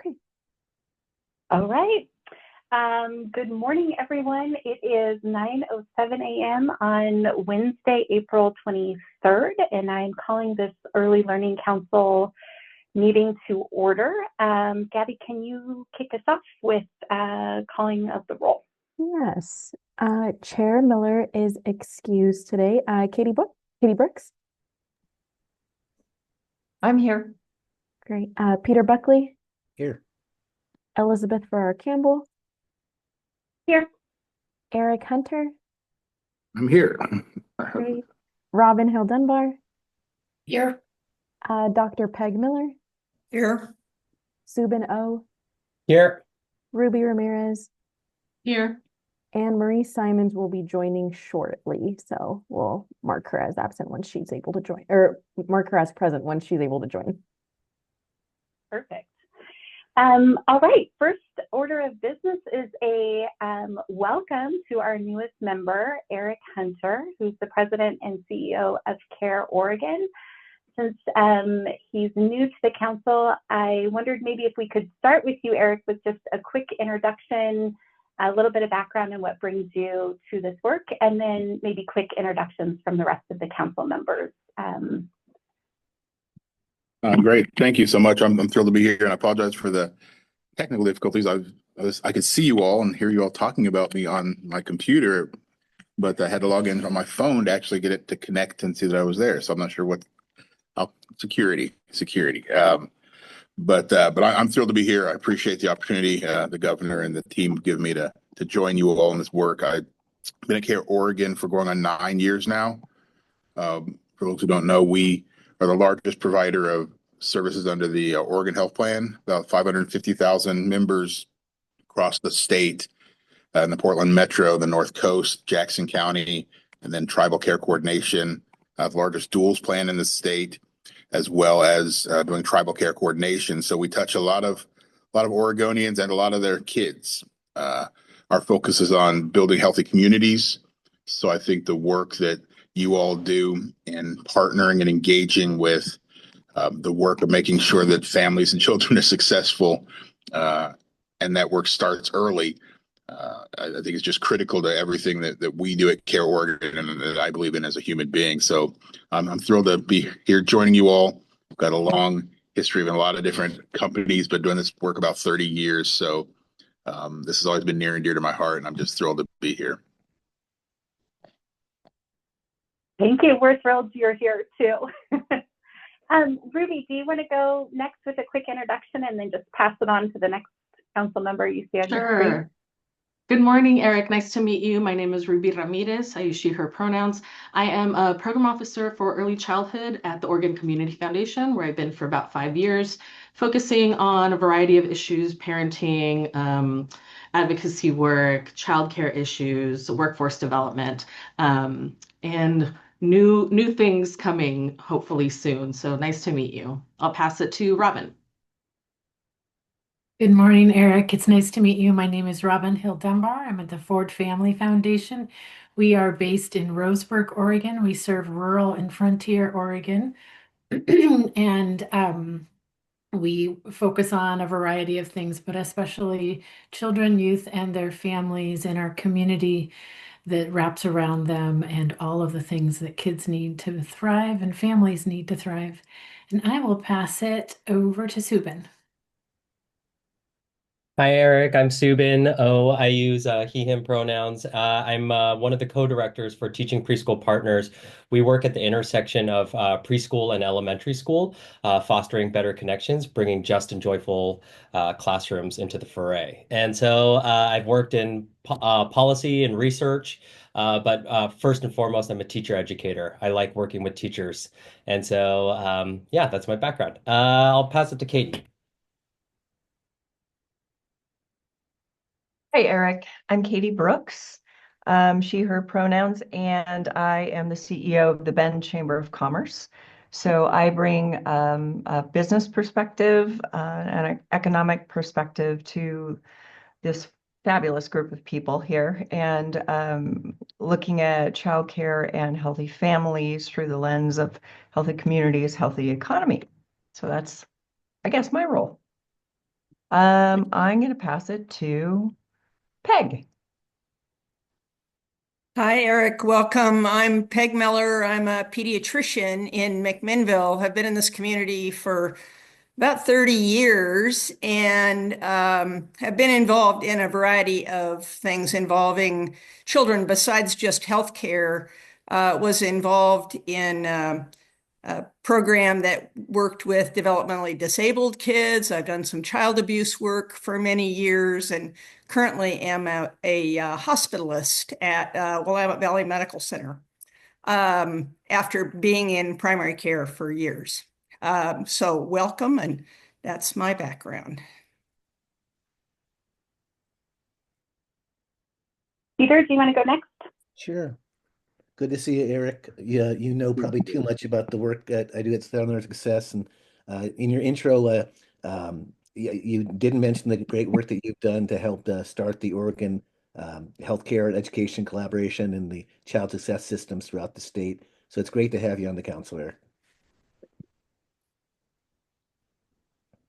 Okay. All right. Good morning, everyone. It is 9:07 a.m. on Wednesday, April 23rd, and I'm calling this Early Learning Council meeting to order. Gabby, can you kick us off with calling of the roll? Yes. Chair Miller is excused today. Katie Brooks. I'm here. Great. Peter Buckley. Here. Elizabeth Farrar Campbell. Here. Eric Hunter. I'm here. Great. Robin Hill Dunbar. Here. Dr. Peg Miller. Here. Subin O. Here. Ruby Ramirez. Here. And Marie Simons will be joining shortly, so we'll mark her as absent when she's able to join, or mark her as present when she's able to join. Perfect. All right, first order of business is a welcome to our newest member, Eric Hunter, who's the president and CEO of CARE Oregon. Since he's new to the council, I wondered maybe if we could start with you, Eric, with just a quick introduction, a little bit of background on what brings you to this work, and then maybe quick introductions from the rest of the council members. Great. Thank you so much. I'm thrilled to be here, and I apologize for the technical difficulties. I could see you all and hear you all talking about me on my computer, but I had to log in on my phone to actually get it to connect and see that I was there. So I'm not sure how security. But I'm thrilled to be here. I appreciate the opportunity the governor and the team give me to join you all in this work. I've been at CARE Oregon for going on 9 years now. For those who don't know, we are the largest provider of services under the Oregon Health Plan, about 550,000 members across the state, in the Portland Metro, the North Coast, Jackson County, and then Tribal Care Coordination, the largest duals plan in the state, as well as doing tribal care coordination. So we touch a lot of Oregonians and a lot of their kids. Our focus is on building healthy communities. So I think the work that you all do in partnering and engaging with the work of making sure that families and children are successful and that work starts early, I think it's just critical to everything that we do at CARE Oregon and that I believe in as a human being. So I'm thrilled to be here joining you all. I've got a long history of a lot of different companies, but doing this work about 30 years. So this has always been near and dear to my heart, and I'm just thrilled to be here. Thank you. We're thrilled you're here too. Ruby, do you want to go next with a quick introduction and then just pass it on to the next council member you see on your screen? Sure. Good morning, Eric. Nice to meet you. My name is Ruby Ramirez. I use she, her pronouns. I am a program officer for early childhood at the Oregon Community Foundation, where I've been for about 5 years, focusing on a variety of issues, parenting, advocacy work, childcare issues, workforce development, and new things coming hopefully soon. So nice to meet you. I'll pass it to Robin. Good morning, Eric. It's nice to meet you. My name is Robin Hill Dunbar. I'm at the Ford Family Foundation. We are based in Roseburg, Oregon. We serve rural and frontier Oregon. And we focus on a variety of things, but especially children, youth, and their families in our community that wraps around them and all of the things that kids need to thrive and families need to thrive. And I will pass it over to Subin. Hi, Eric. I'm Subin. I use he, him pronouns. I'm one of the co-directors for Teaching Preschool Partners. We work at the intersection of preschool and elementary school, fostering better connections, bringing just and joyful classrooms into the foray. And so I've worked in policy and research, but first and foremost, I'm a teacher educator. I like working with teachers. And so, yeah, that's my background. I'll pass it to Katie. Hey, Eric. I'm Katie Brooks, she, her pronouns, and I am the CEO of the Bend Chamber of Commerce. So I bring a business perspective and an economic perspective to this fabulous group of people here, and looking at childcare and healthy families through the lens of healthy communities, healthy economy. So that's, I guess, my role. I'm going to pass it to Peg. Hi, Eric. Welcome. I'm Peg Miller. I'm a pediatrician in McMinnville. I've been in this community for about 30 years and have been involved in a variety of things involving children besides just healthcare. Was involved in a program that worked with developmentally disabled kids. I've done some child abuse work for many years and currently am a hospitalist at Willamette Valley Medical Center after being in primary care for years. So welcome, and that's my background. Peter, do you want to go next? Sure. Good to see you, Eric. Yeah, you know probably too much about the work that I do at Southern Success. And in your intro, you didn't mention the great work that you've done to help start the Oregon healthcare and education collaboration and the child success systems throughout the state. So it's great to have you on the council, Eric.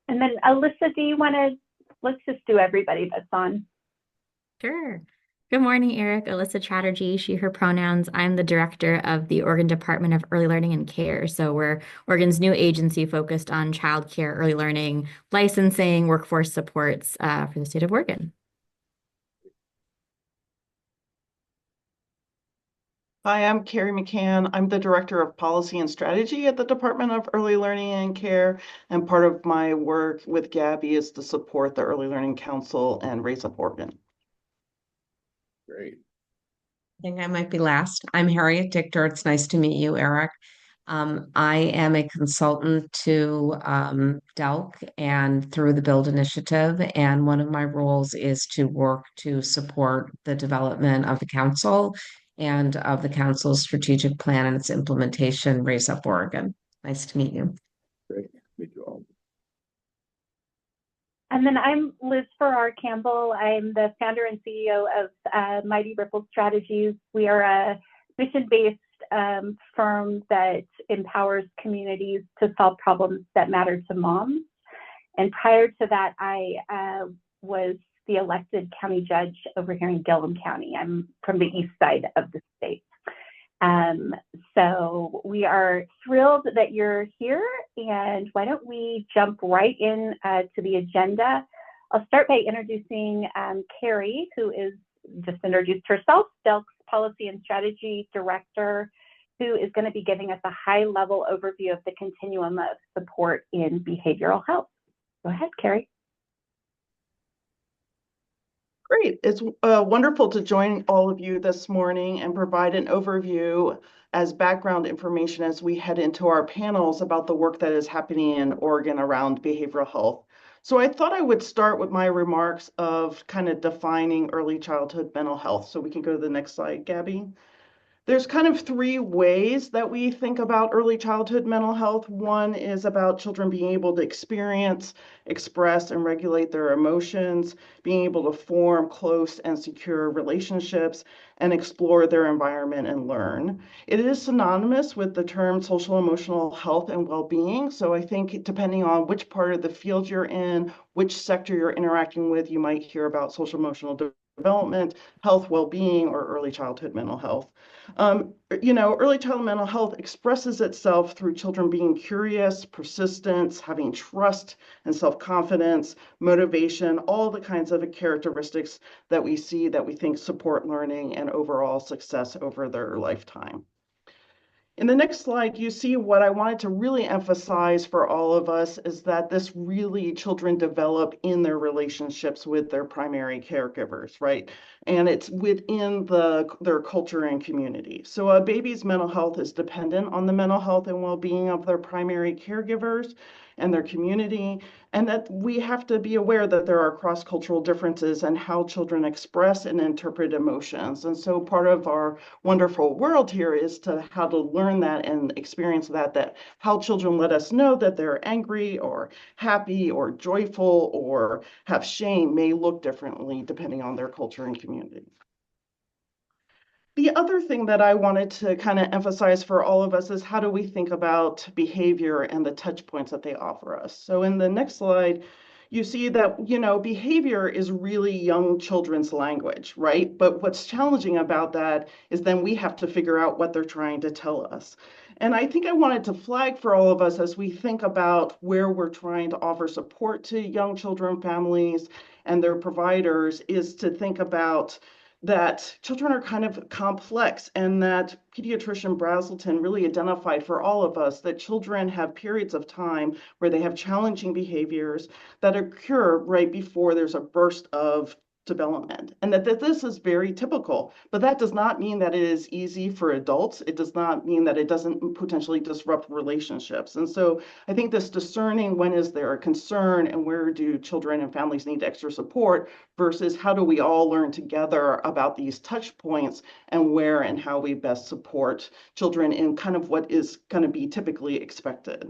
And then Alyssa, do you want to, let's just do everybody that's on. Sure. Good morning, Eric. Alyssa Chatterjee, she, her pronouns. I'm the director of the Oregon Department of Early Learning and Care. So we're Oregon's new agency focused on childcare, early learning, licensing, workforce supports for the state of Oregon. Hi, I'm Carrie McCann. I'm the Director of Policy and Strategy at the Department of Early Learning and Care, and part of my work with Gabby is to support the Early Learning Council and Raise Up Oregon. Great. I think I might be last. I'm Harriet Dichter. It's nice to meet you, Eric. I am a consultant to DELC and through the Build Initiative, and one of my roles is to work to support the development of the council and of the council's strategic plan and its implementation, Raise Up Oregon. Nice to meet you. Great. Meet you all. And then I'm Liz Farrar Campbell. I'm the founder and CEO of Mighty Ripple Strategies. We are a mission-based firm that empowers communities to solve problems that matter to moms. And prior to that, I was the elected county judge over here in Gillum County. I'm from the east side of the state. So we are thrilled that you're here, and why don't we jump right in to the agenda. I'll start by introducing Carrie, who is just introduced herself, DELC's Policy and Strategy Director, who is going to be giving us a high-level overview of the continuum of support in behavioral health. Go ahead, Carrie. Great. It's wonderful to join all of you this morning and provide an overview as background information as we head into our panels about the work that is happening in Oregon around behavioral health. So I thought I would start with my remarks of kind of defining early childhood mental health. So we can go to the next slide, Gabby. There's kind of three ways that we think about early childhood mental health. One is about children being able to experience, express, and regulate their emotions, being able to form close and secure relationships, and explore their environment and learn. It is synonymous with the term social emotional health and well-being. So I think depending on which part of the field you're in, which sector you're interacting with, you might hear about social emotional development, health, well-being, or early childhood mental health. Early childhood mental health expresses itself through children being curious, persistence, having trust and self-confidence, motivation, all the kinds of characteristics that we see that we think support learning and overall success over their lifetime. In the next slide, you see what I wanted to really emphasize for all of us is that this really children develop in their relationships with their primary caregivers, right? And it's within their culture and community. So a baby's mental health is dependent on the mental health and well-being of their primary caregivers and their community, and that we have to be aware that there are cross-cultural differences in how children express and interpret emotions. And so part of our wonderful world here is to how to learn that and experience that how children let us know that they're angry or happy or joyful or have shame may look differently depending on their culture and community. The other thing that I wanted to kind of emphasize for all of us is how do we think about behavior and the touch points that they offer us. So in the next slide, you see that, behavior is really young children's language, right? But what's challenging about that is then we have to figure out what they're trying to tell us. And I think I wanted to flag for all of us as we think about where we're trying to offer support to young children, families, and their providers, is to think about that children are kind of complex, and that pediatrician Brazelton really identified for all of us that children have periods of time where they have challenging behaviors that occur right before there's a burst of development, and that this is very typical. But that does not mean that it is easy for adults. It does not mean that it doesn't potentially disrupt relationships. And so I think this discerning when is there a concern and where do children and families need extra support versus how do we all learn together about these touch points and where and how we best support children in kind of what is going to be typically expected.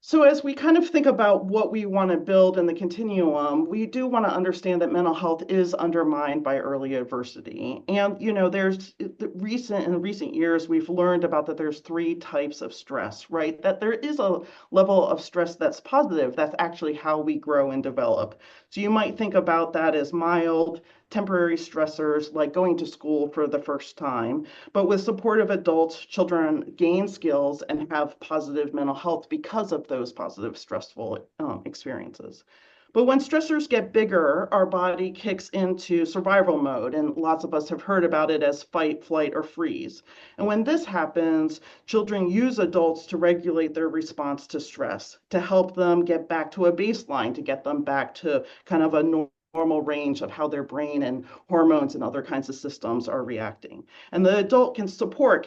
So as we kind of think about what we want to build in the continuum, we do want to understand that mental health is undermined by early adversity. And, there's in recent years, we've learned about that there's 3 types of stress, right? That there is a level of stress that's positive. That's actually how we grow and develop. So you might think about that as mild, temporary stressors like going to school for the first time. But with supportive adults, children gain skills and have positive mental health because of those positive stressful experiences. But when stressors get bigger, our body kicks into survival mode, and lots of us have heard about it as fight, flight, or freeze. And when this happens, children use adults to regulate their response to stress, to help them get back to a baseline, to get them back to kind of a normal range of how their brain and hormones and other kinds of systems are reacting. And the adult can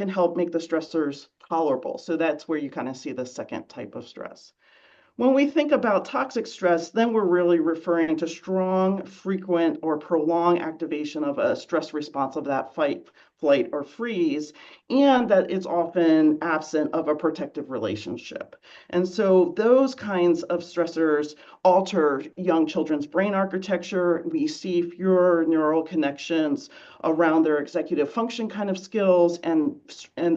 help make the stressors tolerable. So that's where you kind of see the second type of stress. When we think about toxic stress, then we're really referring to strong, frequent, or prolonged activation of a stress response of that fight, flight, or freeze, and that it's often absent of a protective relationship. And so those kinds of stressors alter young children's brain architecture. We see fewer neural connections around their executive function kind of skills, and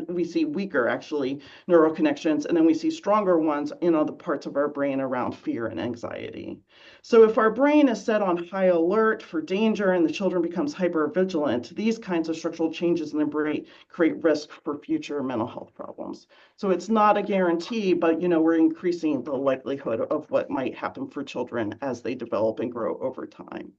we see weaker, actually, neural connections, and then we see stronger ones in other parts of our brain around fear and anxiety. So if our brain is set on high alert for danger and the children becomes hypervigilant, these kinds of structural changes in the brain create risk for future mental health problems. So it's not a guarantee, but we're increasing the likelihood of what might happen for children as they develop and grow over time.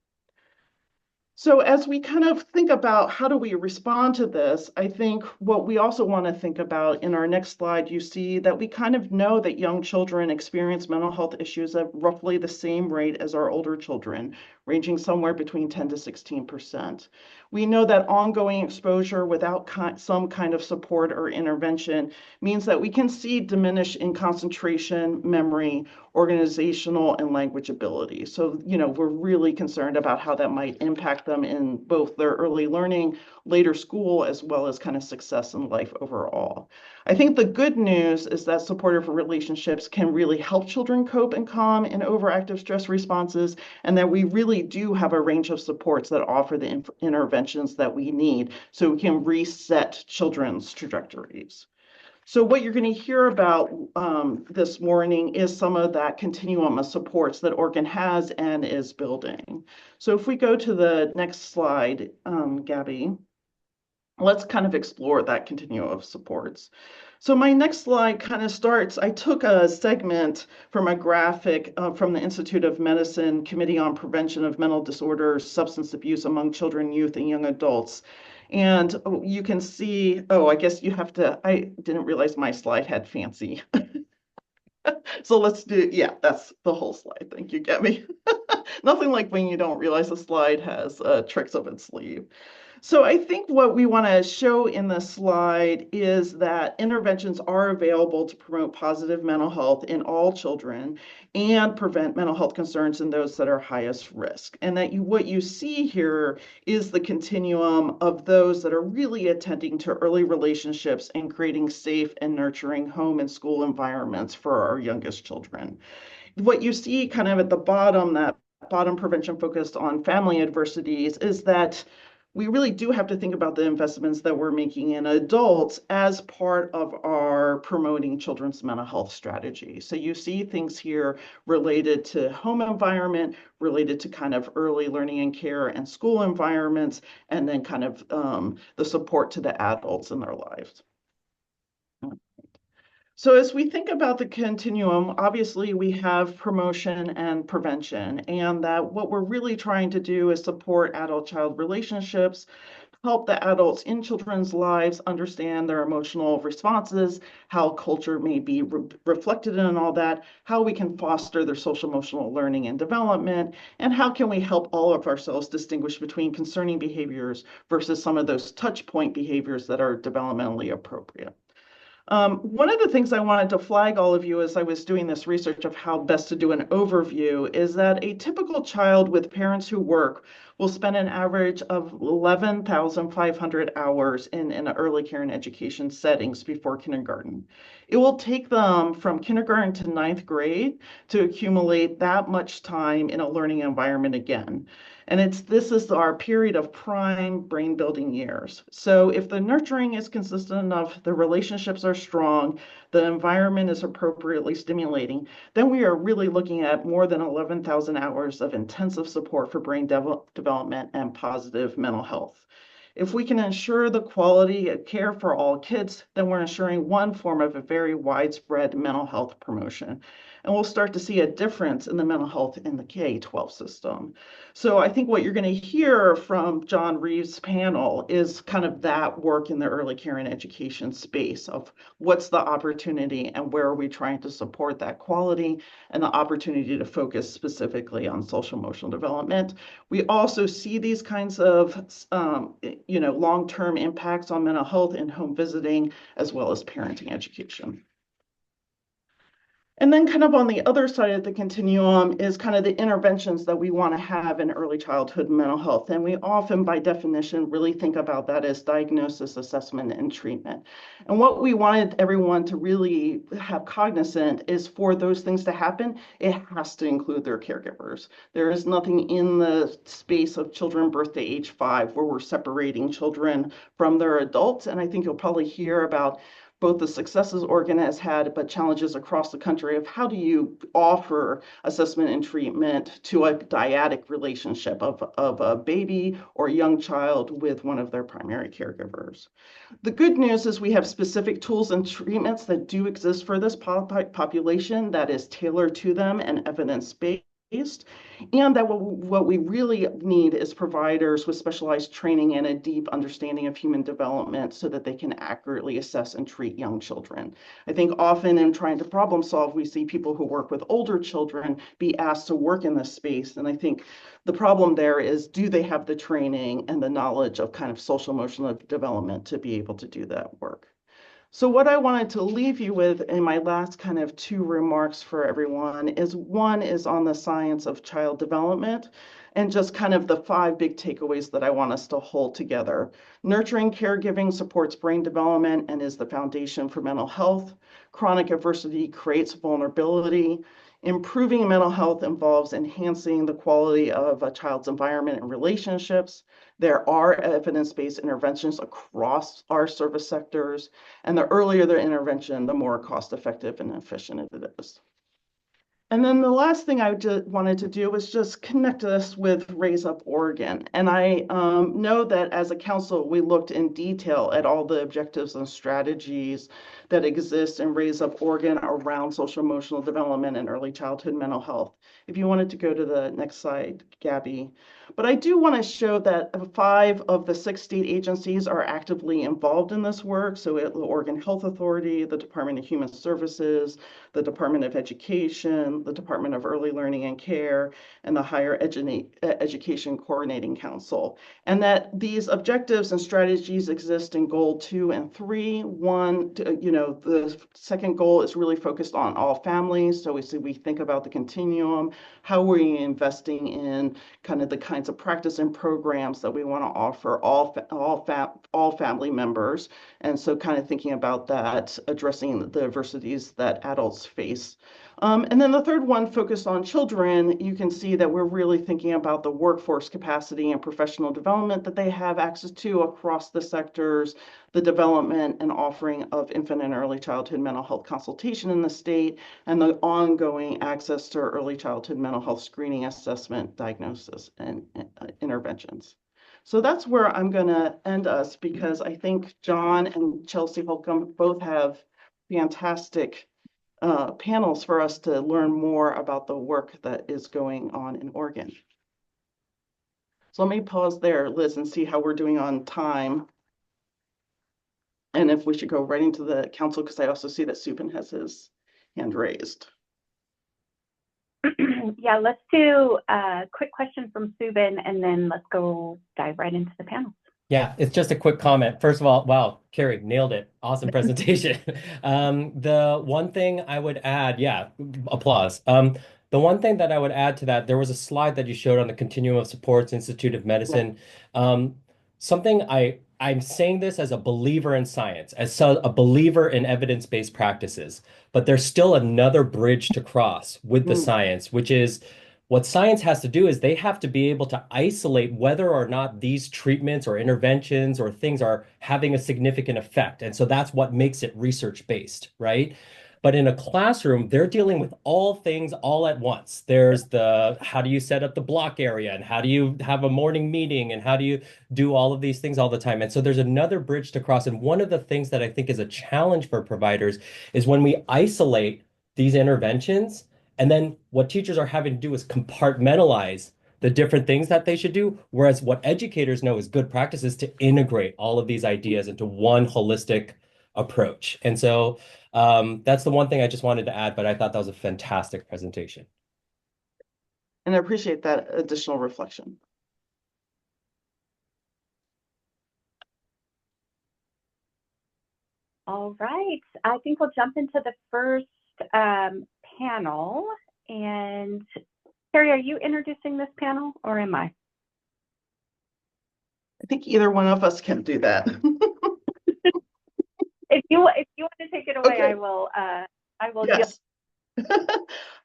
So as we kind of think about how do we respond to this, I think what we also want to think about in our next slide, you see that we kind of know that young children experience mental health issues at roughly the same rate as our older children, ranging somewhere between 10 to 16%. We know that ongoing exposure without some kind of support or intervention means that we can see diminish in concentration, memory, organizational, and language ability. So, we're really concerned about how that might impact them in both their early learning, later school, as well as kind of success in life overall. I think the good news is that supportive relationships can really help children cope and calm in overactive stress responses, and that we really do have a range of supports that offer the interventions that we need so we can reset children's trajectories. So what you're going to hear about this morning is some of that continuum of supports that Oregon has and is building. So if we go to the next slide, Gabby, let's kind of explore that continuum of supports. So my next slide kind of starts, I took a segment from a graphic from the Institute of Medicine Committee on Prevention of Mental Disorders, Substance Abuse Among Children, Youth, and Young Adults. And you can see, I guess you have to, I didn't realize my slide had fancy. So let's do, that's the whole slide. Thank you, Gabby. Nothing like when you don't realize a slide has tricks up its sleeve. So I think what we want to show in this slide is that interventions are available to promote positive mental health in all children and prevent mental health concerns in those that are highest risk. And that what you see here is the continuum of those that are really attending to early relationships and creating safe and nurturing home and school environments for our youngest children. What you see kind of at the bottom, that bottom prevention focused on family adversities, is that we really do have to think about the investments that we're making in adults as part of our promoting children's mental health strategy. So you see things here related to home environment, related to kind of early learning and care and school environments, and then kind of the support to the adults in their lives. So as we think about the continuum, obviously we have promotion and prevention, and that what we're really trying to do is support adult-child relationships, help the adults in children's lives understand their emotional responses, how culture may be reflected in all that, how we can foster their social emotional learning and development, and how can we help all of ourselves distinguish between concerning behaviors versus some of those touch point behaviors that are developmentally appropriate. One of the things I wanted to flag all of you as I was doing this research of how best to do an overview is that a typical child with parents who work will spend an average of 11,500 hours in early care and education settings before kindergarten. It will take them from kindergarten to ninth grade to accumulate that much time in a learning environment again. And this is our period of prime brain building years. So if the nurturing is consistent enough, the relationships are strong, the environment is appropriately stimulating, then we are really looking at more than 11,000 hours of intensive support for brain development and positive mental health. If we can ensure the quality of care for all kids, then we're ensuring one form of a very widespread mental health promotion. And we'll start to see a difference in the mental health in the K-12 system. So I think what you're going to hear from John Reeves' panel is kind of that work in the early care and education space of what's the opportunity and where are we trying to support that quality and the opportunity to focus specifically on social emotional development. We also see these kinds of long-term impacts on mental health in home visiting as well as parenting education. And then kind of on the other side of the continuum is kind of the interventions that we want to have in early childhood mental health. And we often, by definition, really think about that as diagnosis, assessment, and treatment. And what we wanted everyone to really have cognizant is for those things to happen, it has to include their caregivers. There is nothing in the space of children birth to age 5 where we're separating children from their adults. And I think you'll probably hear about both the successes Oregon has had, but challenges across the country of how do you offer assessment and treatment to a dyadic relationship of a baby or a young child with one of their primary caregivers. The good news is we have specific tools and treatments that do exist for this population that is tailored to them and evidence-based. And that what we really need is providers with specialized training and a deep understanding of human development so that they can accurately assess and treat young children. I think often in trying to problem solve, we see people who work with older children be asked to work in this space. And I think the problem there is, do they have the training and the knowledge of kind of social emotional development to be able to do that work? So what I wanted to leave you with in my last kind of 2 remarks for everyone is one is on the science of child development and just kind of the 5 big takeaways that I want us to hold together. Nurturing caregiving supports brain development and is the foundation for mental health. Chronic adversity creates vulnerability. Improving mental health involves enhancing the quality of a child's environment and relationships. There are evidence-based interventions across our service sectors, and the earlier the intervention, the more cost-effective and efficient it is. And then the last thing I just wanted to do was just connect us with Raise Up Oregon. And I know that as a council, we looked in detail at all the objectives and strategies that exist in Raise Up Oregon around social emotional development and early childhood mental health. If you wanted to go to the next slide, Gabby. But I do want to show that 5 of the 6 state agencies are actively involved in this work. So the Oregon Health Authority, the Department of Human Services, the Department of Education, the Department of Early Learning and Care, and the Higher Education Coordinating Council. And that these objectives and strategies exist in goal 2 and 3. One, the second goal is really focused on all families. So we think about the continuum, how are we investing in kind of the kinds of practice and programs that we want to offer all family members. And so kind of thinking about that, addressing the adversities that adults face. And then the third one focused on children. You can see that we're really thinking about the workforce capacity and professional development that they have access to across the sectors, the development and offering of infant and early childhood mental health consultation in the state, and the ongoing access to early childhood mental health screening, assessment, diagnosis, and interventions. So that's where I'm going to end us, because I think John and Chelsea Holcomb both have fantastic panels for us to learn more about the work that is going on in Oregon. So let me pause there, Liz, and see how we're doing on time. And if we should go right into the council, because I also see that Subin has his hand raised. Yeah, let's do a quick question from Subin, and then let's go dive right into the panel. Yeah, it's just a quick comment. First of all, wow, Carrie, nailed it. Awesome presentation. The one thing I would add, yeah, applause. The one thing that I would add to that, there was a slide that you showed on the Continuum of Supports Institute of Medicine. Something I'm saying this as a believer in science, as a believer in evidence-based practices, but there's still another bridge to cross with the science, which is what science has to do is they have to be able to isolate whether or not these treatments or interventions or things are having a significant effect. And so that's what makes it research-based, right? But in a classroom, they're dealing with all things all at once. There's the how do you set up the block area, and how do you have a morning meeting, and how do you do all of these things all the time. And so there's another bridge to cross. And one of the things that I think is a challenge for providers is when we isolate these interventions, and then what teachers are having to do is compartmentalize the different things that they should do. Whereas what educators know is good practice is to integrate all of these ideas into one holistic approach. And so that's the one thing I just wanted to add, but I thought that was a fantastic presentation. And I appreciate that additional reflection. All right, I think we'll jump into the first panel. And Carrie, are you introducing this panel, or am I? I think either one of us can do that. If you want to take it away, Okay. I will. Yes.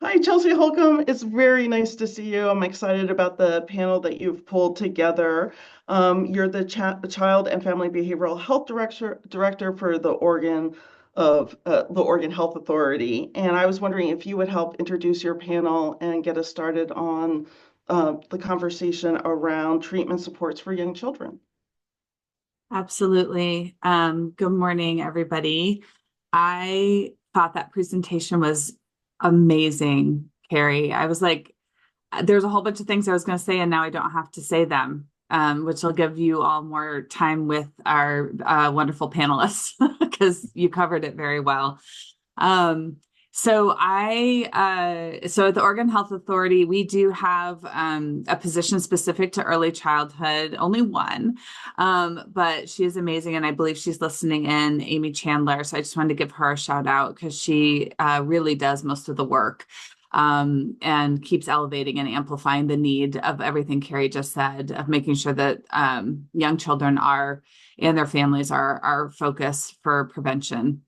Hi, Chelsea Holcomb. It's very nice to see you. I'm excited about the panel that you've pulled together. You're the Child and Family Behavioral Health Director for the Oregon Health Authority. And I was wondering if you would help introduce your panel and get us started on the conversation around treatment supports for young children. Absolutely. Good morning, everybody. I thought that presentation was amazing, Carrie. I was like, there's a whole bunch of things I was going to say, and now I don't have to say them, which will give you all more time with our wonderful panelists because you covered it very well. So at the Oregon Health Authority, we do have a position specific to early childhood, only one, but she is amazing, and I believe she's listening in, Amy Chandler. So I just wanted to give her a shout out because she really does most of the work and keeps elevating and amplifying the need of everything Carrie just said, of making sure that young children and their families are our focus for prevention.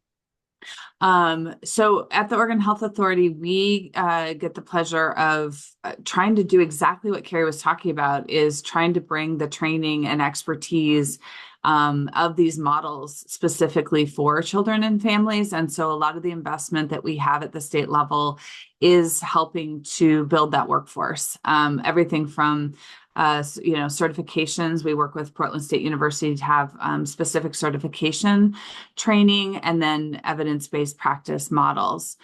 So at the Oregon Health Authority, we get the pleasure of trying to do exactly what Carrie was talking about, is trying to bring the training and expertise of these models specifically for children and families. And so a lot of the investment that we have at the state level is helping to build that workforce. Everything from certifications. We work with Portland State University to have specific certification training, and then evidence-based practice models.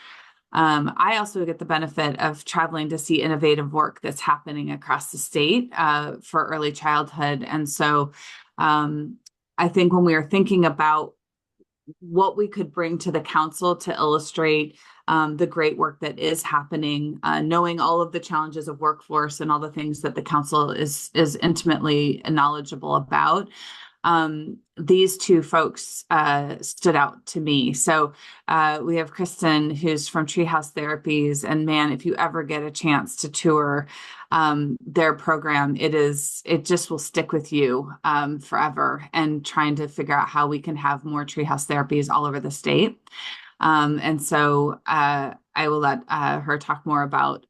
I also get the benefit of traveling to see innovative work that's happening across the state for early childhood. And so I think when we are thinking about what we could bring to the council to illustrate the great work that is happening, knowing all of the challenges of workforce and all the things that the council is intimately knowledgeable about. These two folks stood out to me. So we have Kristen, who's from Treehouse Therapies, and man, if you ever get a chance to tour their program, it just will stick with you forever, and trying to figure out how we can have more Treehouse Therapies all over the state. And so I will let her talk more about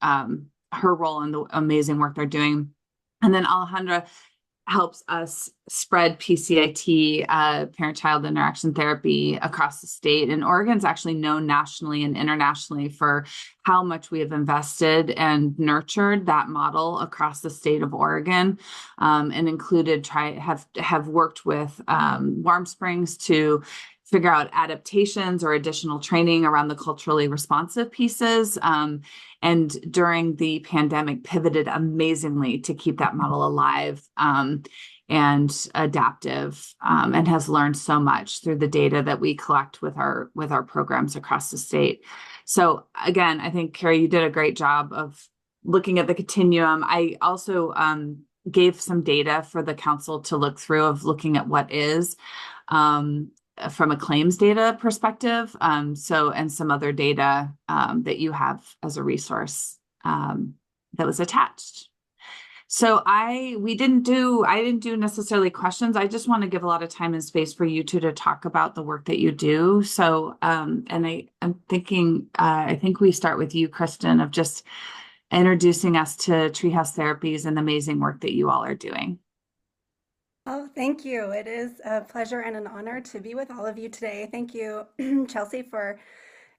her role and the amazing work they're doing. And then Alejandra helps us spread PCIT, parent-child interaction therapy, across the state. And Oregon's actually known nationally and internationally for how much we have invested and nurtured that model across the state of Oregon, and included have worked with Warm Springs to figure out adaptations or additional training around the culturally responsive pieces. And during the pandemic, pivoted amazingly to keep that model alive and adaptive, and has learned so much through the data that we collect with our programs across the state. So again, I think, Carrie, you did a great job of looking at the continuum. I also gave some data for the council to look through, of looking at what is from a claims data perspective. And some other data that you have as a resource that was attached. So I didn't do necessarily questions. I just want to give a lot of time and space for you two to talk about the work that you do. So I'm thinking, I think we start with you, Kristen, of just introducing us to Treehouse Therapies and the amazing work that you all are doing. Oh, thank you. It is a pleasure and an honor to be with all of you today. Thank you, Chelsea, for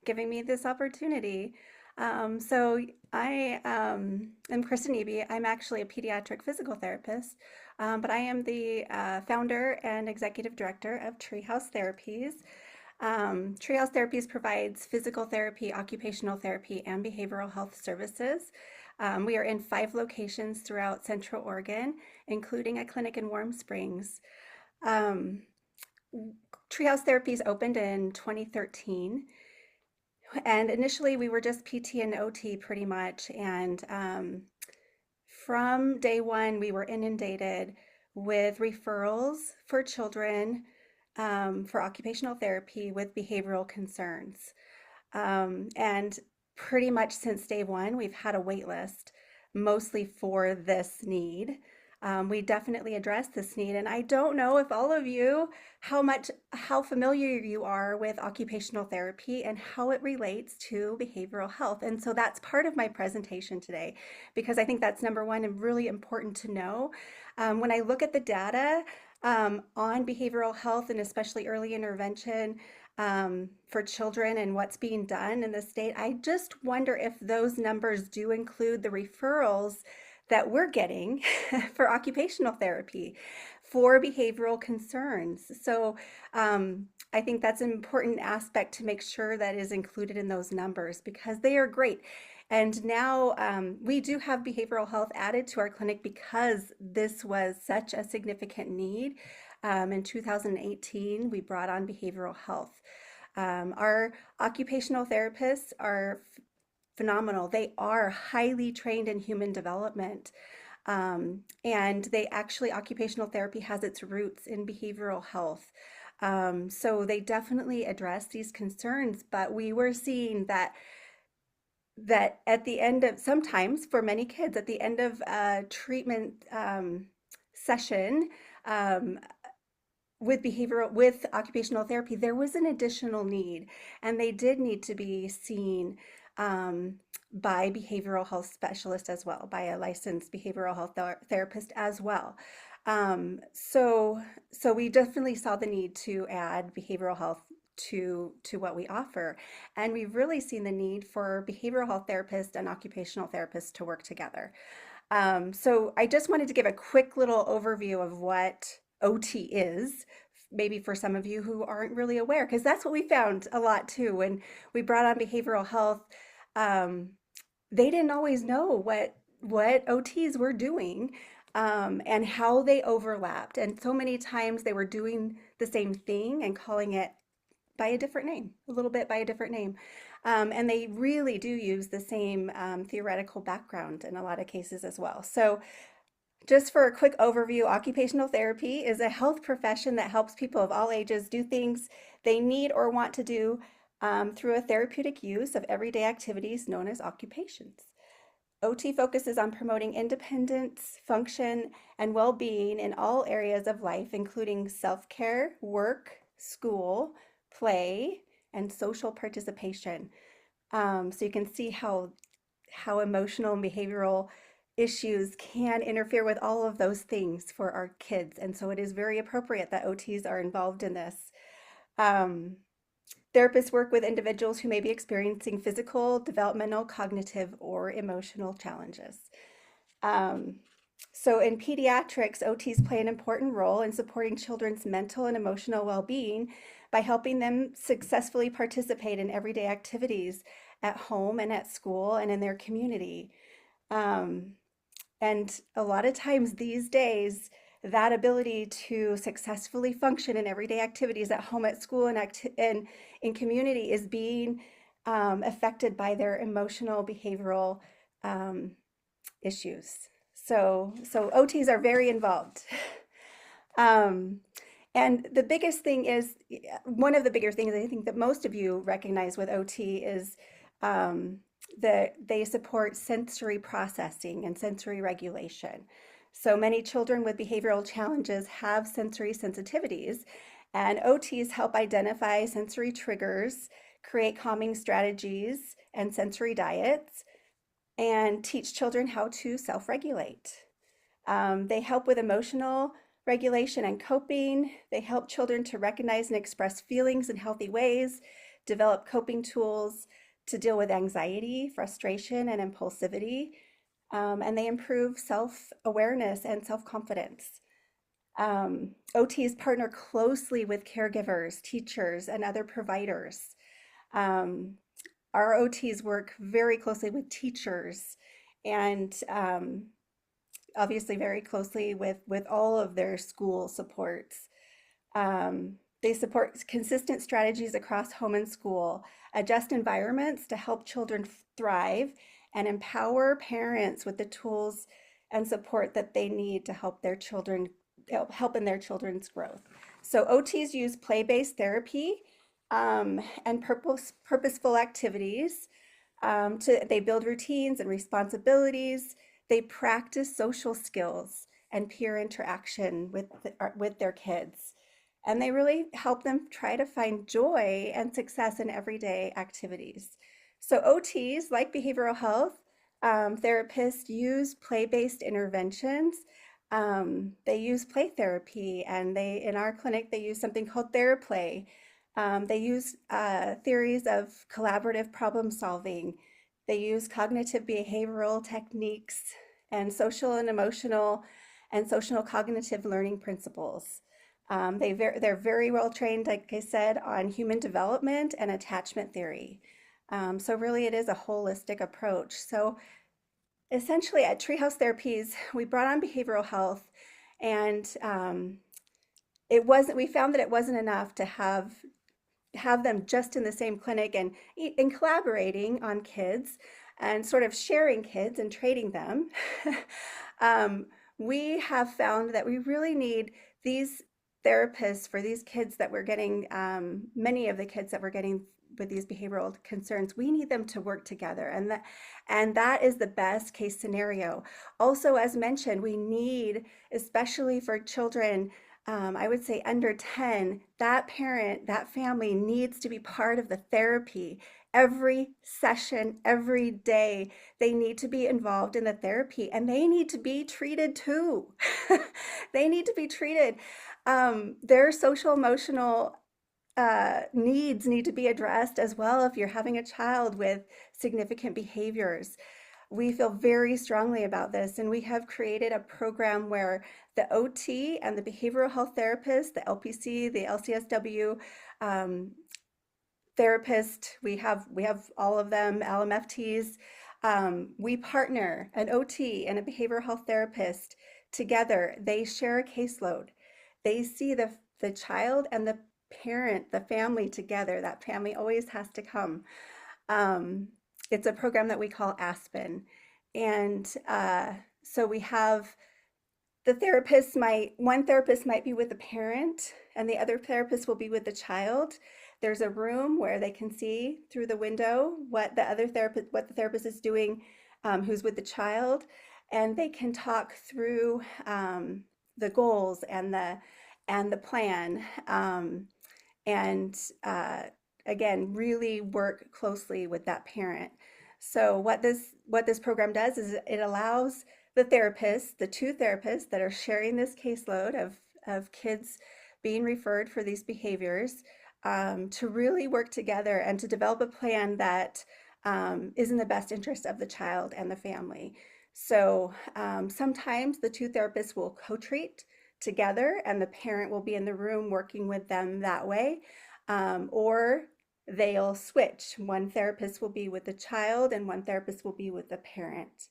giving me this opportunity. So I am Kristen Eby. I'm actually a pediatric physical therapist, but I am the founder and executive director of Treehouse Therapies. Treehouse Therapies provides physical therapy, occupational therapy, and behavioral health services. We are in 5 locations throughout Central Oregon, including a clinic in Warm Springs. Treehouse Therapies opened in 2013. And initially we were just PT and OT pretty much. And from day one, we were inundated with referrals for children for occupational therapy with behavioral concerns. And pretty much since day one, we've had a wait list, mostly for this need. We definitely address this need. And I don't know if all of you, how familiar you are with occupational therapy and how it relates to behavioral health. And so that's part of my presentation today, because I think that's number one and really important to know. When I look at the data on behavioral health and especially early intervention, for children and what's being done in the state, I just wonder if those numbers do include the referrals that we're getting for occupational therapy for behavioral concerns. So I think that's an important aspect to make sure that is included in those numbers, because they are great. And now we do have behavioral health added to our clinic because this was such a significant need. In 2018, we brought on behavioral health. Our occupational therapists are phenomenal. They are highly trained in human development. And occupational therapy has its roots in behavioral health. So they definitely address these concerns, but we were seeing that at the end of, sometimes for many kids, at the end of a treatment session, with occupational therapy, there was an additional need, and they did need to be seen by behavioral health specialists as well, by a licensed behavioral health therapist as well. So we definitely saw the need to add behavioral health to what we offer, and we've really seen the need for behavioral health therapists and occupational therapists to work together. So I just wanted to give a quick little overview of what OT is, maybe for some of you who aren't really aware, because that's what we found a lot too. When we brought on behavioral health, they didn't always know what OTs were doing and how they overlapped. And so many times they were doing the same thing and calling it by a different name, a little bit by a different name. And they really do use the same theoretical background in a lot of cases as well. So just for a quick overview, occupational therapy is a health profession that helps people of all ages do things they need or want to do through a therapeutic use of everyday activities known as occupations. OT focuses on promoting independence, function, and well-being in all areas of life, including self-care, work, school, play, and social participation. So you can see how emotional and behavioral issues can interfere with all of those things for our kids. And so it is very appropriate that OTs are involved in this. Therapists work with individuals who may be experiencing physical, developmental, cognitive, or emotional challenges. So in pediatrics, OTs play an important role in supporting children's mental and emotional well-being by helping them successfully participate in everyday activities at home and at school and in their community. And a lot of times these days, that ability to successfully function in everyday activities at home, at school, and in community is being affected by their emotional, behavioral issues. So OTs are very involved. And the biggest thing is, one of the bigger things I think that most of you recognize with OT is that they support sensory processing and sensory regulation. So many children with behavioral challenges have sensory sensitivities, and OTs help identify sensory triggers, create calming strategies and sensory diets, and teach children how to self-regulate. They help with emotional regulation and coping. They help children to recognize and express feelings in healthy ways, develop coping tools to deal with anxiety, frustration, and impulsivity. And they improve self-awareness and self-confidence. OTs partner closely with caregivers, teachers, and other providers. Our OTs work very closely with teachers and obviously very closely with all of their school supports. They support consistent strategies across home and school, adjust environments to help children thrive, and empower parents with the tools and support that they need to help their children, help in their children's growth. So OTs use play-based therapy and purposeful activities. They build routines and responsibilities. They practice social skills and peer interaction with their kids. And they really help them try to find joy and success in everyday activities. So OTs, like behavioral health therapists, use play-based interventions. They use play therapy, and in our clinic, they use something called TheraPlay. They use theories of collaborative problem solving. They use cognitive behavioral techniques and social and emotional and social cognitive learning principles. They're very well trained, like I said, on human development and attachment theory. So really it is a holistic approach. So essentially at Treehouse Therapies, we brought on behavioral health, and we found that it wasn't enough to have them just in the same clinic and collaborating on kids and sort of sharing kids and trading them. We have found that we really need these therapists for these kids that we're getting, many of the kids that we're getting with these behavioral concerns. We need them to work together, and that is the best case scenario. Also, as mentioned, we need, especially for children, I would say under 10, that parent, that family needs to be part of the therapy. Every session, every day, they need to be involved in the therapy, and they need to be treated too. They need to be treated. Their social emotional needs need to be addressed as well if you're having a child with significant behaviors. We feel very strongly about this, and we have created a program where the OT and the behavioral health therapist, the LPC, the LCSW therapist, we have all of them, LMFTs. We partner an OT and a behavioral health therapist together. They share a caseload. They see the child and the parent, the family together. That family always has to come. It's a program that we call Aspen. And so we have the one therapist might be with the parent, and the other therapist will be with the child. There's a room where they can see through the window what the therapist is doing, who's with the child, and they can talk through the goals and the plan, and again, really work closely with that parent. So what this program does is it allows the therapists, the two therapists that are sharing this caseload of kids being referred for these behaviors, to really work together and to develop a plan that is in the best interest of the child and the family. So sometimes the two therapists will co-treat together and the parent will be in the room working with them that way, or they'll switch. One therapist will be with the child and one therapist will be with the parent.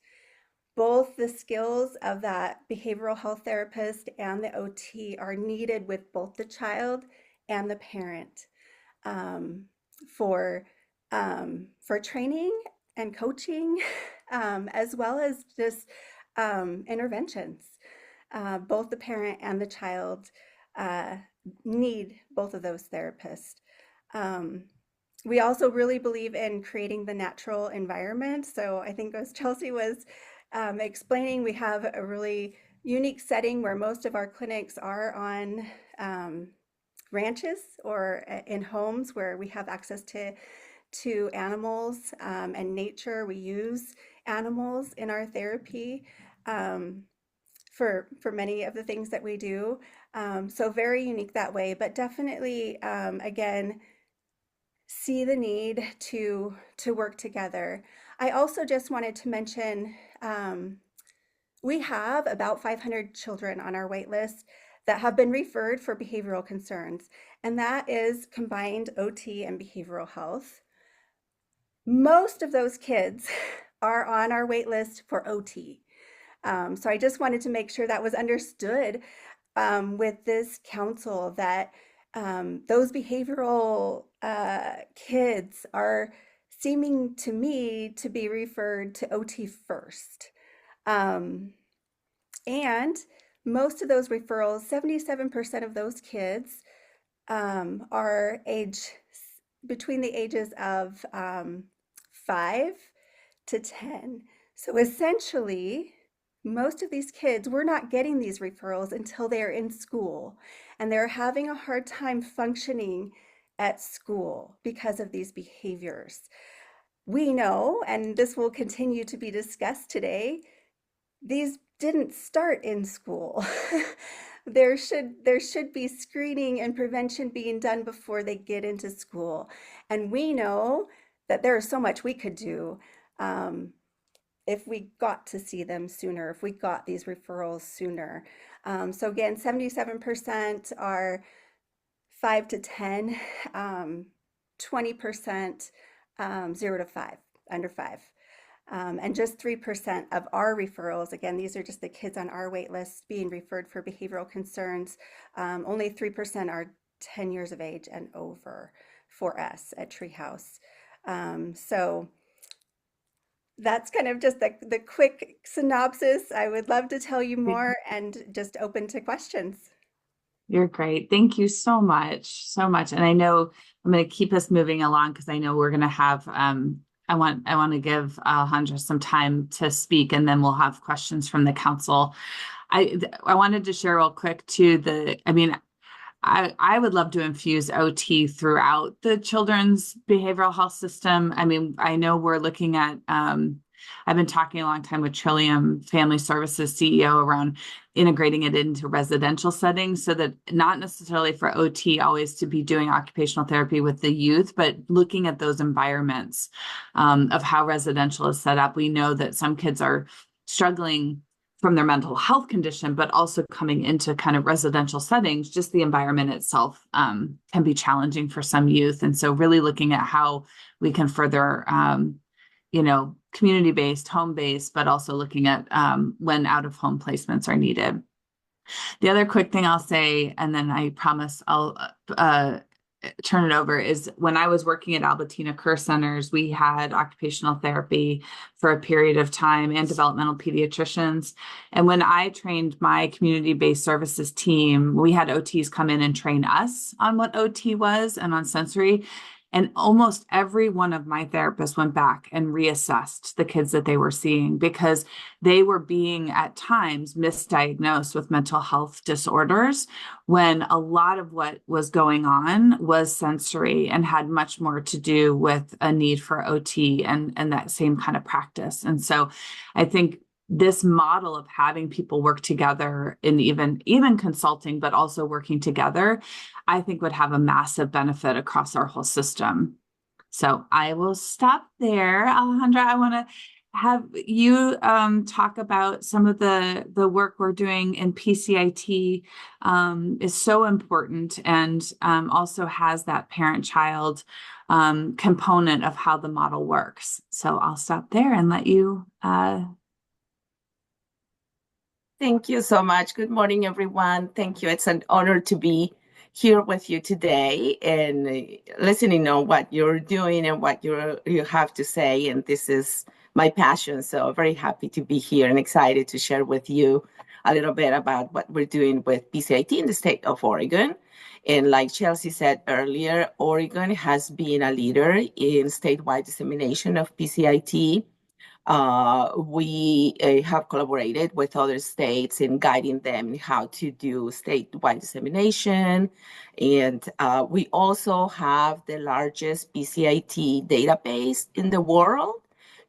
Both the skills of that behavioral health therapist and the OT are needed with both the child and the parent, for training and coaching, as well as just interventions. Both the parent and the child need both of those therapists. We also really believe in creating the natural environment. So I think as Chelsea was explaining, we have a really unique setting where most of our clinics are on ranches or in homes where we have access to animals and nature. We use animals in our therapy for many of the things that we do. So very unique that way, but definitely, again, see the need to work together. I also just wanted to mention, we have about 500 children on our wait list that have been referred for behavioral concerns, and that is combined OT and behavioral health. Most of those kids are on our wait list for OT. So I just wanted to make sure that was understood with this council, that those behavioral kids are seeming to me to be referred to OT first. And most of those referrals, 77% of those kids are between the ages of 5 to 10. So essentially, most of these kids, we're not getting these referrals until they're in school, and they're having a hard time functioning at school because of these behaviors. We know, and this will continue to be discussed today, these didn't start in school. There should be screening and prevention being done before they get into school. And we know that there is so much we could do if we got to see them sooner, if we got these referrals sooner. So again, 77% are 5 to 10, 20% 0 to 5, under 5. And just 3% of our referrals, again, these are just the kids on our wait list being referred for behavioral concerns. Only 3% are 10 years of age and over for us at Treehouse. So that's kind of just the quick synopsis. I would love to tell you more and just open to questions. You're great. Thank you so much. So much. And I know I'm going to keep us moving along because I know we're going to have, I want to give Alejandra some time to speak, and then we'll have questions from the council. I wanted to share real quick too, I would love to infuse OT throughout the children's behavioral health system. I mean, I know we're looking at, I've been talking a long time with Trillium Family Services CEO around integrating it into residential settings, so that not necessarily for OT always to be doing occupational therapy with the youth, but looking at those environments of how residential is set up. We know that some kids are struggling from their mental health condition, but also coming into kind of residential settings, just the environment itself can be challenging for some youth. And so really looking at how we can further, community-based, home-based, but also looking at when out-of-home placements are needed. The other quick thing I'll say, and then I promise I'll turn it over, is when I was working at Albertina Care Centers, we had occupational therapy for a period of time and developmental pediatricians. And when I trained my community-based services team, we had OTs come in and train us on what OT was and on sensory. And almost every one of my therapists went back and reassessed the kids that they were seeing because they were being at times misdiagnosed with mental health disorders when a lot of what was going on was sensory and had much more to do with a need for OT and that same kind of practice. And so I think this model of having people work together in even consulting, but also working together, I think would have a massive benefit across our whole system. So I will stop there. Alejandra, I want to have you talk about some of the work we're doing in PCIT is so important and also has that parent-child component of how the model works. So I'll stop there and let you Thank you so much. Good morning, everyone. Thank you. It's an honor to be here with you today and listening on what you're doing and what you have to say. And this is my passion. So very happy to be here and excited to share with you a little bit about what we're doing with PCIT in the state of Oregon. And like Chelsea said earlier, Oregon has been a leader in statewide dissemination of PCIT. We have collaborated with other states in guiding them in how to do statewide dissemination. And we also have the largest PCIT database in the world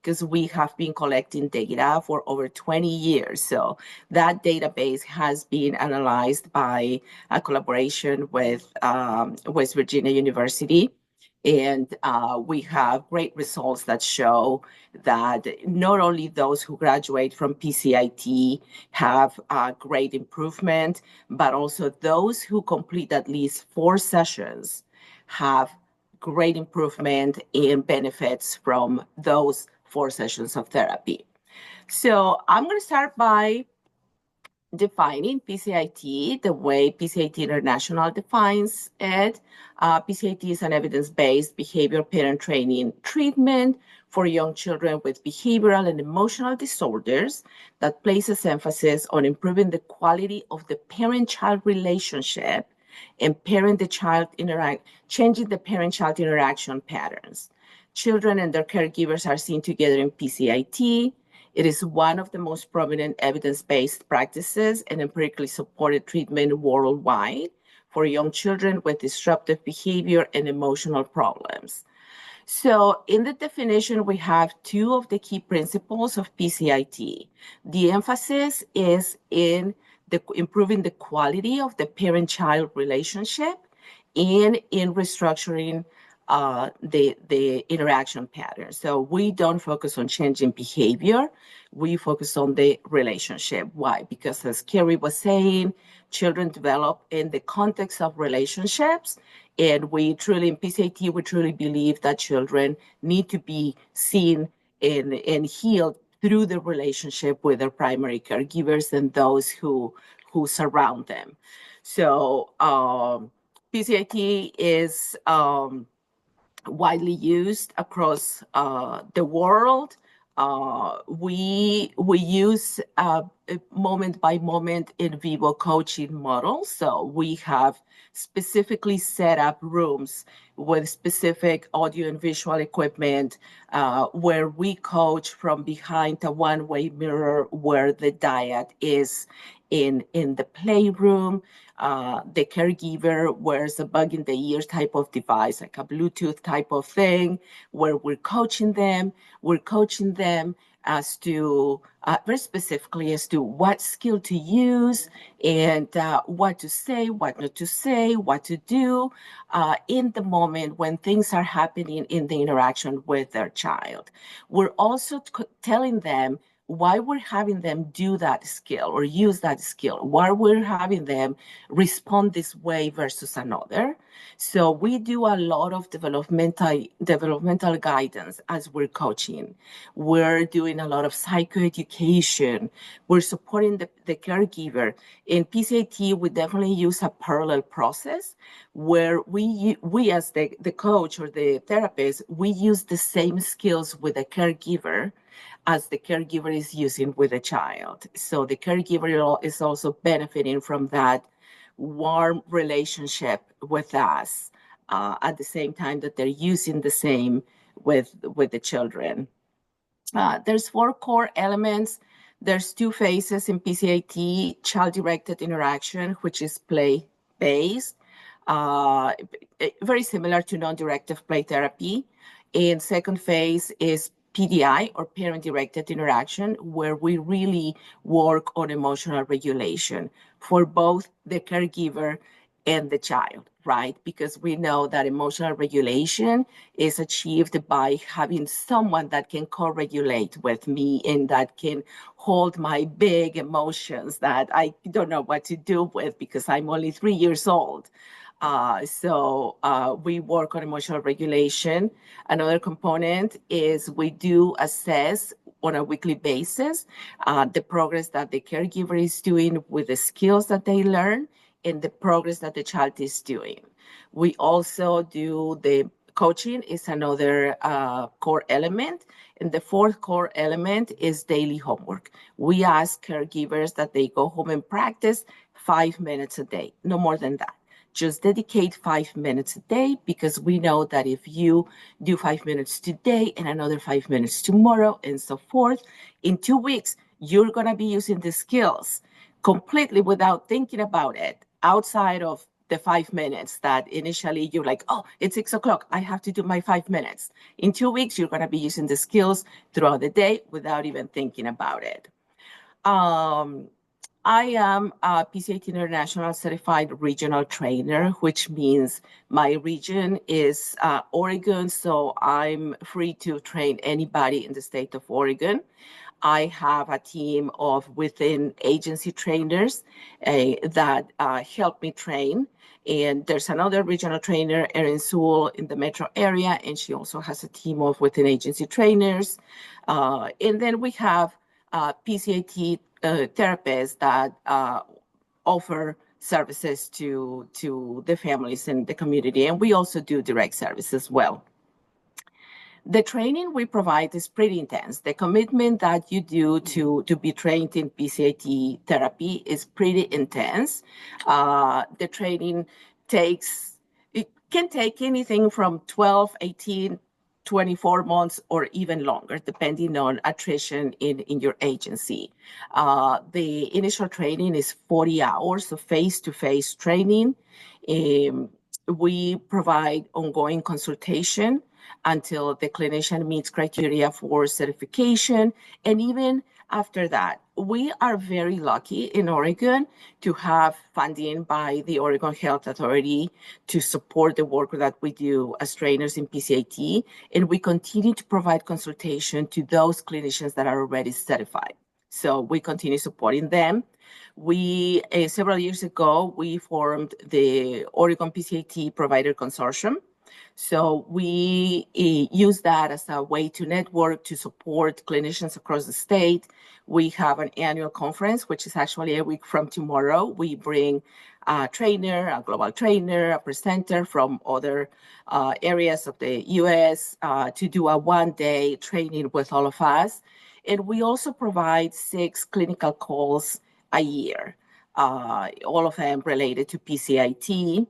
because we have been collecting data for over 20 years. So that database has been analyzed by a collaboration with West Virginia University. And we have great results that show that not only those who graduate from PCIT have great improvement, but also those who complete at least 4 sessions have great improvement and benefits from those 4 sessions of therapy. So I'm going to start by defining PCIT the way PCIT International defines it. PCIT is an evidence-based behavior parent training treatment for young children with behavioral and emotional disorders that places emphasis on improving the quality of the parent-child relationship and changing the parent-child interaction patterns. Children and their caregivers are seen together in PCIT. It is one of the most prominent evidence-based practices and empirically supported treatment worldwide for young children with disruptive behavior and emotional problems. So in the definition, we have 2 of the key principles of PCIT. The emphasis is in improving the quality of the parent-child relationship and in restructuring the interaction pattern. So we don't focus on changing behavior. We focus on the relationship. Why? Because as Carrie was saying, children develop in the context of relationships. And we truly, in PCIT, we truly believe that children need to be seen and healed through the relationship with their primary caregivers and those who surround them. So PCIT is widely used across the world. We use moment by moment in vivo coaching models. So we have specifically set up rooms with specific audio and visual equipment where we coach from behind a one-way mirror where the dyad is in the playroom. The caregiver wears a bug in the ear type of device, like a Bluetooth type of thing, where we're coaching them. We're coaching them as to, very specifically as to what skill to use and what to say, what not to say, what to do in the moment when things are happening in the interaction with their child. We're also telling them why we're having them do that skill or use that skill, why we're having them respond this way versus another. So we do a lot of developmental guidance as we're coaching. We're doing a lot of psychoeducation. We're supporting the caregiver. In PCIT, we definitely use a parallel process where we as the coach or the therapist, we use the same skills with the caregiver as the caregiver is using with a child. So the caregiver is also benefiting from that warm relationship with us at the same time that they're using the same with the children. There's 4 core elements. There's 2 phases in PCIT: child-directed interaction, which is play-based, very similar to non-directive play therapy. And second phase is PDI, or parent-directed interaction, where we really work on emotional regulation for both the caregiver and the child, right? Because we know that emotional regulation is achieved by having someone that can co-regulate with me and that can hold my big emotions that I don't know what to do with because I'm only 3 years old. So we work on emotional regulation. Another component is we do assess on a weekly basis the progress that the caregiver is doing with the skills that they learn and the progress that the child is doing. We also do the coaching is another core element. And the 4th core element is daily homework. We ask caregivers that they go home and practice 5 minutes a day, no more than that. Just dedicate 5 minutes a day, because we know that if you do 5 minutes today and another 5 minutes tomorrow and so forth, in 2 weeks, you're going to be using the skills completely without thinking about it outside of the 5 minutes that initially you're like, oh, it's 6 o'clock, I have to do my 5 minutes. In 2 weeks, you're going to be using the skills throughout the day without even thinking about it. I am a PCIT International Certified Regional Trainer, which means my region is Oregon, so I'm free to train anybody in the state of Oregon. I have a team of within agency trainers that help me train. And there's another regional trainer, Erin Sewell, in the metro area, and she also has a team of within agency trainers. And then we have PCIT therapists that offer services to the families in the community. And we also do direct service as well. The training we provide is pretty intense. The commitment that you do to be trained in PCIT therapy is pretty intense. The training can take anything from 12, 18, 24 months or even longer, depending on attrition in your agency. The initial training is 40 hours of face-to-face training. We provide ongoing consultation until the clinician meets criteria for certification. And even after that, we are very lucky in Oregon to have funding by the Oregon Health Authority to support the work that we do as trainers in PCIT. And we continue to provide consultation to those clinicians that are already certified. So we continue supporting them. We, several years ago, we formed the Oregon PCIT Provider Consortium. So we use that as a way to network, to support clinicians across the state. We have an annual conference, which is actually a week from tomorrow. We bring a trainer, a global trainer, a presenter from other areas of the U.S. To do a one-day training with all of us. And we also provide 6 clinical calls a year, all of them related to PCIT.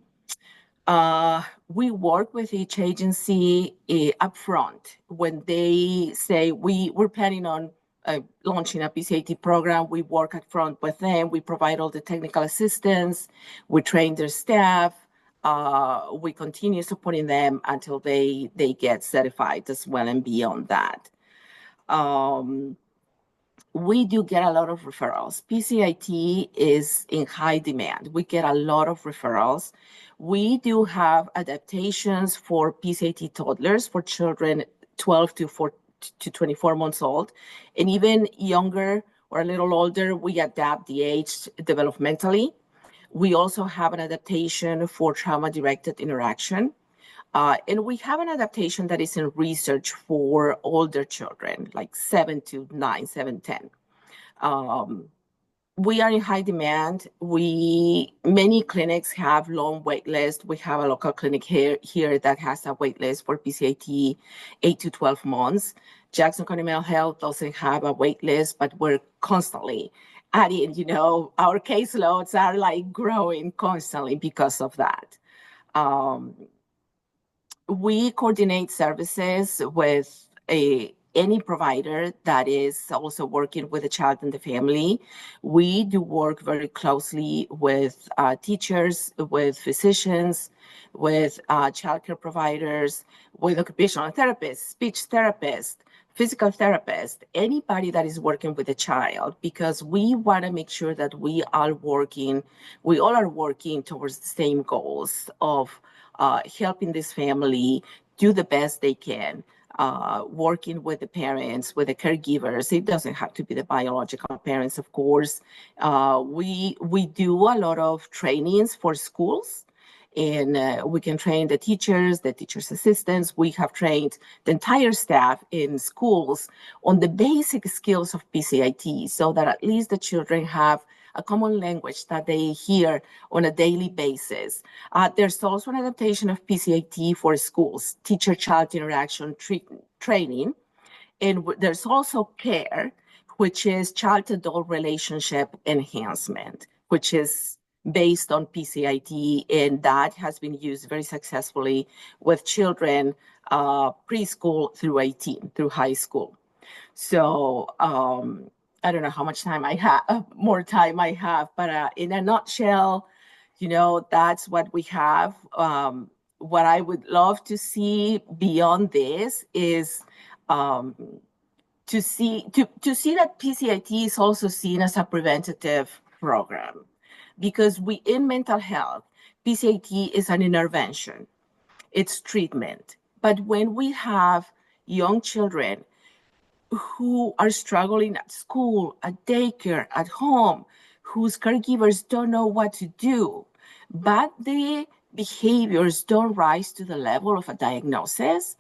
We work with each agency upfront. When they say we're planning on launching a PCIT program, we work upfront with them. We provide all the technical assistance. We train their staff. We continue supporting them until they get certified as well and beyond that. We do get a lot of referrals. PCIT is in high demand. We get a lot of referrals. We do have adaptations for PCIT toddlers, for children 12 to 24 months old. And even younger or a little older, we adapt the age developmentally. We also have an adaptation for trauma-directed interaction. And we have an adaptation that is in research for older children, like 7 to 9, 7, 10. We are in high demand. Many clinics have long wait lists. We have a local clinic here that has a wait list for PCIT 8 to 12 months. Jackson County Mental Health doesn't have a wait list, but we're constantly adding, our caseloads are like growing constantly because of that. We coordinate services with any provider that is also working with the child and the family. We do work very closely with teachers, with physicians, with childcare providers, with occupational therapists, speech therapists, physical therapists, anybody that is working with a child, because we want to make sure that we all are working towards the same goals of helping this family do the best they can, working with the parents, with the caregivers. It doesn't have to be the biological parents, of course. We do a lot of trainings for schools, and we can train the teachers assistants. We have trained the entire staff in schools on the basic skills of PCIT, so that at least the children have a common language that they hear on a daily basis. There's also an adaptation of PCIT for schools, teacher-child interaction training. And there's also CARE, which is child-adult relationship enhancement, which is based on PCIT, and that has been used very successfully with children preschool through 18, through high school. So I don't know how much time I have, more time I have, but in a nutshell, that's what we have. What I would love to see beyond this is to see that PCIT is also seen as a preventative program, because in mental health, PCIT is an intervention, it's treatment. But when we have young children who are struggling at school, at daycare, at home, whose caregivers don't know what to do, but the behaviors don't rise to the level of a diagnosis,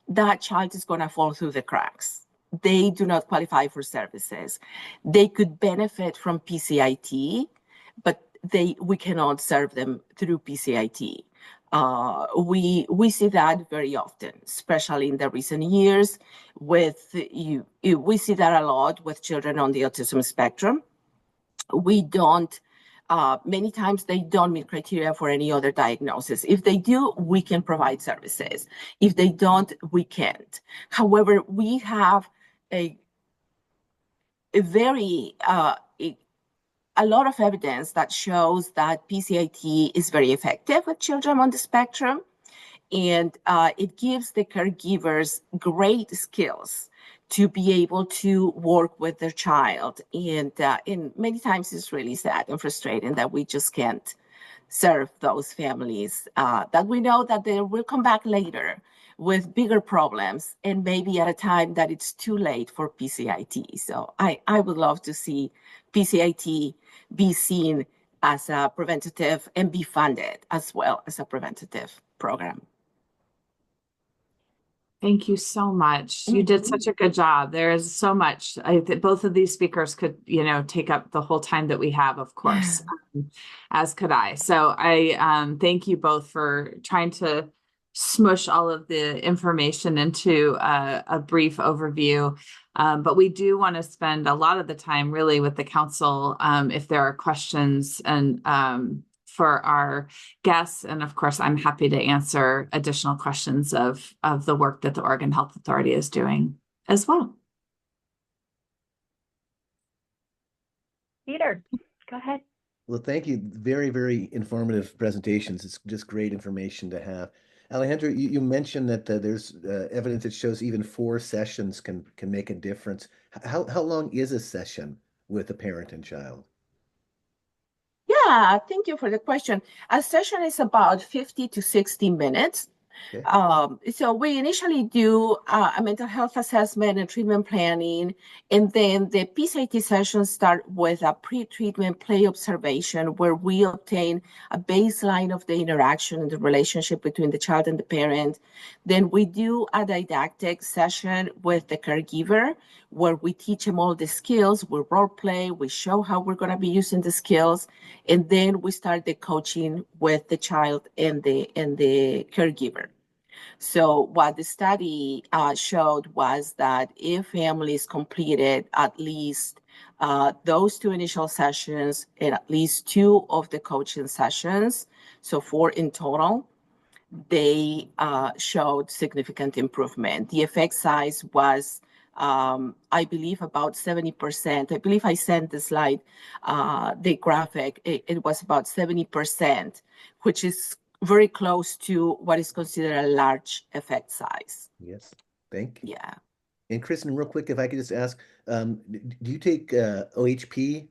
that child is going to fall through the cracks. They do not qualify for services. They could benefit from PCIT, but we cannot serve them through PCIT. We see that very often, especially in the recent years. We see that a lot with children on the autism spectrum. Many times they don't meet criteria for any other diagnosis. If they do, we can provide services. If they don't, we can't. However, we have a lot of evidence that shows that PCIT is very effective with children on the spectrum, and it gives the caregivers great skills to be able to work with their child. And many times it's really sad and frustrating that we just can't serve those families that we know that they will come back later with bigger problems, and maybe at a time that it's too late for PCIT. So I would love to see PCIT be seen as a preventative and be funded as well as a preventative program. Thank you so much. You did such a good job. There is so much. I think both of these speakers could, take up the whole time that we have, of course, as could I. So I thank you both for trying to smush all of the information into a brief overview. But we do want to spend a lot of the time really with the council if there are questions and for our guests. And of course, I'm happy to answer additional questions of the work that the Oregon Health Authority is doing as well. Peter, go ahead. Well, thank you. Very, very informative presentations. It's just great information to have. Alejandro, you mentioned that there's evidence that shows even 4 sessions can make a difference. How long is a session with a parent and child? Yeah, thank you for the question. A session is about 50 to 60 minutes. Okay. So we initially do a mental health assessment and treatment planning, and then the PCIT sessions start with a pre-treatment play observation where we obtain a baseline of the interaction and the relationship between the child and the parent. Then we do a didactic session with the caregiver where we teach them all the skills, we role play, we show how we're going to be using the skills, and then we start the coaching with the child and the caregiver. So what the study showed was that if families completed at least those 2 initial sessions and at least 2 of the coaching sessions, so 4 in total, they showed significant improvement. The effect size was, I believe, about 70%. I believe I sent the slide, the graphic. It was about 70%, which is very close to what is considered a large effect size. Yes, thank you. Yeah. And Kristen, real quick, if I could just ask, do you take OHP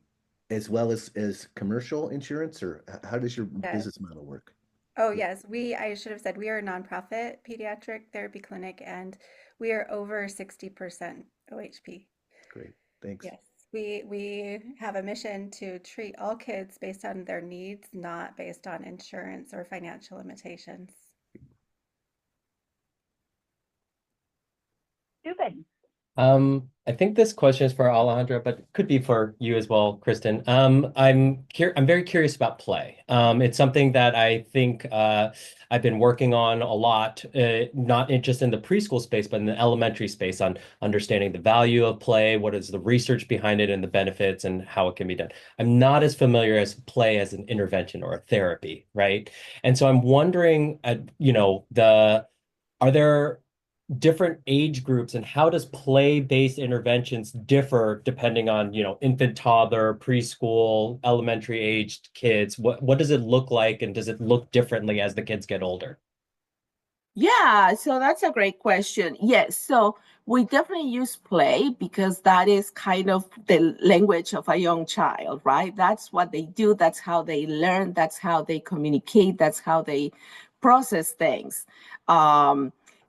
as well as commercial insurance, or how does your Yes. business model work? Oh, yes. I should have said we are a nonprofit pediatric therapy clinic, and we are over 60% OHP. Great, thanks. Yes. We have a mission to treat all kids based on their needs, not based on insurance or financial limitations. Subin. I think this question is for Alejandra, but could be for you as well, Kristen. I'm very curious about play. It's something that I think I've been working on a lot, not just in the preschool space, but in the elementary space, on understanding the value of play, what is the research behind it, and the benefits, and how it can be done. I'm not as familiar as play as an intervention or a therapy, right? And so I'm wondering, are there different age groups, and how does play-based interventions differ depending on, infant, toddler, preschool, elementary aged kids? What does it look like, and does it look differently as the kids get older? Yeah, so that's a great question. Yes, so we definitely use play because that is kind of the language of a young child, right? That's what they do, that's how they learn, that's how they communicate, that's how they process things.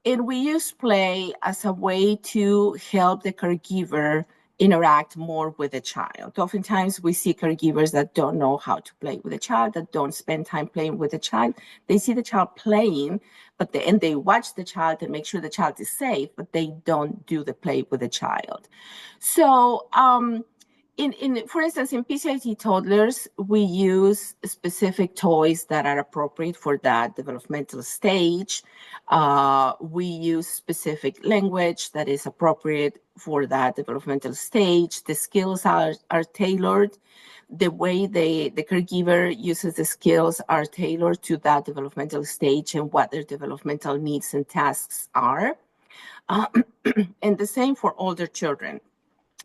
And we use play as a way to help the caregiver interact more with the child. Oftentimes we see caregivers that don't know how to play with a child, that don't spend time playing with the child. They see the child playing, and they watch the child and make sure the child is safe, but they don't do the play with the child. So, for instance, in PCIT toddlers, we use specific toys that are appropriate for that developmental stage. We use specific language that is appropriate for that developmental stage. The skills are tailored. The way the caregiver uses the skills are tailored to that developmental stage and what their developmental needs and tasks are. And the same for older children.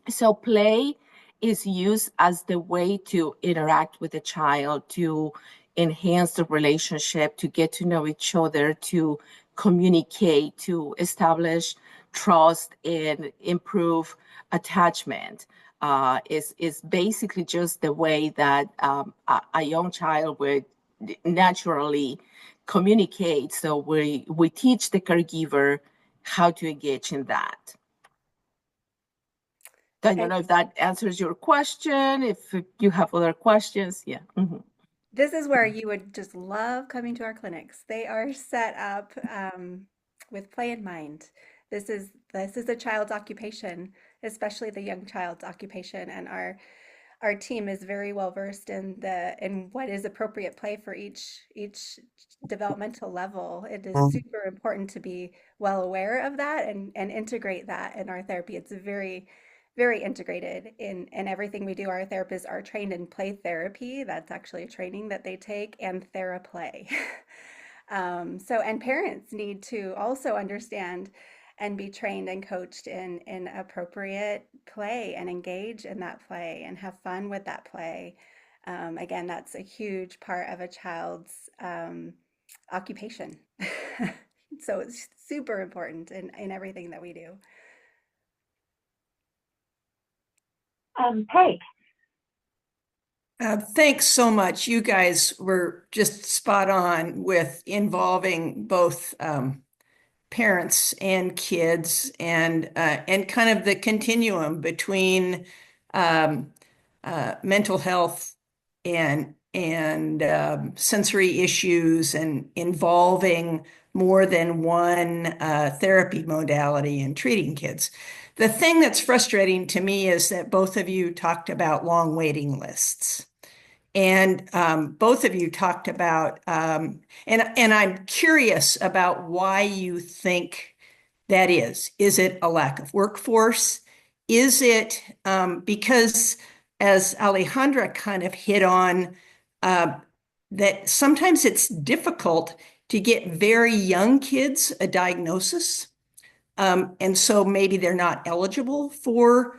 So play is used as the way to interact with the child, to enhance the relationship, to get to know each other, to communicate, to establish trust and improve attachment. Is basically just the way that a young child would naturally communicate. So we teach the caregiver how to engage in that. I don't know if that answers your question. If you have other questions, yeah. Mm-hmm. This is where you would just love coming to our clinics. They are set up with play in mind. This is a child's occupation, especially the young child's occupation, and our team is very well versed in what is appropriate play for each developmental level. It is super important to be well aware of that and integrate that in our therapy. It's very integrated in everything we do. Our therapists are trained in play therapy. That's actually a training that they take, and TheraPlay. And parents need to also understand and be trained and coached in appropriate play and engage in that play and have fun with that play. Again, that's a huge part of a child's occupation. So it's super important in everything that we do. Peg. Thanks so much. You guys were just spot on with involving both parents and kids, and kind of the continuum between mental health and sensory issues, and involving more than one therapy modality in treating kids. The thing that's frustrating to me is that both of you talked about long waiting lists. And both of you talked about, and I'm curious about why you think that is. Is it a lack of workforce? Is it because, as Alejandra kind of hit on, that sometimes it's difficult to get very young kids a diagnosis. And so maybe they're not eligible for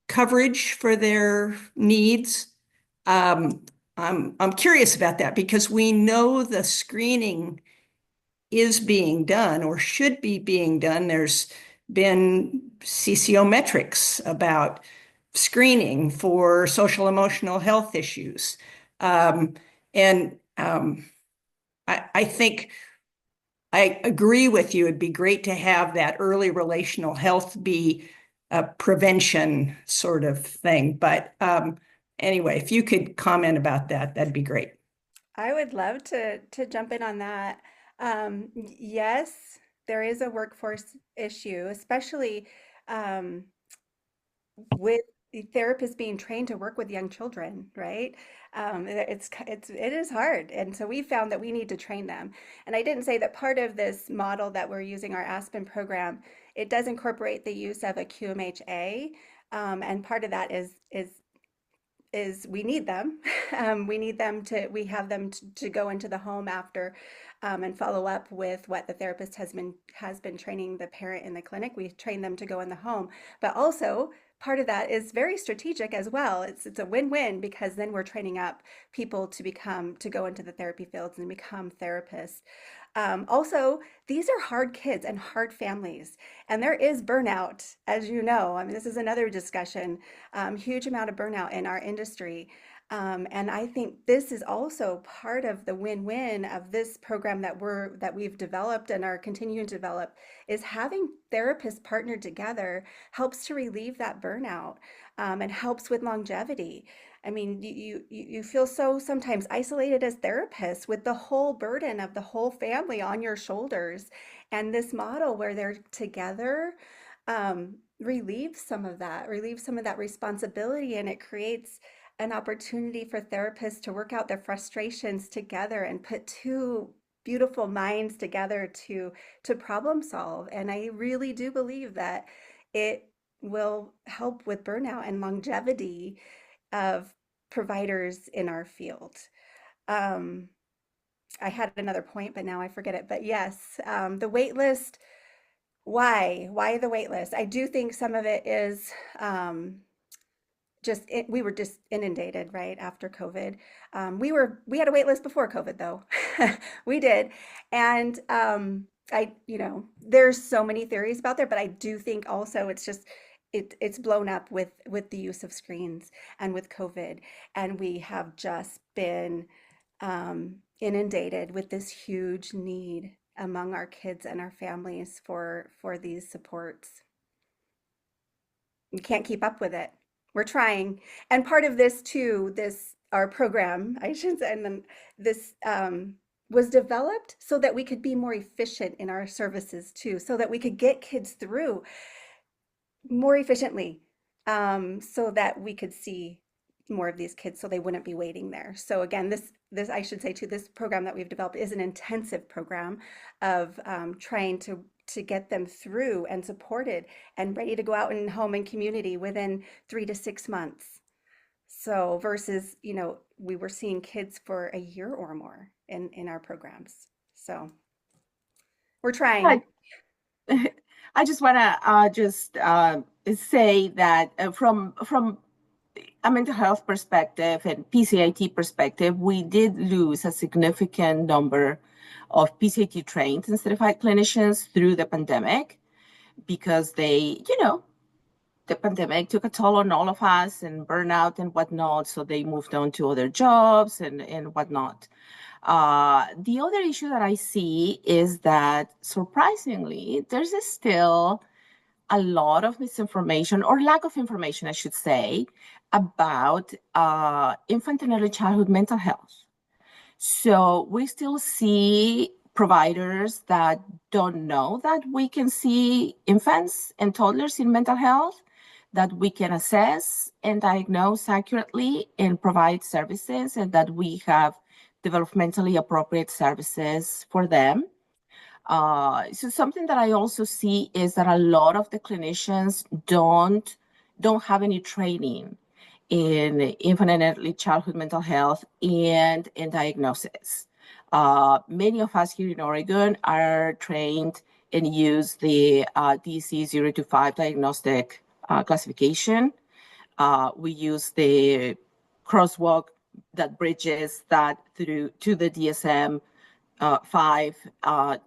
coverage for their needs. I'm curious about that because we know the screening is being done or should be being done. There's been CCO metrics about screening for social emotional health issues. I think I agree with you. It'd be great to have that early relational health be a prevention sort of thing. But anyway, if you could comment about that, that'd be great. I would love to jump in on that. Yes, there is a workforce issue, especially with therapists being trained to work with young children, right? It is hard, and so we found that we need to train them. And I didn't say that part of this model that we're using, our Aspen program, it does incorporate the use of a QMHA, and part of that is we need them. We have them to go into the home after and follow up with what the therapist has been training the parent in the clinic. We train them to go in the home, but also part of that is very strategic as well. It's a win-win because then we're training up people to go into the therapy fields and become therapists. Also, these are hard kids and hard families, and there is burnout, as you know. I mean, this is another discussion, huge amount of burnout in our industry. And I think this is also part of the win-win of this program that we've developed and are continuing to develop, is having therapists partnered together helps to relieve that burnout, and helps with longevity. I mean, you feel so sometimes isolated as therapists with the whole burden of the whole family on your shoulders. And this model where they're together relieves some of that responsibility, and it creates an opportunity for therapists to work out their frustrations together and put two beautiful minds together to problem solve. And I really do believe that it will help with burnout and longevity of providers in our field. I had another point, but now I forget it. But yes, the wait list. Why the wait list? I do think some of it is we were just inundated right after COVID. We had a wait list before COVID though. We did. And there's so many theories about there, but I do think also it's blown up with the use of screens and with COVID. And we have just been inundated with this huge need among our kids and our families for these supports. We can't keep up with it. We're trying. And part of this too, our program, I should say, and then this was developed so that we could be more efficient in our services too, so that we could get kids through more efficiently, so that we could see more of these kids so they wouldn't be waiting there. So again, this I should say too, this program that we've developed is an intensive program of trying to get them through and supported and ready to go out in home and community within 3 to 6 months. So versus, we were seeing kids for a year or more in our programs. So we're trying. I just want to say that from a mental health perspective and PCIT perspective, we did lose a significant number of PCIT trained and certified clinicians through the pandemic because the pandemic took a toll on all of us and burnout and whatnot. So they moved on to other jobs and whatnot. The other issue that I see is that surprisingly, there's still a lot of misinformation or lack of information, I should say, about infant and early childhood mental health. So we still see providers that don't know that we can see infants and toddlers in mental health, that we can assess and diagnose accurately and provide services, and that we have developmentally appropriate services for them. So something that I also see is that a lot of the clinicians don't have any training in infant and early childhood mental health and in diagnosis. Many of us here in Oregon are trained and use the DC 0 to 5 diagnostic classification. We use the crosswalk that bridges that through to the DSM 5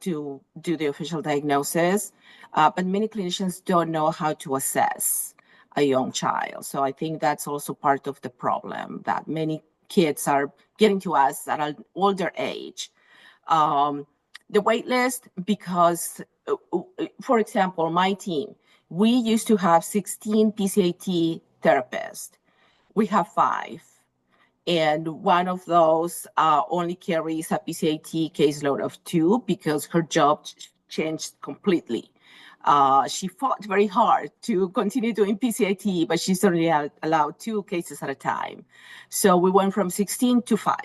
to do the official diagnosis. But many clinicians don't know how to assess a young child. So I think that's also part of the problem, that many kids are getting to us at an older age. The wait list, because, for example, my team, we used to have 16 PCAT therapists. We have 5. And one of those only carries a PCAT caseload of 2 because her job changed completely. She fought very hard to continue doing PCAT, but she's only allowed 2 cases at a time. So we went from 16 to 5.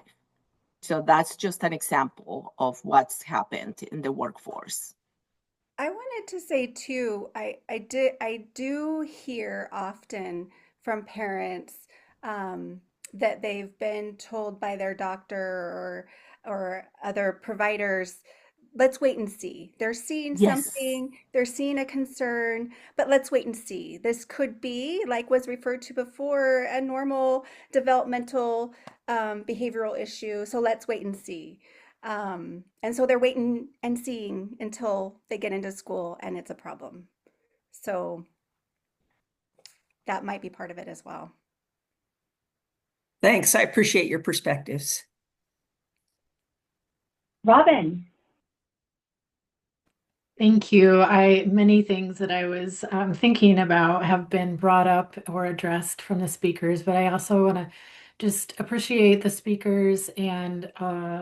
So that's just an example of what's happened in the workforce. I wanted to say too, I do hear often from parents that they've been told by their doctor or other providers, let's wait and see. They're seeing Yes. something, they're seeing a concern, but let's wait and see. This could be, like was referred to before, a normal developmental behavioral issue. So let's wait and see. And so they're waiting and seeing until they get into school and it's a problem. So that might be part of it as well. Thanks. I appreciate your perspectives. Robin. Thank you. Many things that I was thinking about have been brought up or addressed from the speakers, but I also want to just appreciate the speakers and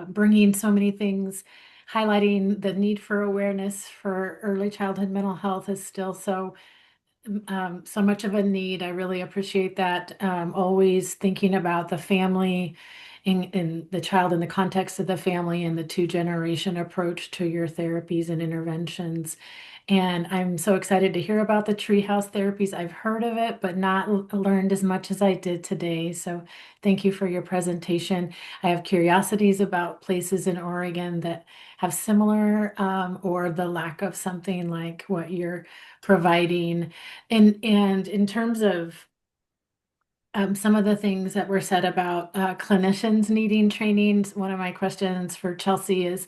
bringing so many things, highlighting the need for awareness for early childhood mental health is still so much of a need. I really appreciate that. Always thinking about the family and the child in the context of the family and the 2-generation approach to your therapies and interventions. And I'm so excited to hear about the treehouse therapies. I've heard of it, but not learned as much as I did today. So thank you for your presentation. I have curiosities about places in Oregon that have similar or the lack of something like what you're providing. And in terms of some of the things that were said about clinicians needing trainings, one of my questions for Chelsea is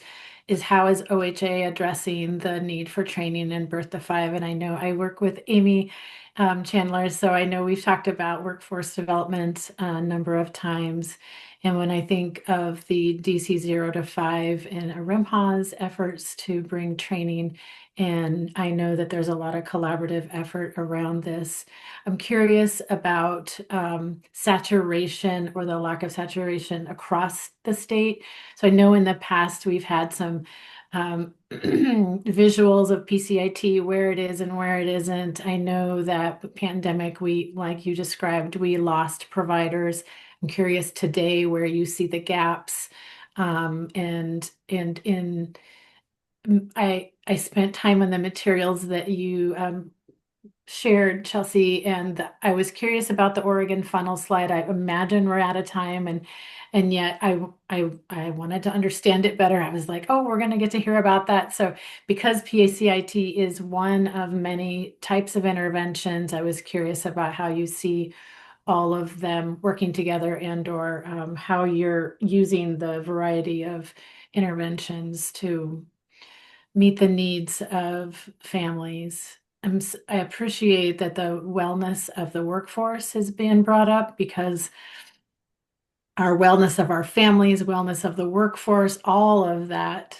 how is OHA addressing the need for training in birth to 5? And I know I work with Amy Chandler, so I know we've talked about workforce development a number of times. And when I think of the DC 0 to 5 and ARIMHA's efforts to bring training, and I know that there's a lot of collaborative effort around this. I'm curious about saturation or the lack of saturation across the state. So I know in the past we've had some visuals of PCIT, where it is and where it isn't. I know that the pandemic, like you described, we lost providers. I'm curious today where you see the gaps, I spent time on the materials that you shared, Chelsea, and I was curious about the Oregon funnel slide. I imagine we're out of time, and yet I wanted to understand it better. I was like, oh, we're going to get to hear about that. So because PACIT is one of many types of interventions, I was curious about how you see all of them working together or how you're using the variety of interventions to meet the needs of families. I appreciate that the wellness of the workforce has been brought up, because our wellness of our families, wellness of the workforce, all of that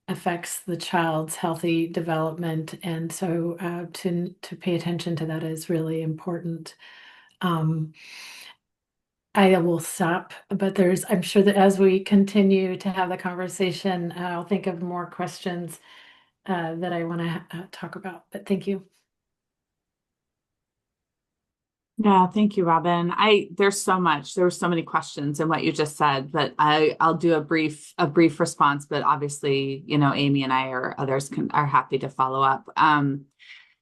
affects the child's healthy development. And so to pay attention to that is really important. I will stop, but I'm sure that as we continue to have the conversation, I'll think of more questions that I want to talk about, but thank you. Yeah, thank you, Robin. There's so much. There were so many questions in what you just said, but I'll do a brief response. But obviously, Amy and I or others are happy to follow up.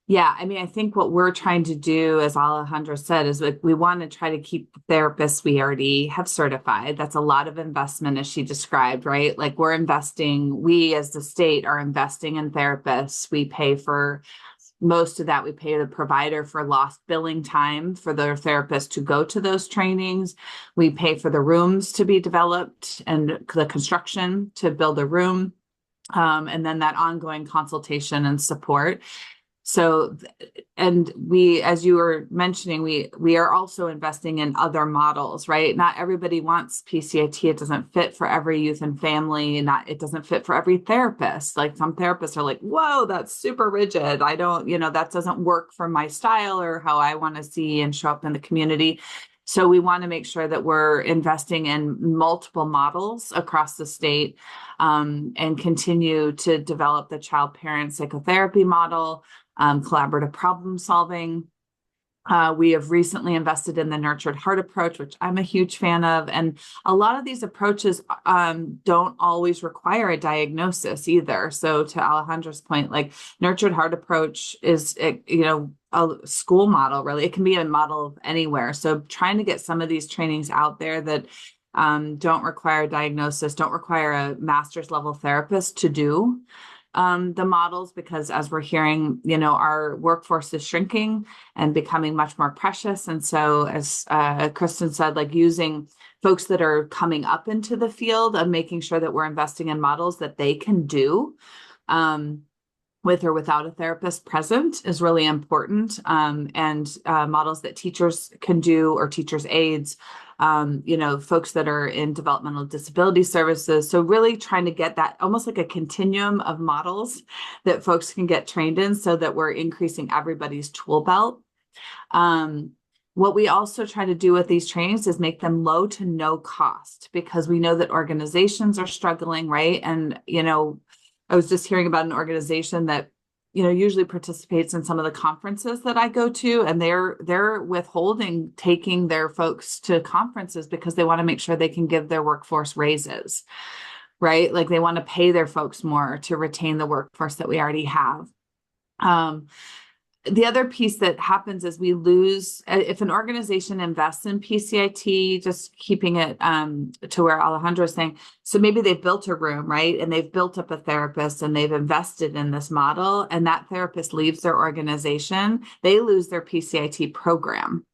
Yeah, I mean, I think what we're trying to do, as Alejandra said, is like we want to try to keep the therapists we already have certified. That's a lot of investment, as she described, right? Like we as the state are investing in therapists. We pay for most of that. We pay the provider for lost billing time for their therapist to go to those trainings. We pay for the rooms to be developed and the construction to build a room. And then that ongoing consultation and support. So, and we, as you were mentioning, we are also investing in other models, right? Not everybody wants PCIT. It doesn't fit for every youth and family. It doesn't fit for every therapist. Like some therapists are like, whoa, that's super rigid. I don't, that doesn't work for my style or how I want to see and show up in the community. So we want to make sure that we're investing in multiple models across the state, and continue to develop the child-parent psychotherapy model, collaborative problem solving. We have recently invested in the nurtured heart approach, which I'm a huge fan of. And a lot of these approaches don't always require a diagnosis either. So to Alejandra's point, like nurtured heart approach is, a school model, really. It can be a model of anywhere. So trying to get some of these trainings out there that don't require diagnosis, don't require a master's level therapist to do the models, because as we're hearing, our workforce is shrinking and becoming much more precious. And so as Kristen said, like using folks that are coming up into the field of making sure that we're investing in models that they can do with or without a therapist present is really important. And models that teachers can do, or teachers' aides, folks that are in developmental disability services. So really trying to get that almost like a continuum of models that folks can get trained in so that we're increasing everybody's tool belt. What we also try to do with these trainings is make them low to no cost, because we know that organizations are struggling, right? And, I was just hearing about an organization that, usually participates in some of the conferences that I go to, and they're withholding taking their folks to conferences because they want to make sure they can give their workforce raises, right? Like they want to pay their folks more to retain the workforce that we already have. The other piece that happens is we lose, if an organization invests in PCIT, just keeping it to where Alejandra is saying, so maybe they've built a room, right? And they've built up a therapist and they've invested in this model, and that therapist leaves their organization, they lose their PCIT program.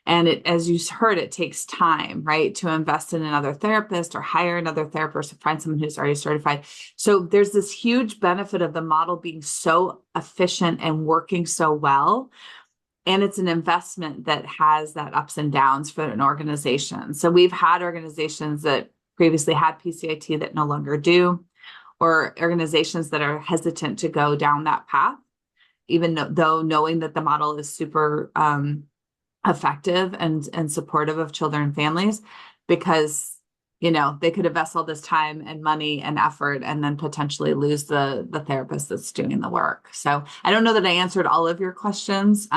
And as you heard, it takes time, right, to invest in another therapist or hire another therapist or find someone who's already certified. So there's this huge benefit of the model being so efficient and working so well. And it's an investment that has that ups and downs for an organization. So we've had organizations that previously had PCIT that no longer do, or organizations that are hesitant to go down that path, even though knowing that the model is super effective and supportive of children and families, because they could invest all this time and money and effort and then potentially lose the therapist that's doing the work. So I don't know that I answered all of your questions.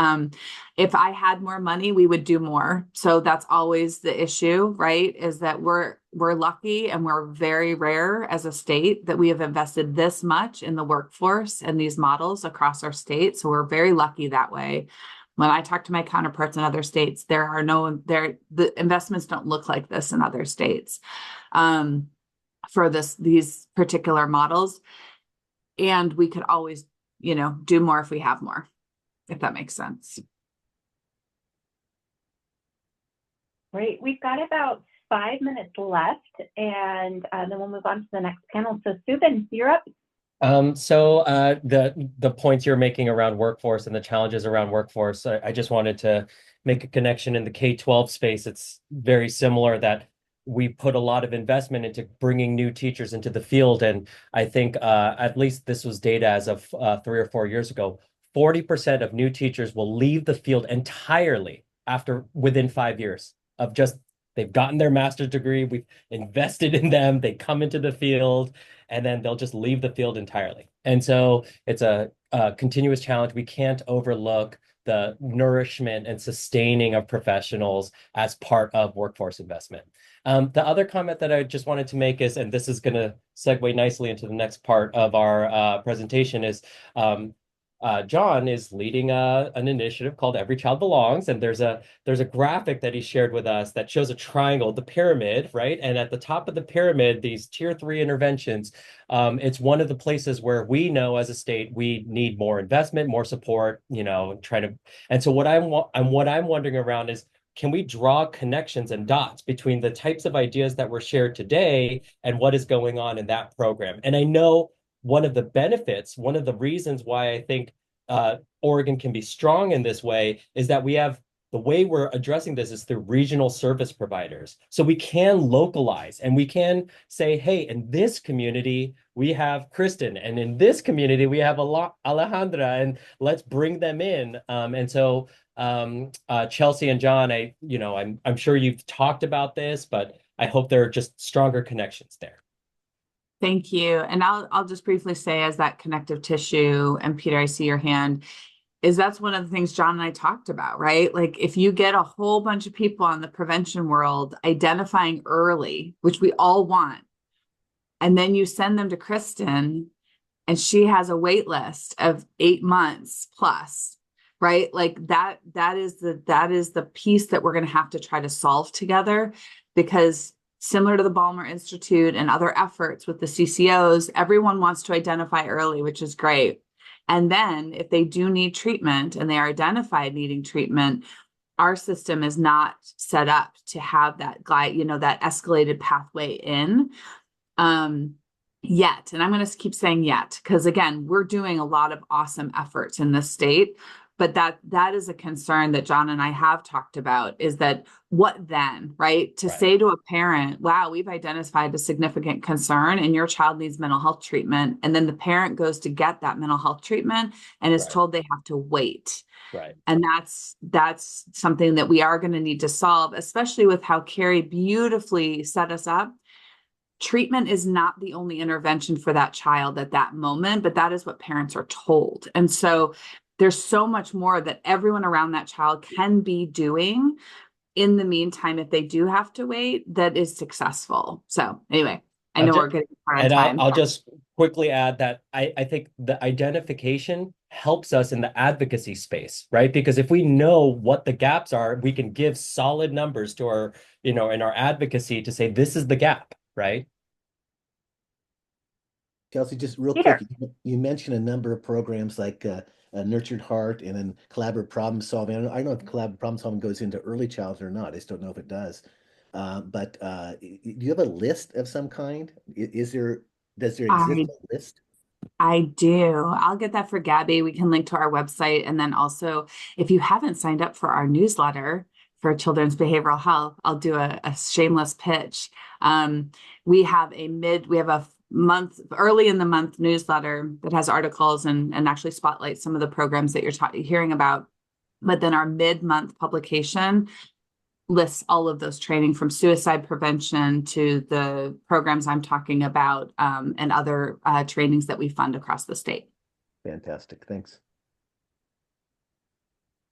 If I had more money, we would do more. So that's always the issue, right? Is that we're lucky and we're very rare as a state that we have invested this much in the workforce and these models across our state. So we're very lucky that way. When I talk to my counterparts in other states, the investments don't look like this in other states for these particular models. And we could always, do more if we have more, if that makes sense. Great. We've got about 5 minutes left, and then we'll move on to the next panel. So Subin, you're up. The points you're making around workforce and the challenges around workforce, I just wanted to make a connection in the K-12 space. It's very similar that we put a lot of investment into bringing new teachers into the field. And I think at least this was data as of 3 or 4 years ago, 40% of new teachers will leave the field entirely within 5 years of just, they've gotten their master's degree, we've invested in them, they come into the field, and then they'll just leave the field entirely. And so it's a continuous challenge. We can't overlook the nourishment and sustaining of professionals as part of workforce investment. The other comment that I just wanted to make is, and this is going to segue nicely into the next part of our presentation, is John is leading an initiative called Every Child Belongs, and there's a graphic that he shared with us that shows a triangle, the pyramid, right? And at the top of the pyramid, these tier 3 interventions, it's one of the places where we know as a state we need more investment, more support, and so what I'm wondering around is, can we draw connections and dots between the types of ideas that were shared today and what is going on in that program? And I know one of the benefits, one of the reasons why I think Oregon can be strong in this way is that the way we're addressing this is through regional service providers. So we can localize and we can say, hey, in this community, we have Kristen, and in this community, we have Alejandra, and let's bring them in. And so Chelsea and John, I'm sure you've talked about this, but I hope there are just stronger connections there. Thank you. And I'll just briefly say, as that connective tissue, and Peter, I see your hand, is that's one of the things John and I talked about, right? Like, if you get a whole bunch of people on the prevention world identifying early, which we all want, and then you send them to Kristen and she has a wait list of 8 months plus, right? Like that is the piece that we're going to have to try to solve together, because similar to the Ballmer Institute and other efforts with the CCOs, everyone wants to identify early, which is great. And then if they do need treatment and they are identified needing treatment, our system is not set up to have that that escalated pathway in yet. And I'm going to keep saying yet, because again, we're doing a lot of awesome efforts in this state. But that is a concern that John and I have talked about, is that what then, right? To say to a parent, wow, we've identified a significant concern and your child needs mental health treatment. And then the parent goes to get that mental health treatment and is told they have to wait. Right. And that's something that we are going to need to solve, especially with how Carrie beautifully set us up. Treatment is not the only intervention for that child at that moment, but that is what parents are told. And so there's so much more that everyone around that child can be doing in the meantime, if they do have to wait, that is successful. So anyway, I know we're getting hard on time. I'll just quickly add that I think the identification helps us in the advocacy space, right? Because if we know what the gaps are, we can give solid numbers to our, in our advocacy to say, this is the gap, right? Kelsey, just real quick, you mentioned a number of programs like Nurtured Heart and then collaborative problem solving. I don't know if collaborative problem solving goes into early childhood or not. I just don't know if it does. But do you have a list of some kind? Does there exist a list? I do. I'll get that for Gabby. We can link to our website. And then also, if you haven't signed up for our newsletter for children's behavioral health, I'll do a shameless pitch. We have a early in the month newsletter that has articles and actually spotlights some of the programs that you're hearing about. But then our mid-month publication lists all of those training, from suicide prevention to the programs I'm talking about, and other trainings that we fund across the state. Fantastic. Thanks.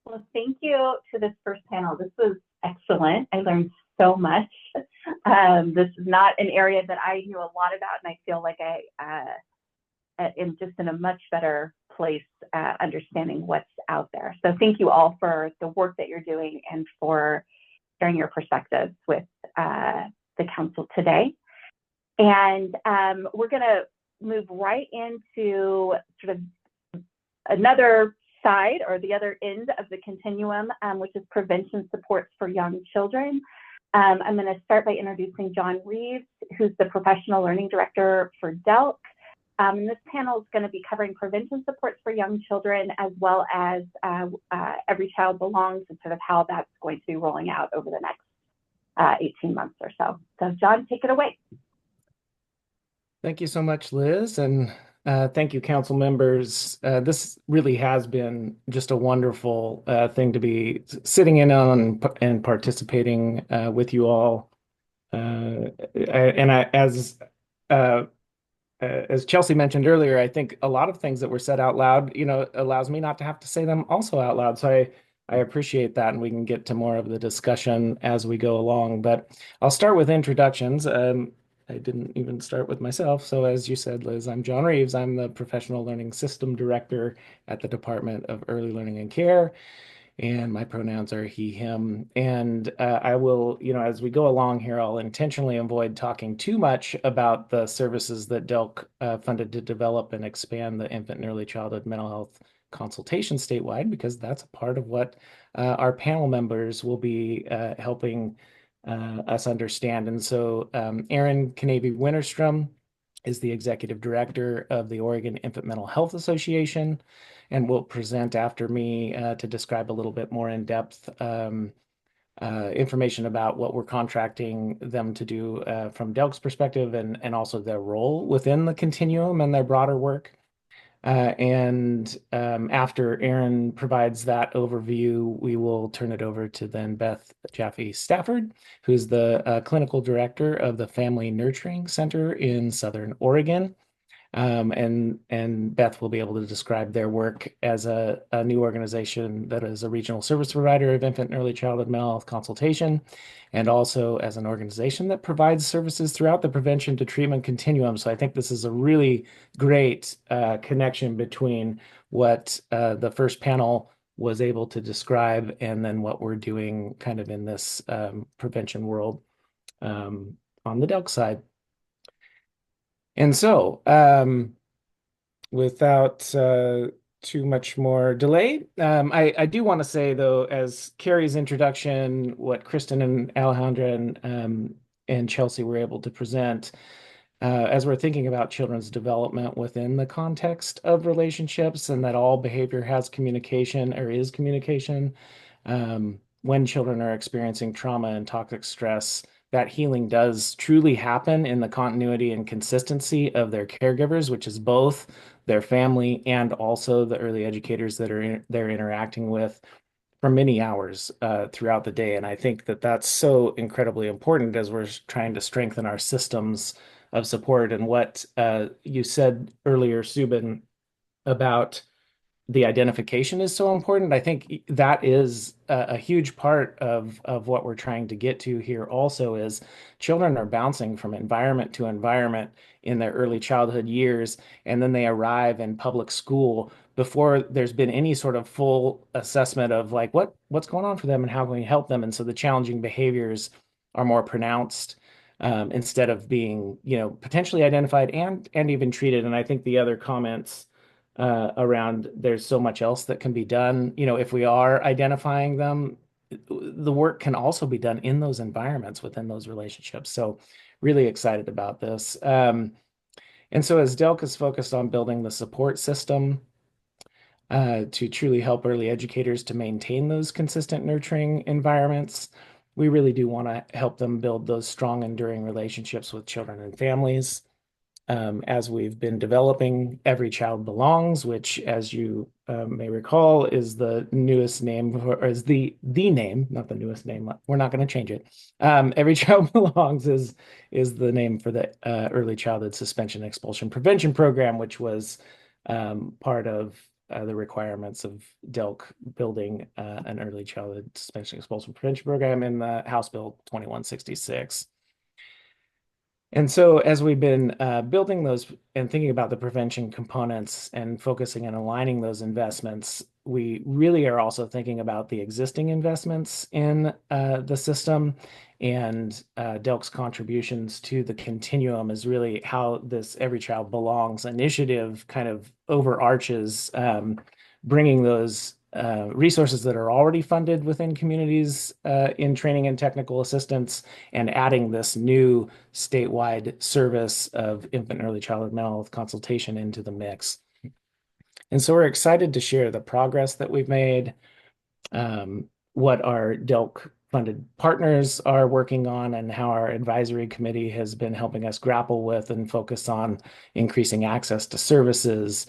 Well, thank you to this first panel. This was excellent. I learned so much. This is not an area that I knew a lot about, and I feel like I am just in a much better place understanding what's out there. So thank you all for the work that you're doing and for sharing your perspectives with the council today. And we're going to move right into sort of another side, or the other end of the continuum, which is prevention supports for young children. I'm going to start by introducing John Reeves, who's the Professional Learning Director for DELC. This panel is going to be covering prevention supports for young children, as well as Every Child Belongs, and sort of how that's going to be rolling out over the next 18 months or so. So John, take it away. Thank you so much, Liz, and thank you, council members. This really has been just a wonderful thing to be sitting in on and participating with you all. As Chelsea mentioned earlier, I think a lot of things that were said out loud, allows me not to have to say them also out loud. So I appreciate that, and we can get to more of the discussion as we go along. But I'll start with introductions. I didn't even start with myself. So as you said, Liz, I'm John Reeves. I'm the Professional Learning System Director at the Department of Early Learning and Care. And my pronouns are he, him. And I will, as we go along here, I'll intentionally avoid talking too much about the services that DELC funded to develop and expand the infant and early childhood mental health consultation statewide, because that's a part of what our panel members will be helping us understand. And so Erin Canavy-Winterstrom is the Executive Director of the Oregon Infant Mental Health Association, and will present after me to describe a little bit more in depth information about what we're contracting them to do from DELC's perspective, and also their role within the continuum and their broader work. After Erin provides that overview, we will turn it over to then Beth Jaffe Stafford, who's the Clinical Director of the Family Nurturing Center in Southern Oregon. And Beth will be able to describe their work as a new organization that is a regional service provider of infant and early childhood mental health consultation, and also as an organization that provides services throughout the prevention to treatment continuum. So I think this is a really great connection between what the first panel was able to describe and then what we're doing kind of in this prevention world on the DELC side. And so, without too much more delay, I do want to say, though, as Carrie's introduction, what Kristen and Alejandra and Chelsea were able to present, as we're thinking about children's development within the context of relationships, and that all behavior has communication or is communication, when children are experiencing trauma and toxic stress, that healing does truly happen in the continuity and consistency of their caregivers, which is both their family and also the early educators that they're interacting with for many hours throughout the day. And I think that that's so incredibly important as we're trying to strengthen our systems of support. And what you said earlier, Subin, about the identification is so important. I think that is a huge part of what we're trying to get to here also, is children are bouncing from environment to environment in their early childhood years, and then they arrive in public school before there's been any sort of full assessment of like what's going on for them and how can we help them. And so the challenging behaviors are more pronounced instead of being, potentially identified and even treated. And I think the other comments around there's so much else that can be done. If we are identifying them, the work can also be done in those environments within those relationships. So really excited about this. And so as DELC is focused on building the support system to truly help early educators to maintain those consistent nurturing environments, we really do want to help them build those strong, enduring relationships with children and families. As we've been developing Every Child Belongs, which, as you may recall, is the newest name, or is the name, not the newest name. We're not going to change it. Every Child Belongs is the name for the Early Childhood Suspension Expulsion Prevention Program, which was part of the requirements of DELC building an Early Childhood Suspension Expulsion Prevention Program in the House Bill 2166. And so as we've been building those and thinking about the prevention components and focusing and aligning those investments, we really are also thinking about the existing investments in the system, and DELC's contributions to the continuum is really how this Every Child Belongs initiative kind of overarches, bringing those resources that are already funded within communities in training and technical assistance, and adding this new statewide service of infant and early childhood mental health consultation into the mix. And so we're excited to share the progress that we've made, what our DELC funded partners are working on, and how our advisory committee has been helping us grapple with and focus on increasing access to services,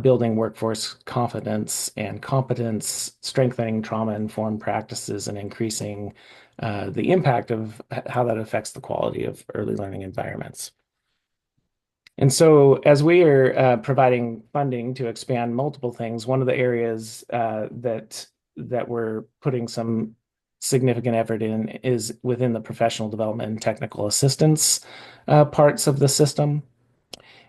building workforce confidence and competence, strengthening trauma-informed practices, and increasing the impact of how that affects the quality of early learning environments. And so as we are providing funding to expand multiple things, one of the areas that we're putting some significant effort in is within the professional development and technical assistance parts of the system.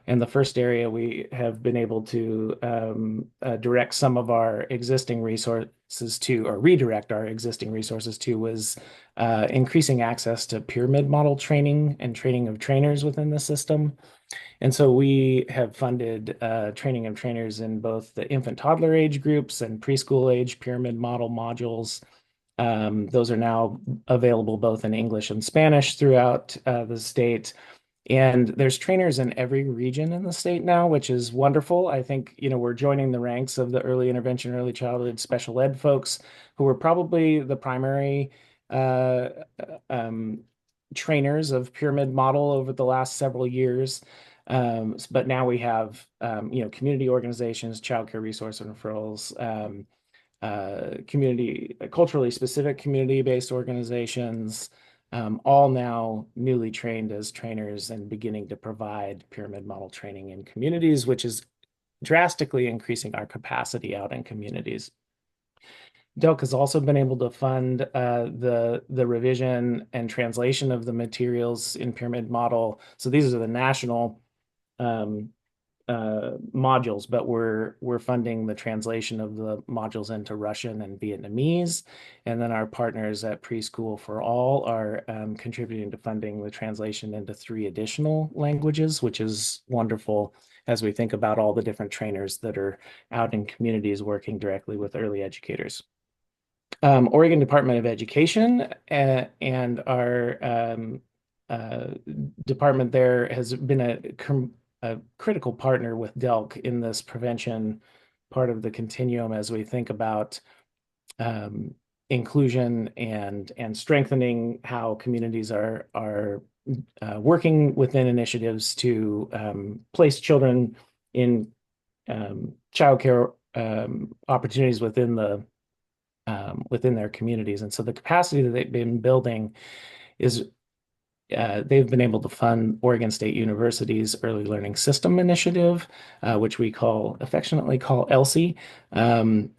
And the first area we have been able to direct some of our existing resources to, or redirect our existing resources to, was increasing access to pyramid model training and training of trainers within the system. And so we have funded training of trainers in both the infant toddler age groups and preschool age pyramid model modules. Those are now available both in English and Spanish throughout the state. And there's trainers in every region in the state now, which is wonderful. I think, we're joining the ranks of the early intervention, early childhood special ed folks who were probably the primary trainers of pyramid model over the last several years. But now we have, community organizations, childcare resource and referrals, culturally specific community-based organizations, all now newly trained as trainers and beginning to provide pyramid model training in communities, which is drastically increasing our capacity out in communities. DELC has also been able to fund the revision and translation of the materials in pyramid model. So these are the national modules, but we're funding the translation of the modules into Russian and Vietnamese. And then our partners at Preschool for All are contributing to funding the translation into 3 additional languages, which is wonderful as we think about all the different trainers that are out in communities working directly with early educators. Oregon Department of Education and our department there has been a critical partner with DELC in this prevention part of the continuum as we think about inclusion and strengthening how communities are working within initiatives to place children in childcare opportunities within their communities. And so the capacity that they've been building is they've been able to fund Oregon State University's Early Learning System Initiative, which we affectionately call ELSI.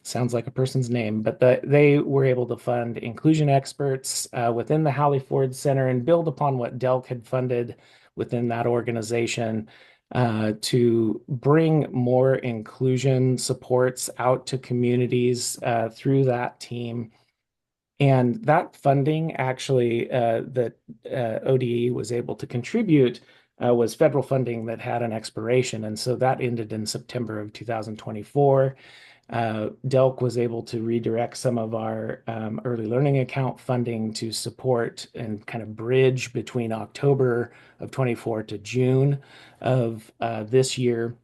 Sounds like a person's name, but they were able to fund inclusion experts within the Hallie Ford Center and build upon what DELC had funded within that organization to bring more inclusion supports out to communities through that team. And that funding actually that ODE was able to contribute was federal funding that had an expiration. And so that ended in September of 2024. DELC was able to redirect some of our early learning account funding to support and kind of bridge between October of 24 to June of this year.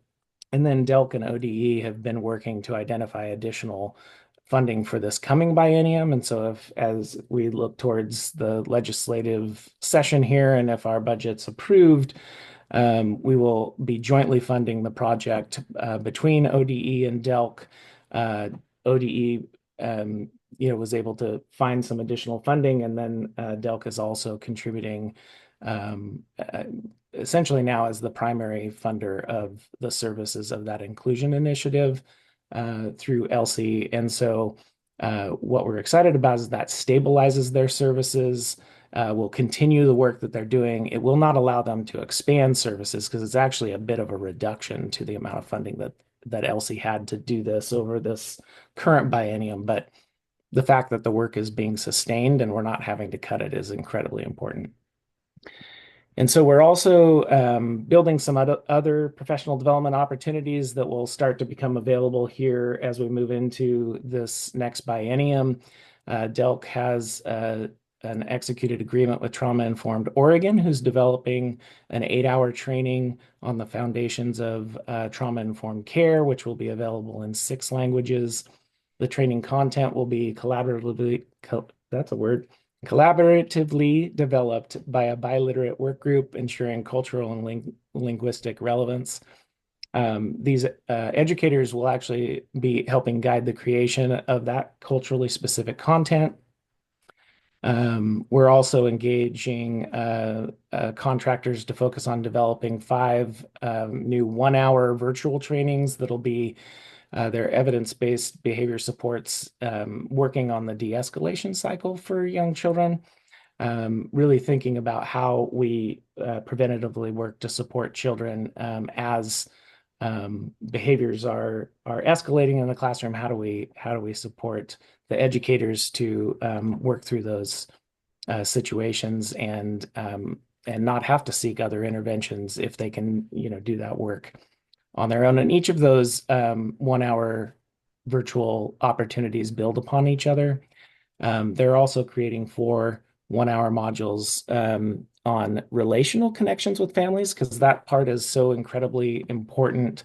And then DELC and ODE have been working to identify additional funding for this coming biennium. And so as we look towards the legislative session here, and if our budget's approved, we will be jointly funding the project between ODE and DELC. ODE was able to find some additional funding, and then DELC is also contributing essentially now as the primary funder of the services of that inclusion initiative through ELSI. And so what we're excited about is that stabilizes their services, will continue the work that they're doing. It will not allow them to expand services because it's actually a bit of a reduction to the amount of funding that ELSI had to do this over this current biennium. But the fact that the work is being sustained and we're not having to cut it is incredibly important. And so we're also building some other professional development opportunities that will start to become available here as we move into this next biennium. DELC has an executed agreement with Trauma Informed Oregon, who's developing an 8-hour training on the foundations of trauma informed care, which will be available in 6 languages. The training content will be collaboratively developed by a biliterate work group, ensuring cultural and linguistic relevance. These educators will actually be helping guide the creation of that culturally specific content. We're also engaging contractors to focus on developing 5 new 1-hour virtual trainings that'll be Their evidence-based behavior supports working on the de-escalation cycle for young children, really thinking about how we preventatively work to support children as behaviors are escalating in the classroom. How do we support the educators to work through those situations and not have to seek other interventions if they can, do that work on their own. And each of those 1 hour virtual opportunities build upon each other. They're also creating 4 1 hour modules on relational connections with families, because that part is so incredibly important.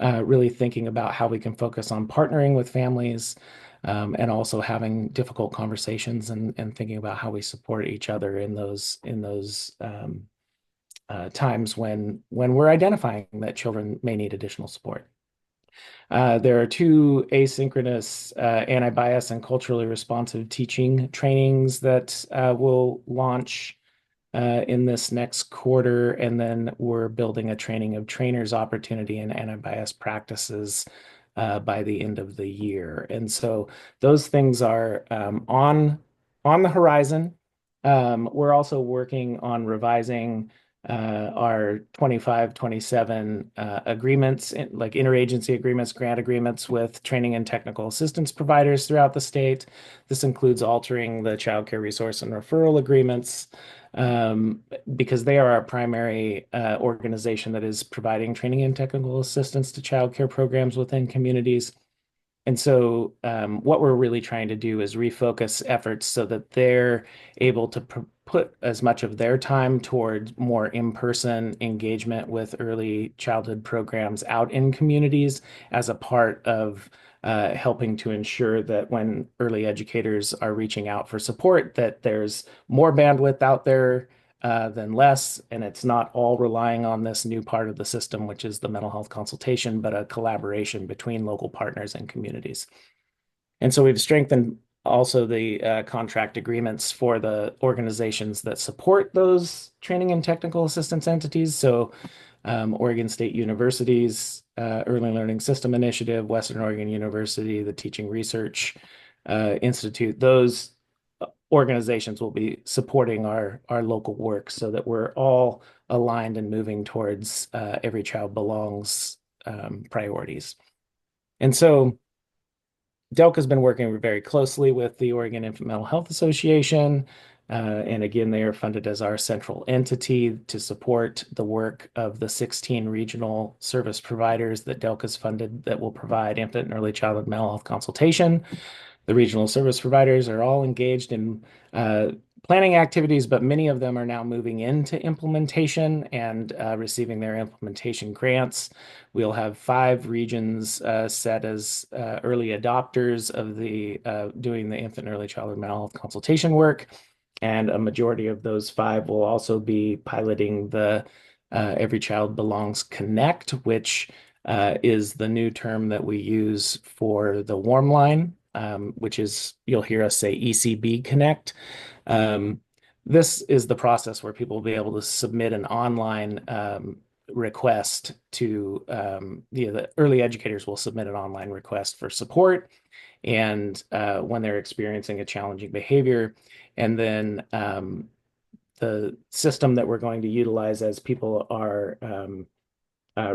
Really thinking about how we can focus on partnering with families and also having difficult conversations and thinking about how we support each other in those times when we're identifying that children may need additional support. There are 2 asynchronous anti-bias and culturally responsive teaching trainings that will launch in this next quarter, and then we're building a training of trainers opportunity in anti-bias practices by the end of the year. And so those things are on the horizon. We're also working on revising our 25-27 agreements, like interagency agreements, grant agreements with training and technical assistance providers throughout the state. This includes altering the child care resource and referral agreements because they are our primary organization that is providing training and technical assistance to child care programs within communities. And so what we're really trying to do is refocus efforts so that they're able to put as much of their time toward more in-person engagement with early childhood programs out in communities as a part of helping to ensure that when early educators are reaching out for support, that there's more bandwidth out there than less, and it's not all relying on this new part of the system, which is the mental health consultation, but a collaboration between local partners and communities. And so we've strengthened also the contract agreements for the organizations that support those training and technical assistance entities. So Oregon State University's Early Learning System Initiative, Western Oregon University, the Teaching Research Institute, those organizations will be supporting our local work so that we're all aligned and moving towards Every Child Belongs priorities. And so DELC has been working very closely with the Oregon Infant Mental Health Association. And again, they are funded as our central entity to support the work of the 16 regional service providers that DELC has funded that will provide infant and early childhood mental health consultation. The regional service providers are all engaged in planning activities, but many of them are now moving into implementation and receiving their implementation grants. We'll have 5 regions set as early adopters of the doing the infant and early childhood mental health consultation work. And a majority of those 5 will also be piloting the Every Child Belongs Connect, which is the new term that we use for the warm line, which is, you'll hear us say ECB Connect. This is the process where people will be able to submit an online request to, the early educators will submit an online request for support and when they're experiencing a challenging behavior. And then the system that we're going to utilize as people are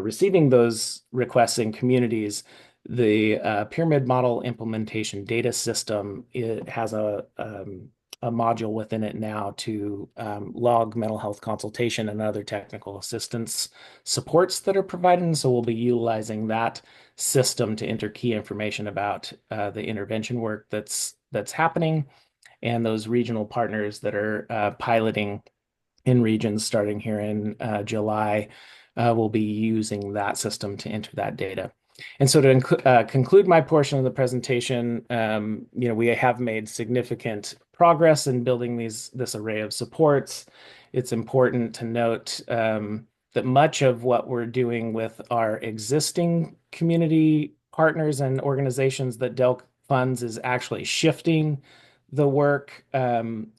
receiving those requests in communities, the Pyramid Model Implementation Data System, it has a module within it now to log mental health consultation and other technical assistance supports that are provided. And so we'll be utilizing that system to enter key information about the intervention work that's happening, and those regional partners that are piloting in regions starting here in July will be using that system to enter that data. And so to conclude my portion of the presentation, we have made significant progress in building this array of supports. It's important to note that much of what we're doing with our existing community partners and organizations that DELC funds is actually shifting the work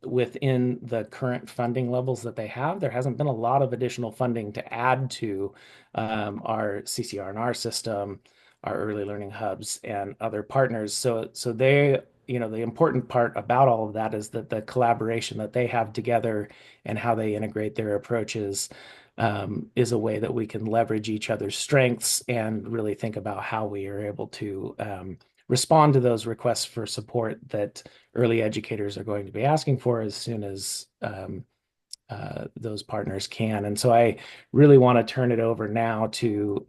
within the current funding levels that they have. There hasn't been a lot of additional funding to add to our CCR&R system, our early learning hubs and other partners. So they, the important part about all of that is that the collaboration that they have together and how they integrate their approaches is a way that we can leverage each other's strengths and really think about how we are able to respond to those requests for support that early educators are going to be asking for as soon as those partners can. And so I really want to turn it over now to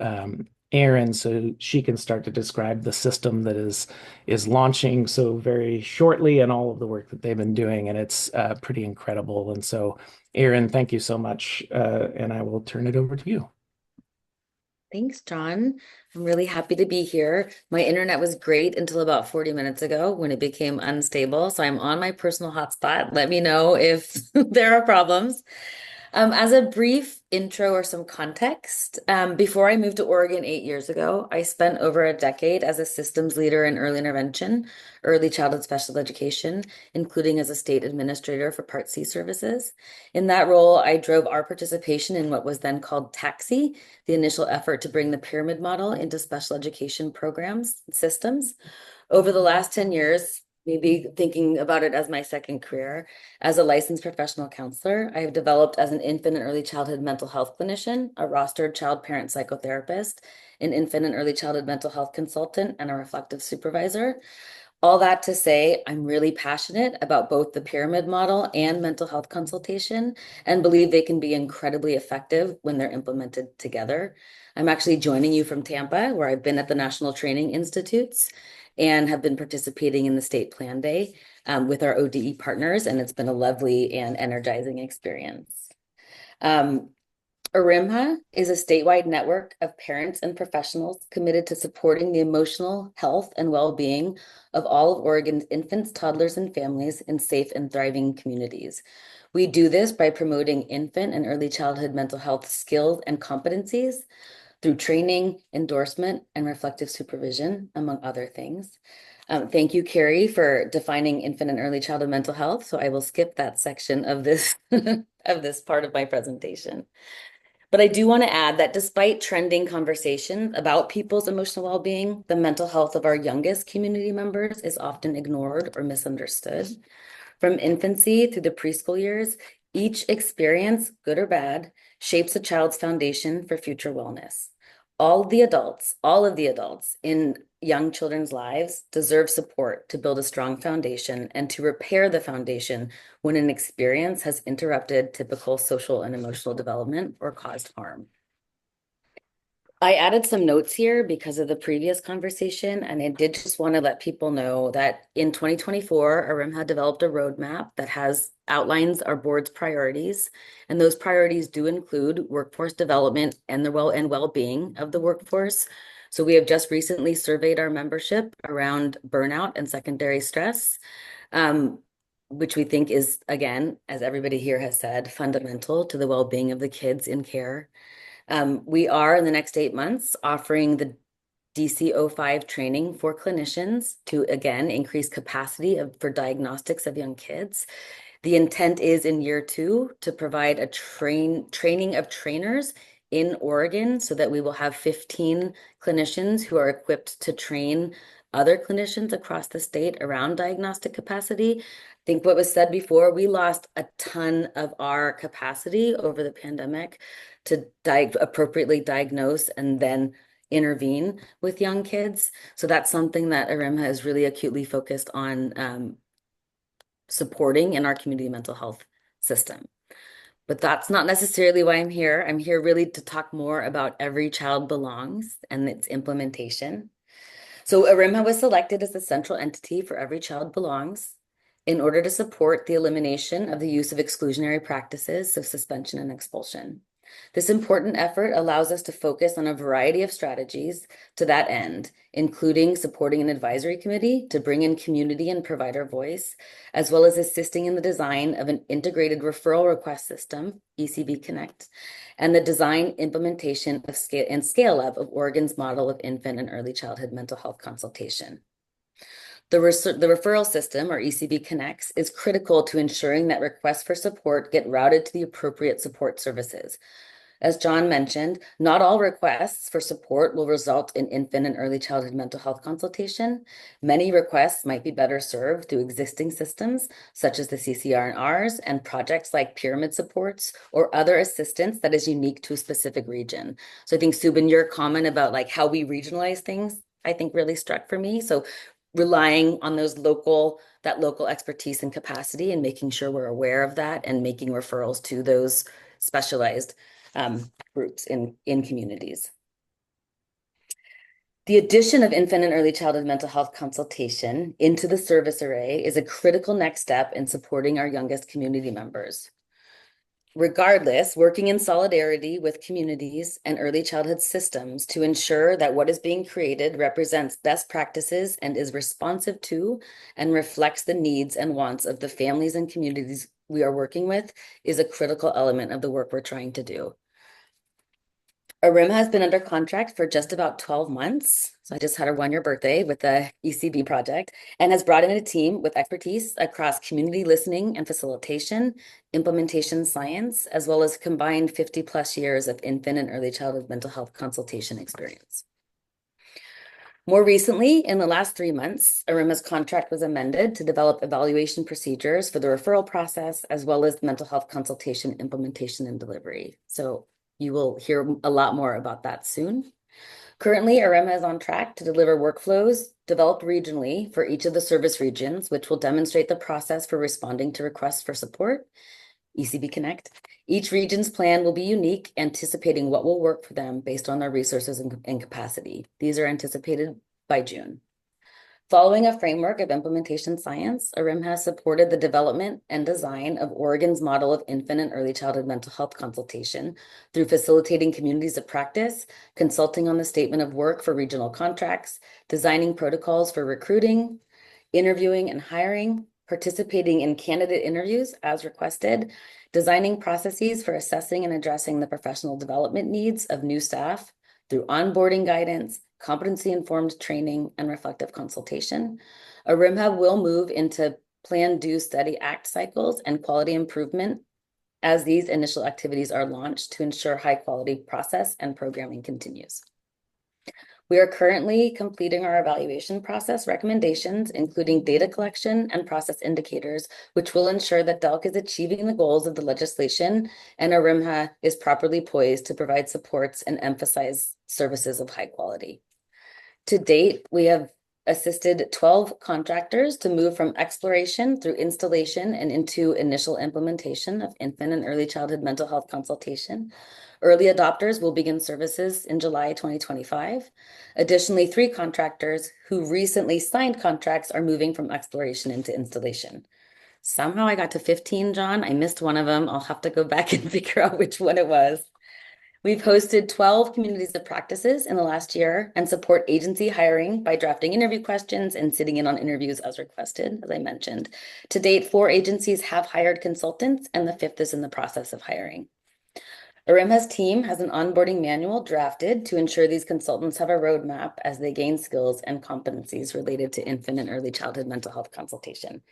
Erin so she can start to describe the system that is launching so very shortly and all of the work that they've been doing. And it's pretty incredible. And so Erin, thank you so much. And I will turn it over to you. Thanks, John. I'm really happy to be here. My internet was great until about 40 minutes ago when it became unstable. So I'm on my personal hotspot. Let me know if there are problems. As a brief intro or some context, before I moved to Oregon 8 years ago, I spent over a decade as a systems leader in early intervention, early childhood special education, including as a state administrator for Part C services. In that role, I drove our participation in what was then called TAXI, the initial effort to bring the pyramid model into special education programs and systems. Over the last 10 years, maybe thinking about it as my second career, as a licensed professional counselor, I have developed as an infant and early childhood mental health clinician, a rostered child parent psychotherapist, an infant and early childhood mental health consultant, and a reflective supervisor. All that to say, I'm really passionate about both the pyramid model and mental health consultation and believe they can be incredibly effective when they're implemented together. I'm actually joining you from Tampa, where I've been at the National Training Institutes and have been participating in the State Plan Day with our ODE partners, and it's been a lovely and energizing experience. ARIMHA is a statewide network of parents and professionals committed to supporting the emotional health and well-being of all of Oregon's infants, toddlers, and families in safe and thriving communities. We do this by promoting infant and early childhood mental health skills and competencies through training, endorsement, and reflective supervision, among other things. Thank you, Carrie, for defining infant and early childhood mental health. So I will skip that section of this of this part of my presentation. But I do want to add that despite trending conversations about people's emotional well-being, the mental health of our youngest community members is often ignored or misunderstood. From infancy through the preschool years, each experience, good or bad, shapes a child's foundation for future wellness. All of the adults in young children's lives deserve support to build a strong foundation and to repair the foundation when an experience has interrupted typical social and emotional development or caused harm. I added some notes here because of the previous conversation, and I did just want to let people know that in 2024, ARIMHA developed a roadmap that outlines our board's priorities, and those priorities do include workforce development and the well-being of the workforce. So we have just recently surveyed our membership around burnout and secondary stress, which we think is, again, as everybody here has said, fundamental to the well-being of the kids in care. We are, in the next 8 months, offering the DC-05 training for clinicians to, again, increase capacity for diagnostics of young kids. The intent is in year 2 to provide a training of trainers in Oregon so that we will have 15 clinicians who are equipped to train other clinicians across the state around diagnostic capacity. I think what was said before, we lost a ton of our capacity over the pandemic to appropriately diagnose and then intervene with young kids. So that's something that ARIMHA is really acutely focused on supporting in our community mental health system. But that's not necessarily why I'm here. I'm here really to talk more about Every Child Belongs and its implementation. So ARIMHA was selected as the central entity for Every Child Belongs in order to support the elimination of the use of exclusionary practices of suspension and expulsion. This important effort allows us to focus on a variety of strategies to that end, including supporting an advisory committee to bring in community and provider voice, as well as assisting in the design of an integrated referral request system, ECB Connect, and the design, implementation of scale-up of Oregon's model of infant and early childhood mental health consultation. The referral system, or ECB Connects, is critical to ensuring that requests for support get routed to the appropriate support services. As John mentioned, not all requests for support will result in infant and early childhood mental health consultation. Many requests might be better served through existing systems, such as the CCR&Rs and projects like pyramid supports or other assistance that is unique to a specific region. So I think, Subin, your comment about like how we regionalize things, I think really struck for me. So relying on that local expertise and capacity and making sure we're aware of that and making referrals to those specialized groups in communities. The addition of infant and early childhood mental health consultation into the service array is a critical next step in supporting our youngest community members. Regardless, working in solidarity with communities and early childhood systems to ensure that what is being created represents best practices and is responsive to and reflects the needs and wants of the families and communities we are working with is a critical element of the work we're trying to do. ARIMA has been under contract for just about 12 months. So I just had a 1-year birthday with the ECB project and has brought in a team with expertise across community listening and facilitation, implementation science, as well as combined 50+ years of infant and early childhood mental health consultation experience. More recently, in the last 3 months, ARIMA's contract was amended to develop evaluation procedures for the referral process, as well as mental health consultation, implementation, and delivery. So you will hear a lot more about that soon. Currently, ARIMA is on track to deliver workflows developed regionally for each of the service regions, which will demonstrate the process for responding to requests for support, ECB Connect. Each region's plan will be unique, anticipating what will work for them based on their resources and capacity. These are anticipated by June. Following a framework of implementation science, ARIMA has supported the development and design of Oregon's model of infant and early childhood mental health consultation through facilitating communities of practice, consulting on the statement of work for regional contracts, designing protocols for recruiting, interviewing and hiring, participating in candidate interviews as requested, designing processes for assessing and addressing the professional development needs of new staff through onboarding guidance, competency-informed training, and reflective consultation. ARIMA will move into plan, do, study, act cycles and quality improvement as these initial activities are launched to ensure high-quality process and programming continues. We are currently completing our evaluation process recommendations, including data collection and process indicators, which will ensure that DELC is achieving the goals of the legislation and ARIMA is properly poised to provide supports and emphasize services of high quality. To date, we have assisted 12 contractors to move from exploration through installation and into initial implementation of infant and early childhood mental health consultation. Early adopters will begin services in July 2025. Additionally, 3 contractors who recently signed contracts are moving from exploration into installation. Somehow I got to 15, John. I missed one of them. I'll have to go back and figure out which one it was. We've hosted 12 communities of practices in the last year and support agency hiring by drafting interview questions and sitting in on interviews as requested, as I mentioned. To date, 4 agencies have hired consultants and the 5th is in the process of hiring. ARIMA's team has an onboarding manual drafted to ensure these consultants have a roadmap as they gain skills and competencies related to infant and early childhood mental health consultation.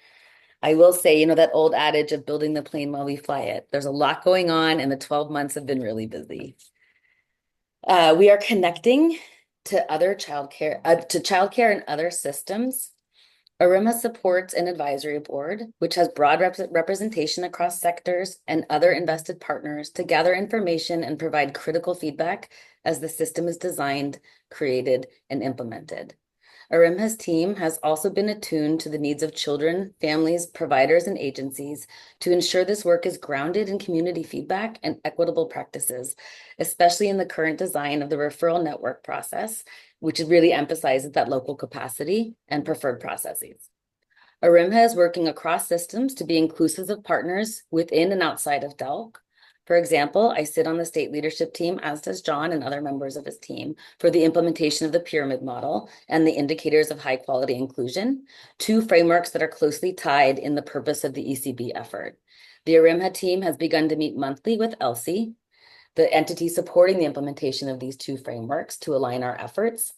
I will say, you know, that old adage of building the plane while we fly it. There's a lot going on and the 12 months have been really busy. We are connecting to other childcare and other systems. ARIMA supports an advisory board, which has broad representation across sectors and other invested partners to gather information and provide critical feedback as the system is designed, created, and implemented. ARIMA's team has also been attuned to the needs of children, families, providers, and agencies to ensure this work is grounded in community feedback and equitable practices, especially in the current design of the referral network process, which really emphasizes that local capacity and preferred processes. ARIMA is working across systems to be inclusive of partners within and outside of DELC. For example, I sit on the state leadership team, as does John and other members of his team, for the implementation of the pyramid model and the indicators of high quality inclusion, 2 frameworks that are closely tied in the purpose of the ECB effort. The ARIMA team has begun to meet monthly with ELSI, the entity supporting the implementation of these 2 frameworks, to align our efforts.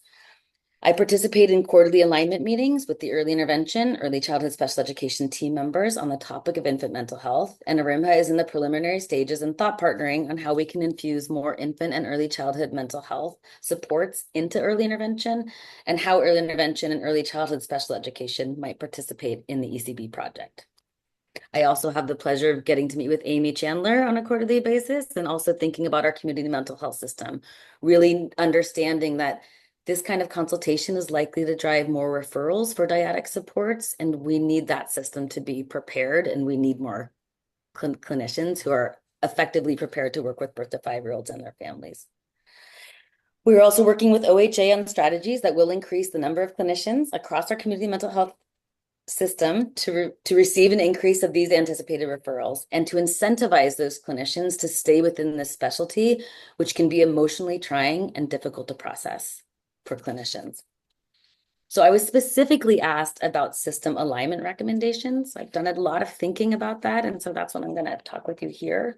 I participate in quarterly alignment meetings with the early intervention, early childhood special education team members on the topic of infant mental health, and ARIMHA is in the preliminary stages and thought partnering on how we can infuse more infant and early childhood mental health supports into early intervention and how early intervention and early childhood special education might participate in the ECB project. I also have the pleasure of getting to meet with Amy Chandler on a quarterly basis and also thinking about our community mental health system, really understanding that this kind of consultation is likely to drive more referrals for dyadic supports, and we need that system to be prepared, and we need more clinicians who are effectively prepared to work with birth to 5-year-olds and their families. We're also working with OHA on strategies that will increase the number of clinicians across our community mental health system to receive an increase of these anticipated referrals and to incentivize those clinicians to stay within this specialty, which can be emotionally trying and difficult to process for clinicians. So I was specifically asked about system alignment recommendations. I've done a lot of thinking about that, and so that's what I'm going to talk with you here.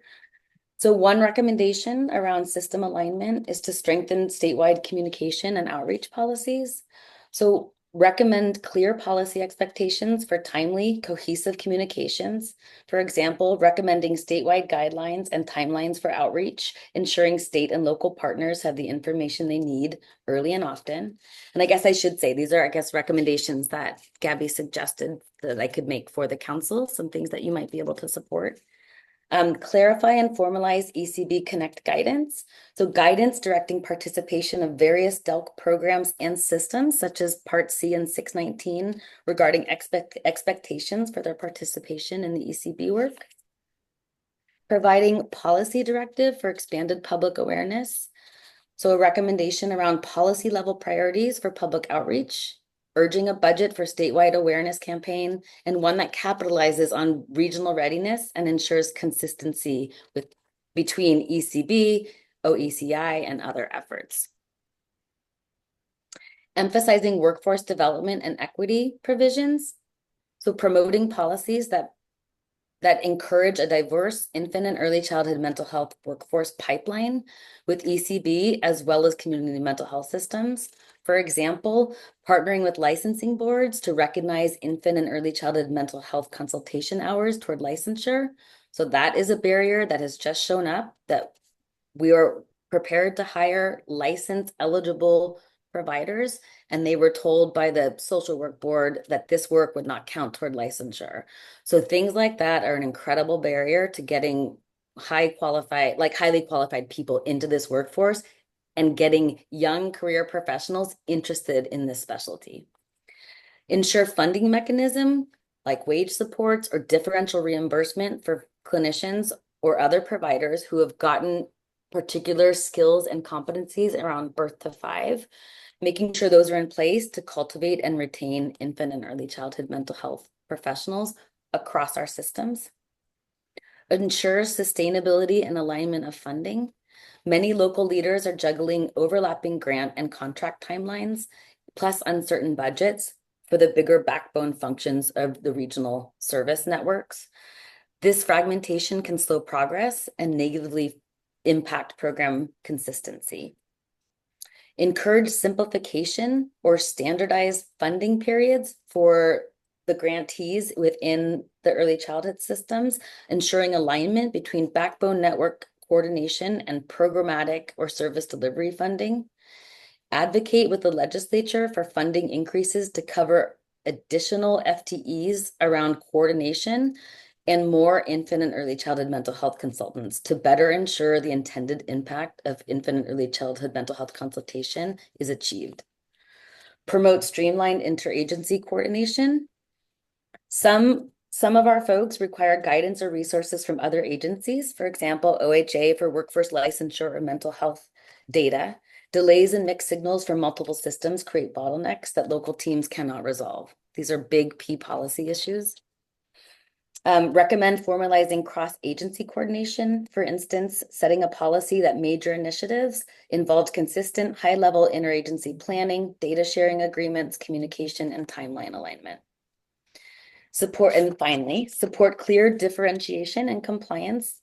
So one recommendation around system alignment is to strengthen statewide communication and outreach policies. So recommend clear policy expectations for timely, cohesive communications. For example, recommending statewide guidelines and timelines for outreach, ensuring state and local partners have the information they need early and often. And I guess I should say, these are, recommendations that Gabby suggested that I could make for the council, some things that you might be able to support. Clarify and formalize ECB Connect guidance. So guidance directing participation of various DELC programs and systems, such as Part C and 619, regarding expectations for their participation in the ECB work. Providing policy directive for expanded public awareness. So a recommendation around policy level priorities for public outreach, urging a budget for statewide awareness campaign, and one that capitalizes on regional readiness and ensures consistency between ECB, OECI, and other efforts. Emphasizing workforce development and equity provisions. So promoting policies that encourage a diverse infant and early childhood mental health workforce pipeline with ECB as well as community mental health systems. For example, partnering with licensing boards to recognize infant and early childhood mental health consultation hours toward licensure. So that is a barrier that has just shown up, that we are prepared to hire license eligible providers, and they were told by the social work board that this work would not count toward licensure. So things like that are an incredible barrier to getting highly qualified people into this workforce and getting young career professionals interested in this specialty. Ensure funding mechanism like wage supports or differential reimbursement for clinicians or other providers who have gotten particular skills and competencies around birth to 5, making sure those are in place to cultivate and retain infant and early childhood mental health professionals across our systems. Ensure sustainability and alignment of funding. Many local leaders are juggling overlapping grant and contract timelines, plus uncertain budgets for the bigger backbone functions of the regional service networks. This fragmentation can slow progress and negatively impact program consistency. Encourage simplification or standardized funding periods for the grantees within the early childhood systems, ensuring alignment between backbone network coordination and programmatic or service delivery funding. Advocate with the legislature for funding increases to cover additional FTEs around coordination and more infant and early childhood mental health consultants to better ensure the intended impact of infant and early childhood mental health consultation is achieved. Promote streamlined interagency coordination. Some of our folks require guidance or resources from other agencies, for example, OHA for workforce licensure or mental health data. Delays and mixed signals from multiple systems create bottlenecks that local teams cannot resolve. These are big P policy issues. Recommend formalizing cross-agency coordination. For instance, setting a policy that major initiatives involved consistent high-level interagency planning, data sharing agreements, communication, and timeline alignment. Support, and finally, support clear differentiation and compliance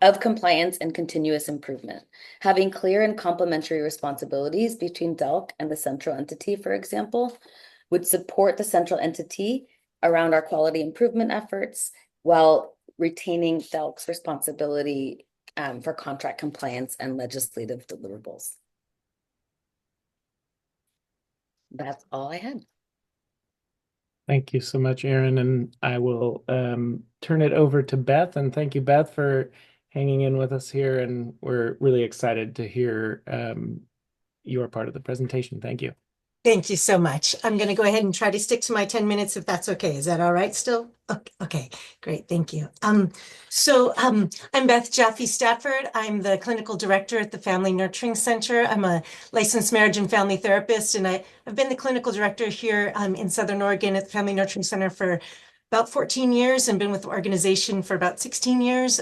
of compliance and continuous improvement. Having clear and complementary responsibilities between DELC and the central entity, for example, would support the central entity around our quality improvement efforts while retaining DELC's responsibility for contract compliance and legislative deliverables. That's all I had. Thank you so much, Erin. And I will turn it over to Beth. And thank you, Beth, for hanging in with us here. And we're really excited to hear your part of the presentation. Thank you. Thank you so much. I'm going to go ahead and try to stick to my 10 minutes if that's okay. Is that all right still? Okay, great. Thank you. I'm Beth Jaffe Stafford. I'm the clinical director at the Family Nurturing Center. I'm a licensed marriage and family therapist, and I've been the clinical director here in Southern Oregon at the Family Nurturing Center for about 14 years and been with the organization for about 16 years.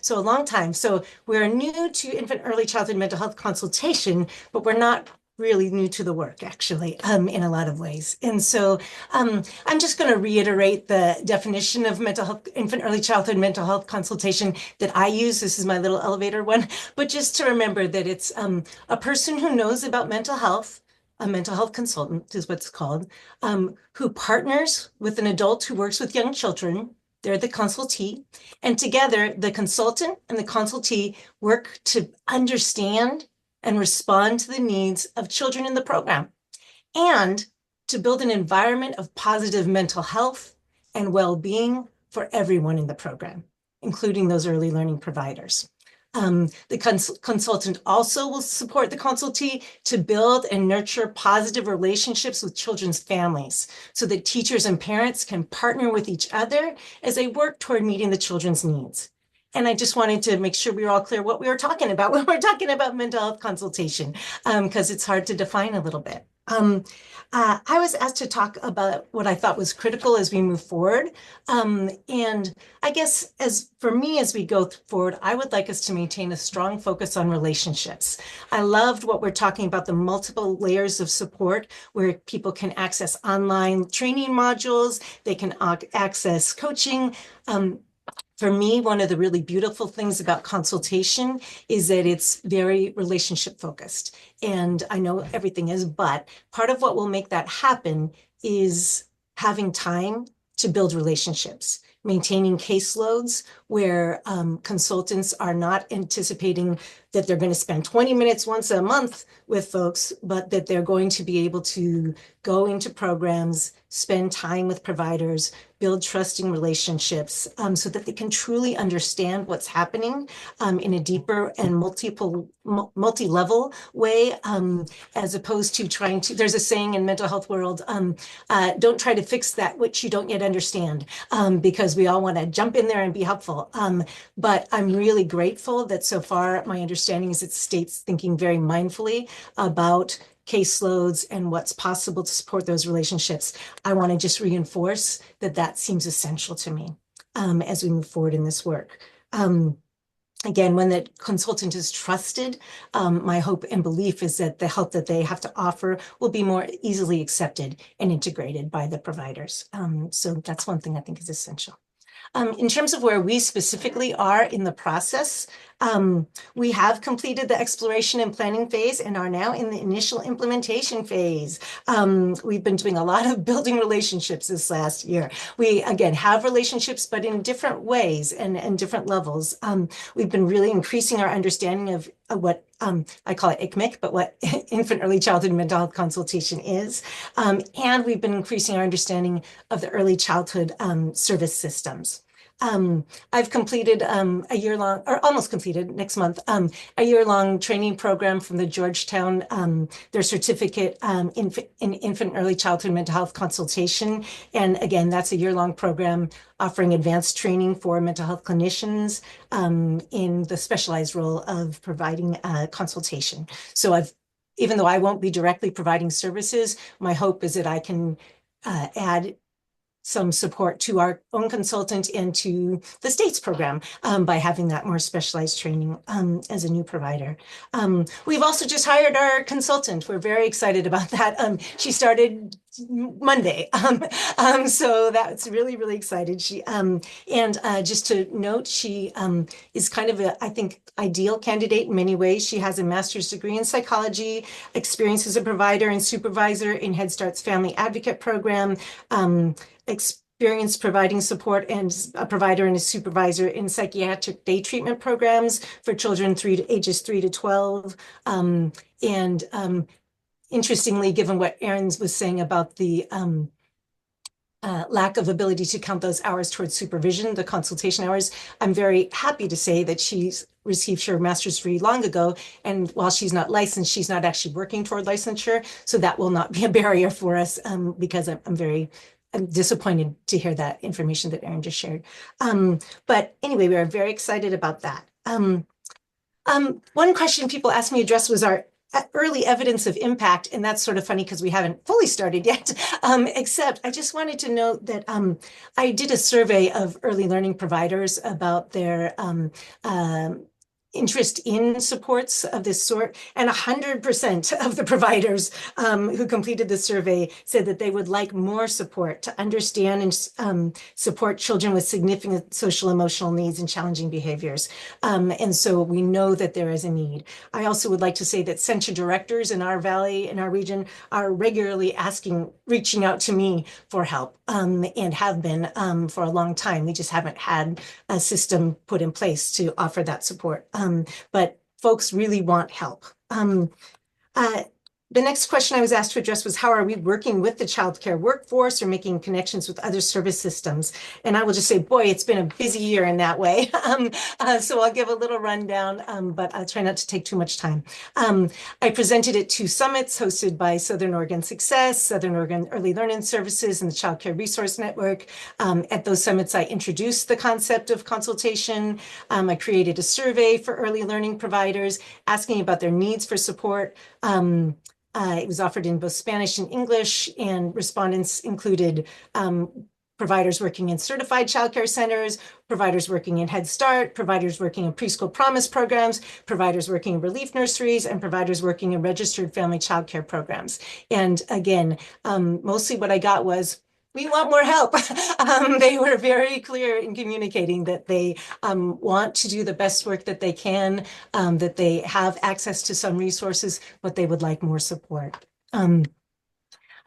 So a long time. So we're new to infant early childhood mental health consultation, but we're not really new to the work, actually, in a lot of ways. And so I'm just going to reiterate the definition of mental health, infant early childhood mental health consultation that I use. This is my little elevator one, but just to remember that it's a person who knows about mental health, a mental health consultant is what's called, who partners with an adult who works with young children. They're the consultee, and together the consultant and the consultee work to understand and respond to the needs of children in the program, and to build an environment of positive mental health and well-being for everyone in the program, including those early learning providers. The consultant also will support the consultee to build and nurture positive relationships with children's families so that teachers and parents can partner with each other as they work toward meeting the children's needs. And I just wanted to make sure we were all clear what we were talking about when we're talking about mental health consultation, because it's hard to define a little bit. I was asked to talk about what I thought was critical as we move forward. And I guess for me, as we go forward, I would like us to maintain a strong focus on relationships. I loved what we're talking about, the multiple layers of support where people can access online training modules, they can access coaching. For me, one of the really beautiful things about consultation is that it's very relationship focused. And I know everything is, but part of what will make that happen is having time to build relationships, maintaining caseloads where consultants are not anticipating that they're going to spend 20 minutes once a month with folks, but that they're going to be able to go into programs, spend time with providers, build trusting relationships so that they can truly understand what's happening in a deeper and multi-level way, as opposed to trying to, there's a saying in mental health world, don't try to fix that which you don't yet understand, because we all want to jump in there and be helpful. But I'm really grateful that so far my understanding is that state's thinking very mindfully about caseloads and what's possible to support those relationships. I want to just reinforce that that seems essential to me as we move forward in this work. Again, when the consultant is trusted, my hope and belief is that the help that they have to offer will be more easily accepted and integrated by the providers. So that's one thing I think is essential. In terms of where we specifically are in the process, we have completed the exploration and planning phase and are now in the initial implementation phase. We've been doing a lot of building relationships this last year. We, again, have relationships, but in different ways and different levels. We've been really increasing our understanding of what I call it ICMIC, but what infant early childhood mental health consultation is. And we've been increasing our understanding of the early childhood service systems. I've completed a year-long, or almost completed next month, a year-long training program from the Georgetown, their certificate in infant early childhood mental health consultation. And again, that's a year-long program offering advanced training for mental health clinicians in the specialized role of providing consultation. So even though I won't be directly providing services, my hope is that I can add some support to our own consultant and to the state's program by having that more specialized training as a new provider. We've also just hired our consultant. We're very excited about that. She started Monday. So that's really, really excited. Just to note, she is kind of a, I think, ideal candidate in many ways. She has a master's degree in psychology, experience as a provider and supervisor in Head Start's Family Advocate Program, experience providing support and a provider and a supervisor in psychiatric day treatment programs for children ages 3 to 12. Interestingly, given what Erin was saying about the lack of ability to count those hours towards supervision, the consultation hours, I'm very happy to say that she's received her master's degree long ago. And while she's not licensed, she's not actually working toward licensure. So that will not be a barrier for us because I'm disappointed to hear that information that Erin just shared. But anyway, we are very excited about that. One question people asked me to address was our early evidence of impact, and that's sort of funny because we haven't fully started yet, except I just wanted to note that I did a survey of early learning providers about their interest in supports of this sort, and 100% of the providers who completed the survey said that they would like more support to understand and support children with significant social emotional needs and challenging behaviors. And so we know that there is a need. I also would like to say that center directors in our valley, in our region, are regularly reaching out to me for help and have been for a long time. We just haven't had a system put in place to offer that support. But folks really want help. The next question I was asked to address was, how are we working with the childcare workforce or making connections with other service systems? And I will just say, boy, it's been a busy year in that way. So I'll give a little rundown, but I'll try not to take too much time. I presented at 2 summits hosted by Southern Oregon Success, Southern Oregon Early Learning Services, and the Child Care Resource Network. At those summits, I introduced the concept of consultation. I created a survey for early learning providers, asking about their needs for support. It was offered in both Spanish and English, and respondents included providers working in certified childcare centers, providers working in Head Start, providers working in preschool promise programs, providers working in relief nurseries, and providers working in registered family childcare programs. And again, mostly what I got was, we want more help. They were very clear in communicating that they want to do the best work that they can, that they have access to some resources, but they would like more support.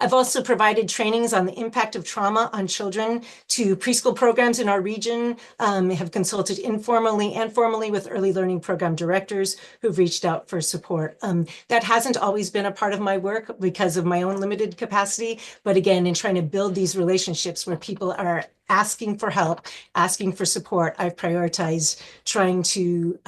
I've also provided trainings on the impact of trauma on children to preschool programs in our region. Have consulted informally and formally with early learning program directors who've reached out for support. That hasn't always been a part of my work because of my own limited capacity. But again, in trying to build these relationships where people are asking for help, asking for support, I've prioritized trying to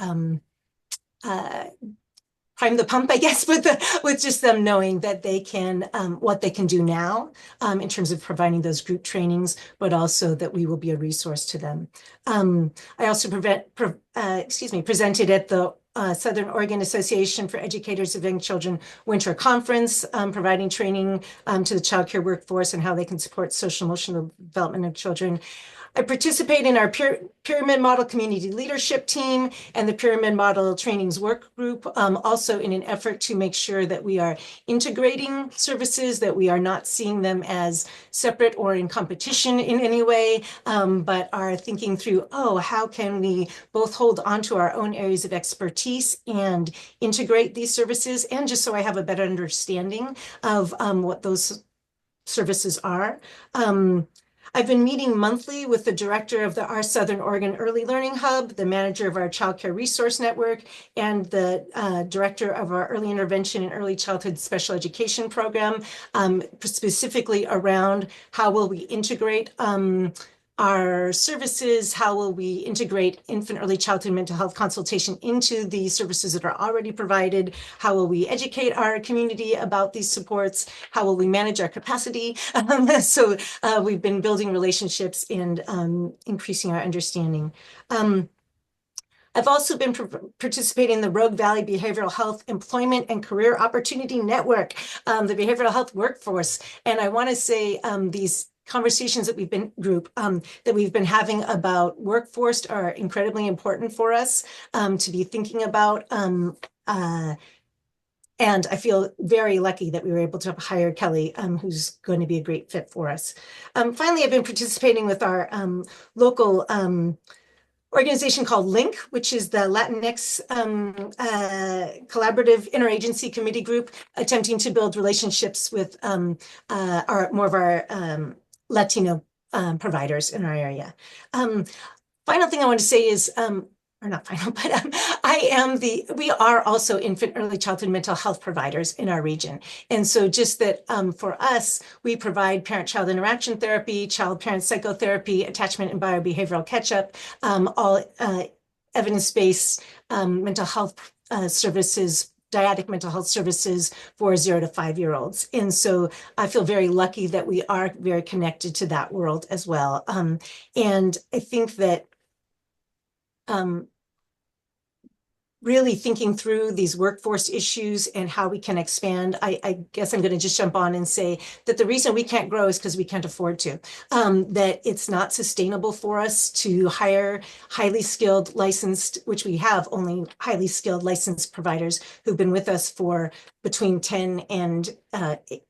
prime the pump, I guess, with just them knowing that they can, what they can do now in terms of providing those group trainings, but also that we will be a resource to them. I also presented at the Southern Oregon Association for Educators of Young Children Winter Conference, providing training to the childcare workforce and how they can support social emotional development of children. I participate in our Pyramid Model Community Leadership Team and the Pyramid Model Trainings Work Group, also in an effort to make sure that we are integrating services, that we are not seeing them as separate or in competition in any way, but are thinking through, how can we both hold on to our own areas of expertise and integrate these services, and just so I have a better understanding of what those services are. I've been meeting monthly with the director of our Southern Oregon Early Learning Hub, the manager of our Child Care Resource Network, and the director of our Early Intervention and Early Childhood Special Education Program, specifically around how will we integrate our services, how will we integrate infant early childhood mental health consultation into the services that are already provided, how will we educate our community about these supports, how will we manage our capacity. So we've been building relationships and increasing our understanding. I've also been participating in the Rogue Valley Behavioral Health Employment and Career Opportunity Network, the behavioral health workforce. And I want to say these conversations that that we've been having about workforce are incredibly important for us to be thinking about. And I feel very lucky that we were able to hire Kelly, who's going to be a great fit for us. Finally, I've been participating with our local organization called LINK, which is the Latinx Collaborative Interagency Committee Group, attempting to build relationships with more of our Latino providers in our area. Final thing I want to say is, or not final, but we are also infant early childhood mental health providers in our region. And so just that for us, we provide parent-child interaction therapy, child-parent psychotherapy, attachment and biobehavioral catch-up, all evidence-based mental health services, dyadic mental health services for 0 to 5-year-olds. And so I feel very lucky that we are very connected to that world as well. And I think that really thinking through these workforce issues and how we can expand, I guess I'm going to just jump on and say that the reason we can't grow is because we can't afford to, that it's not sustainable for us to hire highly skilled licensed, which we have only highly skilled licensed providers who've been with us for between 10 and 8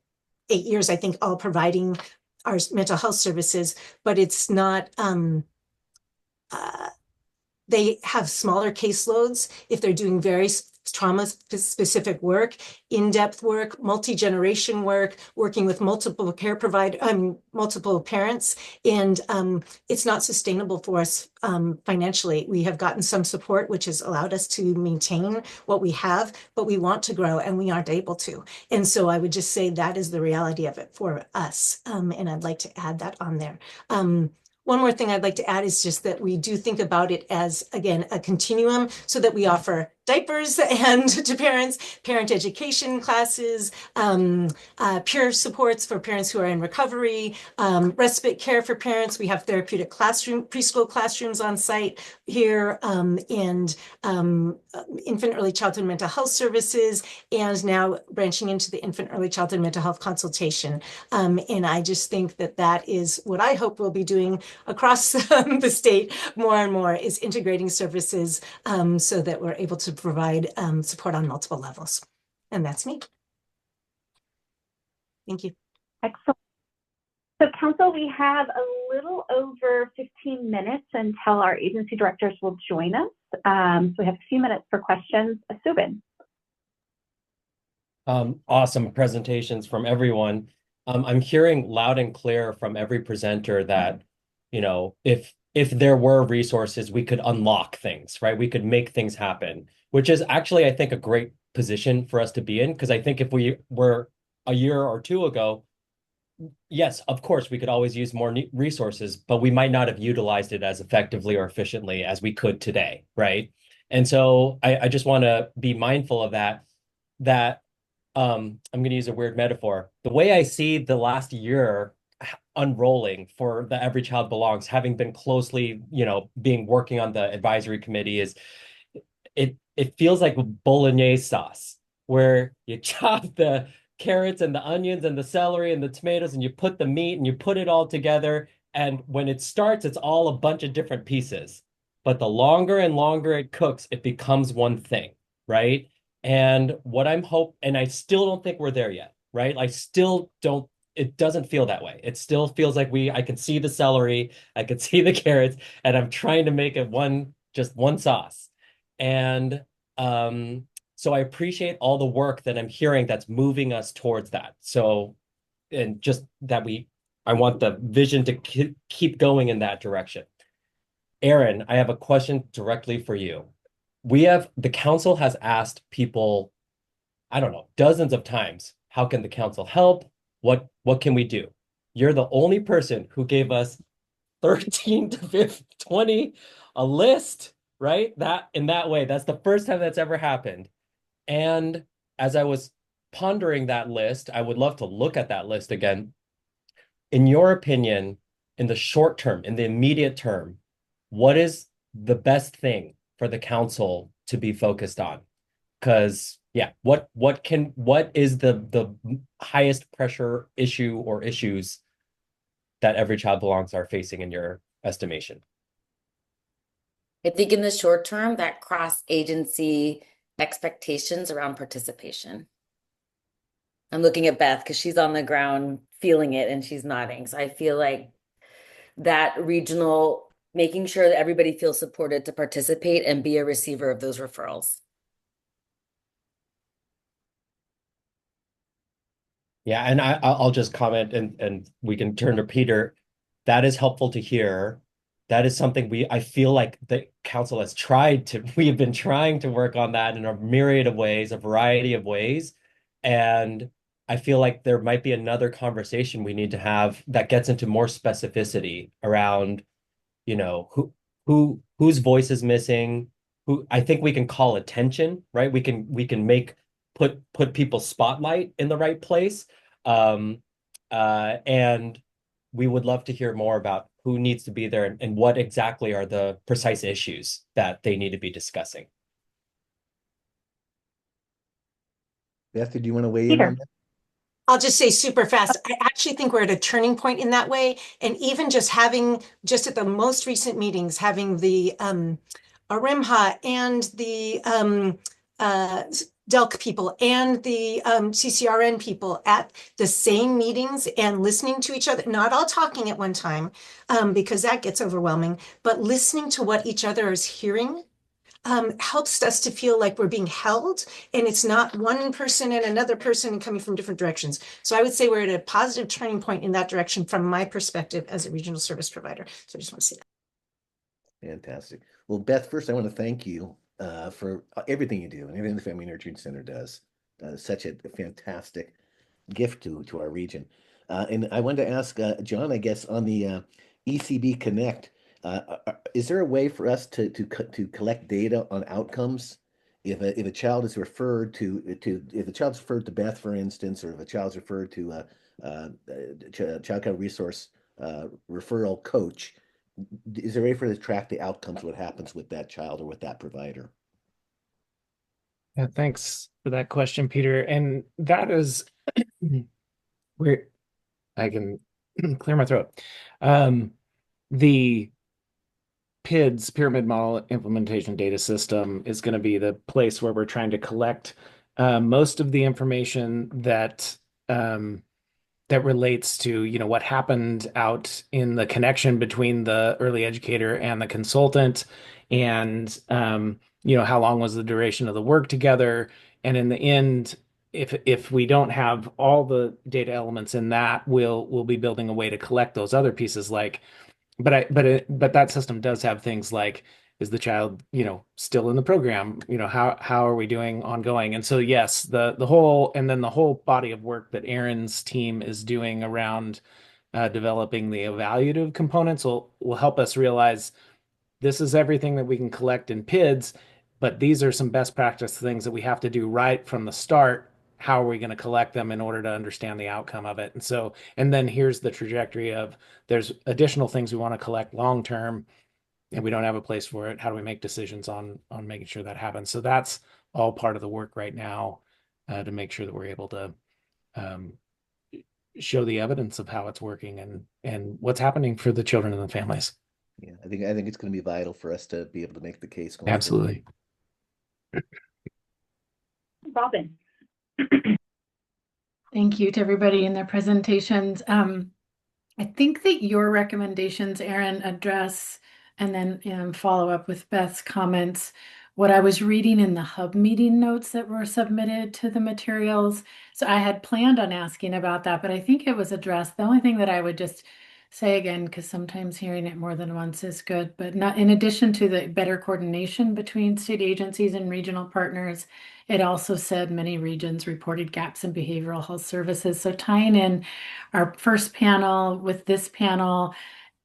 years, I think, all providing our mental health services, but it's not, they have smaller caseloads if they're doing very trauma-specific work, in-depth work, multi-generation work, working with multiple multiple parents, and it's not sustainable for us financially. We have gotten some support, which has allowed us to maintain what we have, but we want to grow and we aren't able to. And so I would just say that is the reality of it for us, and I'd like to add that on there. One more thing I'd like to add is just that we do think about it as, again, a continuum so that we offer diapers and to parents, parent education classes, peer supports for parents who are in recovery, respite care for parents. We have therapeutic preschool classrooms on site here, and infant early childhood mental health services, and now branching into the infant early childhood mental health consultation. And I just think that that is what I hope we'll be doing across the state more and more, is integrating services so that we're able to provide support on multiple levels. And that's me. Thank you. Excellent. So Council, we have a little over 15 minutes until our agency directors will join us. So we have a few minutes for questions. Subin. Awesome presentations from everyone. I'm hearing loud and clear from every presenter that, you know, if there were resources, we could unlock things, right? We could make things happen, which is actually, I think, a great position for us to be in. Because I think if we were a year or two ago, yes, of course, we could always use more resources, but we might not have utilized it as effectively or efficiently as we could today, right? And so I just want to be mindful of that I'm going to use a weird metaphor. The way I see the last year unrolling for the Every Child Belongs, having been closely, working on the advisory committee, is it feels like bolognese sauce, where you chop the carrots and the onions and the celery and the tomatoes and you put the meat and you put it all together. And when it starts, it's all a bunch of different pieces. But the longer and longer it cooks, it becomes one thing, right? And what and I still don't think we're there yet, right? It doesn't feel that way. It still feels like I can see the celery, I can see the carrots, and I'm trying to make it just one sauce. And so I appreciate all the work that I'm hearing that's moving us towards that. So, and just that I want the vision to keep going in that direction. Aaron, I have a question directly for you. The council has asked people, I don't know, dozens of times, how can the council help? What can we do? You're the only person who gave us 13 to 20, a list, right? In that way, that's the first time that's ever happened. And as I was pondering that list, I would love to look at that list again. In your opinion, in the short term, in the immediate term, what is the best thing for the council to be focused on? Because what is the highest pressure issue or issues that Every Child Belongs are facing in your estimation? I think in the short term, that cross-agency expectations around participation. I'm looking at Beth because she's on the ground feeling it and she's nodding. So I feel like that regional, making sure that everybody feels supported to participate and be a receiver of those referrals. Yeah, and I'll just comment and we can turn to Peter. That is helpful to hear. That is something I feel like the council has we have been trying to work on that in a myriad of ways, a variety of ways. And I feel like there might be another conversation we need to have that gets into more specificity around, whose voice is missing, who I think we can call attention, right? We can put people's spotlight in the right place. And we would love to hear more about who needs to be there and what exactly are the precise issues that they need to be discussing. Beth, did you want to weigh in on that? I'll just say super fast. I actually think we're at a turning point in that way. And even just at the most recent meetings, having the ARIMHA and the DELC people and the CCRN people at the same meetings and listening to each other, not all talking at one time, because that gets overwhelming, but listening to what each other is hearing helps us to feel like we're being held and it's not one person and another person coming from different directions. So I would say we're at a positive turning point in that direction from my perspective as a regional service provider. So I just want to say that. Fantastic. Well, Beth, first I want to thank you for everything you do and everything the Family Nurturing Center does. Such a fantastic gift to our region. And I wanted to ask John, I guess, on the ECB Connect, is there a way for us to collect data on outcomes? If a child is referred to Beth, for instance, or if a child's referred to child care resource referral coach, is there a way for us to track the outcomes, what happens with that child or with that provider? Yeah, thanks for that question, Peter. And that is where I can clear my throat. The PIDS, Pyramid Model Implementation Data System, is going to be the place where we're trying to collect most of the information that relates to what happened out in the connection between the early educator and the consultant, and how long was the duration of the work together. And in the end, if we don't have all the data elements in that, we'll be building a way to collect those other pieces, like. But that system does have things like, is the child, still in the program? How are we doing ongoing? And so, yes, the whole body of work that Erin's team is doing around developing the evaluative components will help us realize this is everything that we can collect in PIDS, but these are some best practice things that we have to do right from the start. How are we going to collect them in order to understand the outcome of it? And then here's the trajectory of, there's additional things we want to collect long-term and we don't have a place for it. How do we make decisions on making sure that happens? So that's all part of the work right now to make sure that we're able to show the evidence of how it's working and what's happening for the children and the families. Yeah, I think it's going to be vital for us to be able to make the case going Absolutely. forward. Robin. Thank you to everybody in their presentations. I think that your recommendations, Erin, address and then follow up with Beth's comments. What I was reading in the hub meeting notes that were submitted to the materials. So I had planned on asking about that, but I think it was addressed. The only thing that I would just say again, because sometimes hearing it more than once is good, but not in addition to the better coordination between state agencies and regional partners, it also said many regions reported gaps in behavioral health services. So tying in our first panel with this panel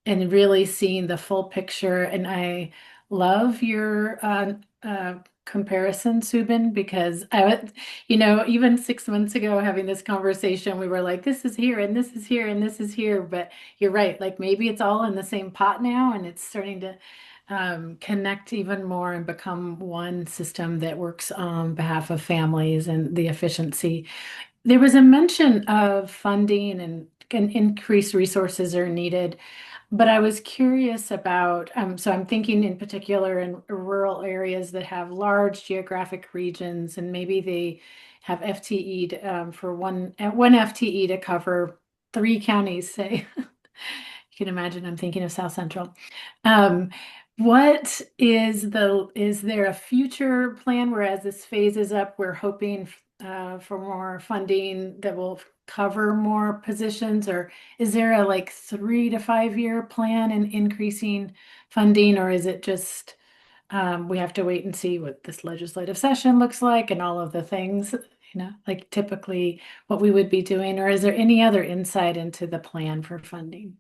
and really seeing the full picture. And I love your comparison, Subin, because even 6 months ago having this conversation, we were like, this is here and this is here and this is here. But you're right, like maybe it's all in the same pot now and it's starting to connect even more and become one system that works on behalf of families and the efficiency. There was a mention of funding and increased resources are needed. But I was curious about, so I'm thinking in particular in rural areas that have large geographic regions, and maybe they have FTE for one FTE to cover 3 counties, say. You can imagine I'm thinking of South Central. What is there a future plan where as this phases up, we're hoping for more funding that will cover more positions, or is there a like 3 to 5 year plan in increasing funding, or is it just we have to wait and see what this legislative session looks like and all of the things, like typically what we would be doing, or is there any other insight into the plan for funding?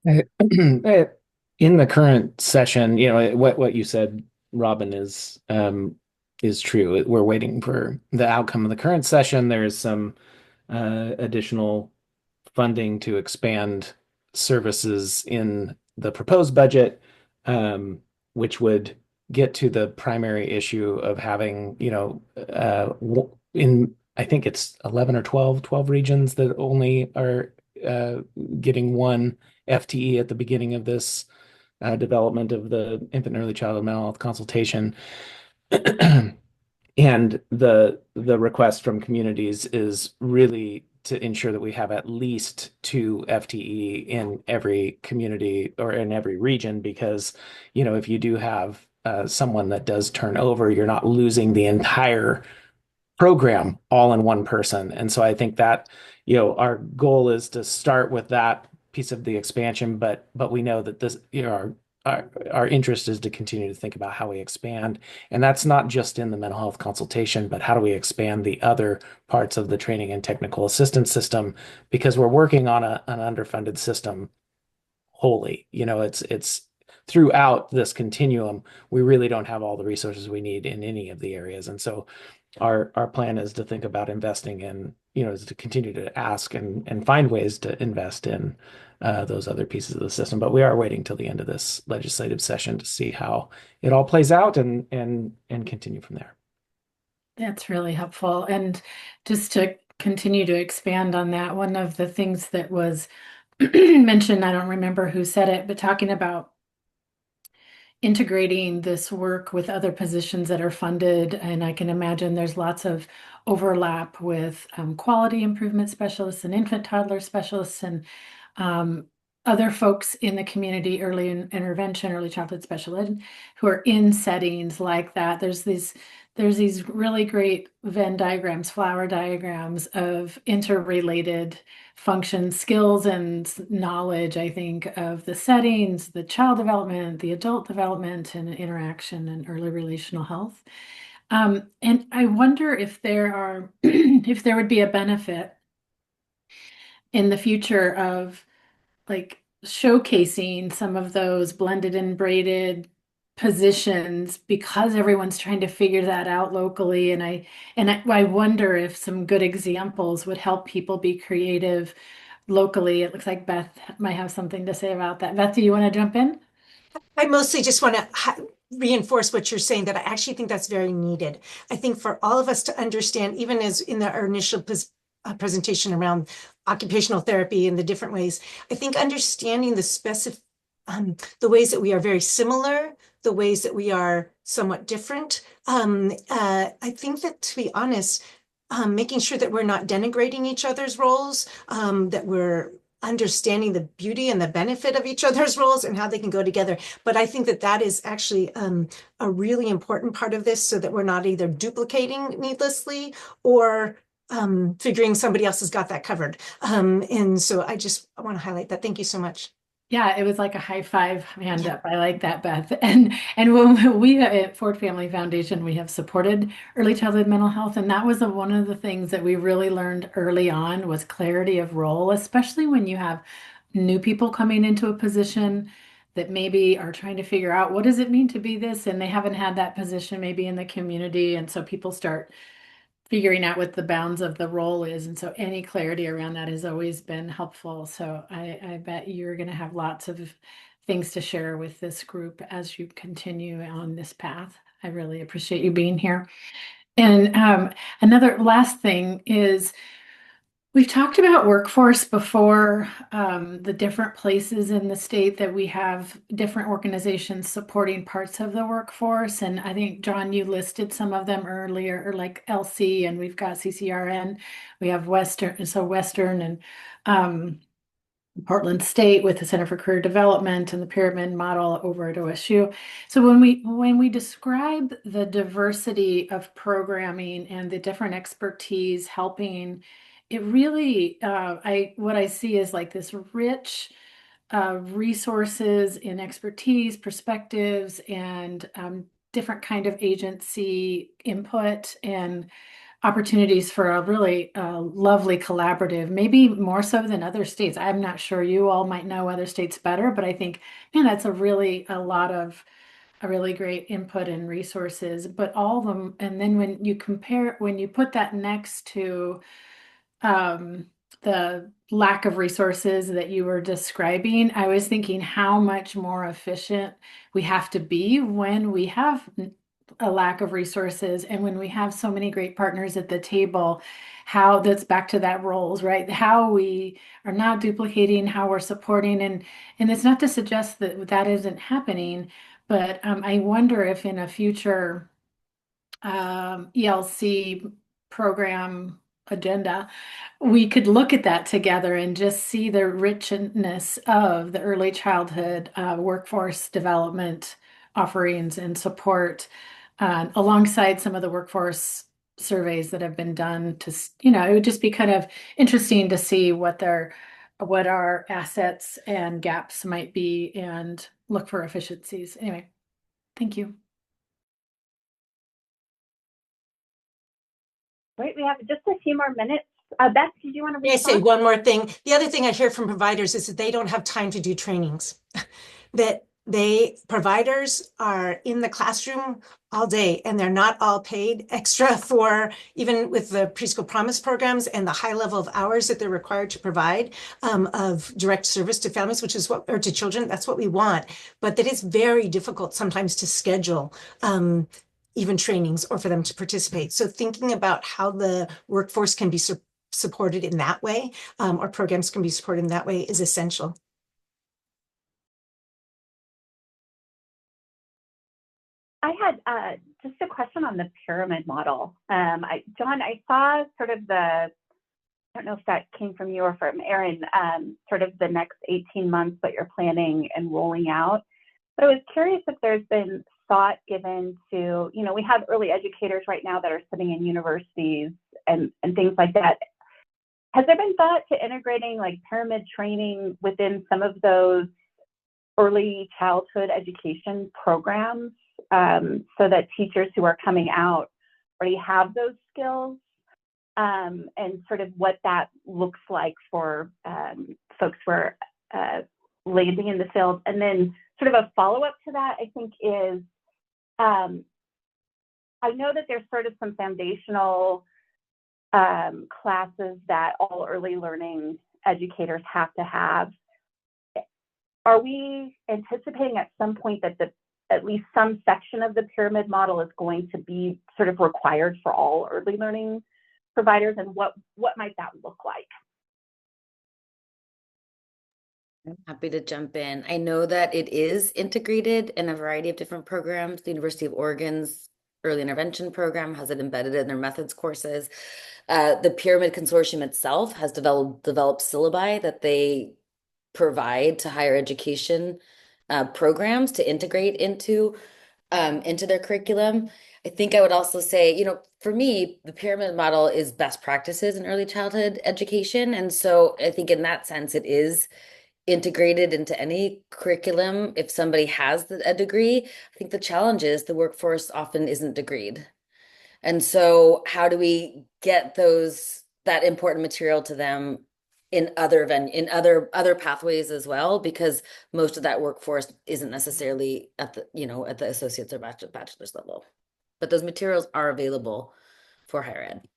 In the current session, what you said, Robin, is true. We're waiting for the outcome of the current session. There's some additional funding to expand services in the proposed budget, which would get to the primary issue of having, I think it's 11 or 12 regions that only are getting 1 FTE at the beginning of this development of the infant and early childhood mental health consultation. And the request from communities is really to ensure that we have at least 2 FTE in every community or in every region, because, if you do have someone that does turn over, you're not losing the entire program all in one person. And so I think that, our goal is to start with that piece of the expansion, but we know that this, our interest is to continue to think about how we expand. And that's not just in the mental health consultation, but how do we expand the other parts of the training and technical assistance system, because we're working on an underfunded system wholly. It's throughout this continuum, we really don't have all the resources we need in any of the areas. And so our plan is to think about investing in, is to continue to ask and find ways to invest in those other pieces of the system. But we are waiting till the end of this legislative session to see how it all plays out and continue from there. That's really helpful. And just to continue to expand on that, one of the things that was mentioned, I don't remember who said it, but talking about integrating this work with other positions that are funded. And I can imagine there's lots of overlap with quality improvement specialists and infant toddler specialists and other folks in the community, early intervention, early childhood special ed, who are in settings like that. There's these really great Venn diagrams, flower diagrams of interrelated functions, skills, and knowledge, I think, of the settings, the child development, the adult development, and interaction and early relational health. And I wonder if there would be a benefit in the future of like showcasing some of those blended and braided positions, because everyone's trying to figure that out locally. And I wonder if some good examples would help people be creative locally. It looks like Beth might have something to say about that. Beth, do you want to jump in? I mostly just want to reinforce what you're saying, that I actually think that's very needed. I think for all of us to understand, even as in our initial presentation around occupational therapy and the different ways, I think understanding the ways that we are very similar, the ways that we are somewhat different. I think that, to be honest, making sure that we're not denigrating each other's roles, that we're understanding the beauty and the benefit of each other's roles and how they can go together. But I think that that is actually a really important part of this, so that we're not either duplicating needlessly or figuring somebody else has got that covered. And so I want to highlight that. Thank you so much. Yeah, it was like a high five hand up. I like that, Beth. And when we at Ford Family Foundation, we have supported early childhood mental health. And that was one of the things that we really learned early on was clarity of role, especially when you have new people coming into a position that maybe are trying to figure out what does it mean to be this, and they haven't had that position maybe in the community. And so people start figuring out what the bounds of the role is. And so any clarity around that has always been helpful. So I bet you're going to have lots of things to share with this group as you continue on this path. I really appreciate you being here. And another last thing is we've talked about workforce before, the different places in the state that we have different organizations supporting parts of the workforce. And I think, John, you listed some of them earlier, or like LC, and we've got CCRN, we have Western and Portland State with the Center for Career Development and the pyramid model over at OSU. So when we describe the diversity of programming and the different expertise helping, it really what I see is like this rich resources in expertise, perspectives, and different kind of agency input and opportunities for a really lovely collaborative, maybe more so than other states. I'm not sure, you all might know other states better, but I think, man, that's a really great input and resources. But all of them, and then when you put that next to the lack of resources that you were describing, I was thinking how much more efficient we have to be when we have a lack of resources and when we have so many great partners at the table. How that's back to that roles, right? How we are not duplicating, how we're supporting, and it's not to suggest that that isn't happening, but I wonder if in a future ELC program agenda, we could look at that together and just see the richness of the early childhood workforce development offerings and support alongside some of the workforce surveys that have been done to, it would just be kind of interesting to see what our assets and gaps might be and look for efficiencies. Anyway, thank you. Great, we have just a few more minutes. Beth, did you want to May I say one more thing? The other thing I hear from providers is that they don't have time to do trainings. That providers are in the classroom all day and they're not all paid extra for, even with the preschool promise programs and the high level of hours that they're required to provide of direct service to families, or to children. That's what we want. But that is very difficult sometimes to schedule even trainings or for them to participate. So thinking about how the workforce can be supported in that way, or programs can be supported in that way, is essential. I had just a question on the pyramid model. John, I saw sort of I don't know if that came from you or from Erin, sort of the next 18 months that you're planning and rolling out. But I was curious if there's been thought given to, we have early educators right now that are sitting in universities and things like that. Has there been thought to integrating like pyramid training within some of those early childhood education programs so that teachers who are coming out already have those skills, and sort of what that looks like for folks who are landing in the field? And then sort of a follow-up to that, I think, is I know that there's sort of some foundational classes that all early learning educators have to have. Are we anticipating at some point that at least some section of the pyramid model is going to be sort of required for all early learning providers, and what might that look like? I'm happy to jump in. I know that it is integrated in a variety of different programs. The University of Oregon's early intervention program has it embedded in their methods courses. The Pyramid Consortium itself has developed syllabi that they provide to higher education programs to integrate into their curriculum. I think I would also say, for me, the pyramid model is best practices in early childhood education. And so I think in that sense, it is integrated into any curriculum if somebody has a degree. I think the challenge is the workforce often isn't degreed. And so how do we get that important material to them in other pathways as well, because most of that workforce isn't necessarily at the associate's or bachelor's level. But those materials are available for higher ed.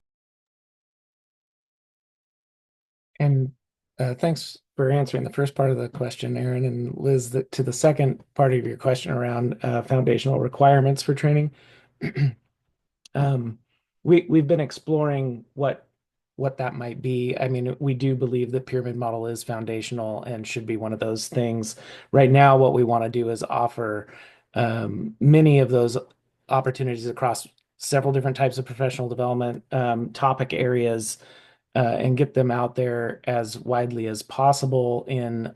And thanks for answering the first part of the question, Erin, and Liz, to the second part of your question around foundational requirements for training. we've been exploring what that might be. I mean, we do believe the pyramid model is foundational and should be one of those things. Right now, what we want to do is offer many of those opportunities across several different types of professional development topic areas and get them out there as widely as possible in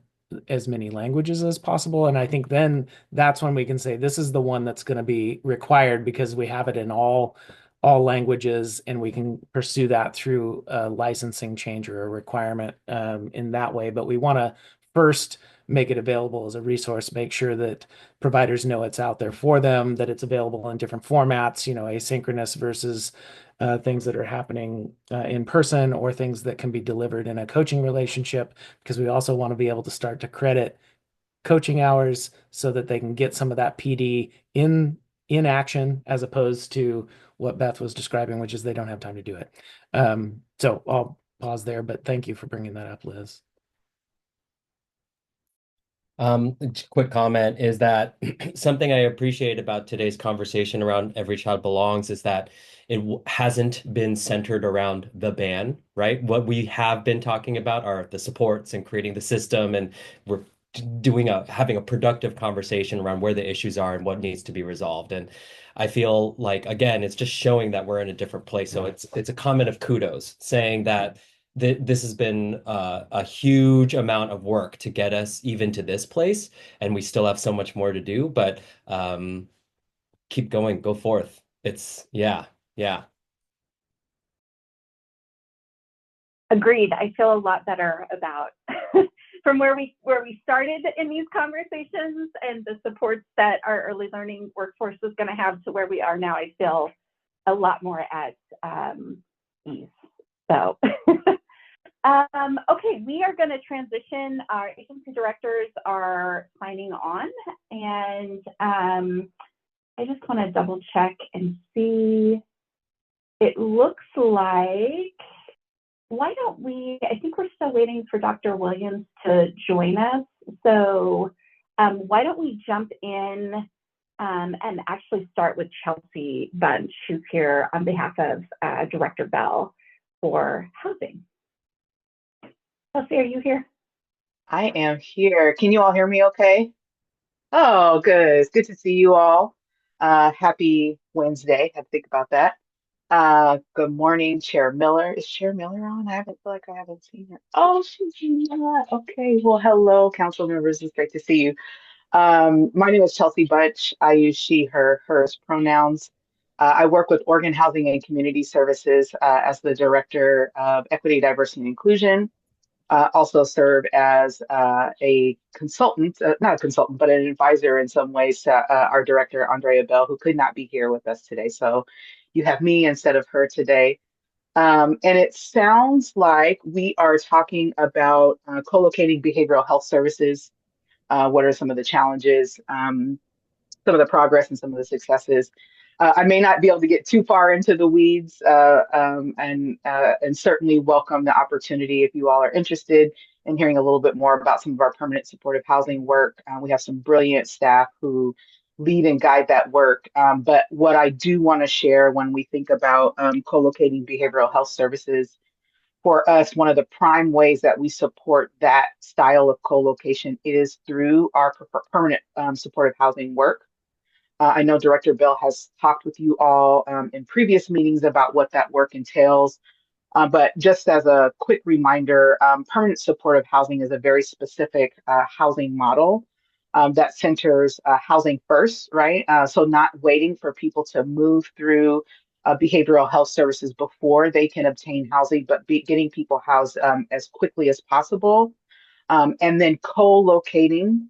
as many languages as possible. And I think then that's when we can say this is the one that's going to be required because we have it in all languages, and we can pursue that through a licensing change or a requirement in that way. But we want to first make it available as a resource, make sure that providers know it's out there for them, that it's available in different formats, asynchronous versus things that are happening in person, or things that can be delivered in a coaching relationship, because we also want to be able to start to credit coaching hours so that they can get some of that PD in action, as opposed to what Beth was describing, which is they don't have time to do it. So I'll pause there, but thank you for bringing that up, Liz. Quick comment is that something I appreciate about today's conversation around Every Child Belongs is that it hasn't been centered around the ban, right? What we have been talking about are the supports and creating the system, and we're having a productive conversation around where the issues are and what needs to be resolved. And I feel like, again, it's just showing that we're in a different place. So it's a comment of kudos, saying that this has been a huge amount of work to get us even to this place, and we still have so much more to do, but keep going, go forth. Yeah. Agreed. I feel a lot better about from where we started in these conversations and the supports that our early learning workforce is going to have to where we are now. I feel a lot more at ease. So, okay, we are going to transition. Our agency directors are signing on, and I just want to double check and see. It looks like, why don't we, I think we're still waiting for Dr. Williams to join us. So why don't we jump in and actually start with Chelsea Bunch, who's here on behalf of Director Bell for housing. Chelsea, are you here? I am here. Can you all hear me okay? Oh, good. It's good to see you all. Happy Wednesday. Had to think about that. Good morning, Chair Miller. Is Chair Miller on? I feel like I haven't seen her. Oh, she's not. Okay. Well, hello, council members. It's great to see you. My name is Chelsea Bunch. I use she, her, hers pronouns. I work with Oregon Housing and Community Services as the Director of Equity, Diversity, and Inclusion. Also serve as a consultant, not a consultant, but an advisor in some ways to our director, Andrea Bell, who could not be here with us today. So you have me instead of her today. And it sounds like we are talking about co-locating behavioral health services. What are some of the challenges, some of the progress, and some of the successes? I may not be able to get too far into the weeds, and certainly welcome the opportunity if you all are interested in hearing a little bit more about some of our permanent supportive housing work. We have some brilliant staff who lead and guide that work. But what I do want to share when we think about co-locating behavioral health services, for us, one of the prime ways that we support that style of co-location is through our permanent supportive housing work. I know Director Bell has talked with you all in previous meetings about what that work entails. But just as a quick reminder, permanent supportive housing is a very specific housing model that centers housing first, right? So not waiting for people to move through behavioral health services before they can obtain housing, but getting people housed as quickly as possible. And then co-locating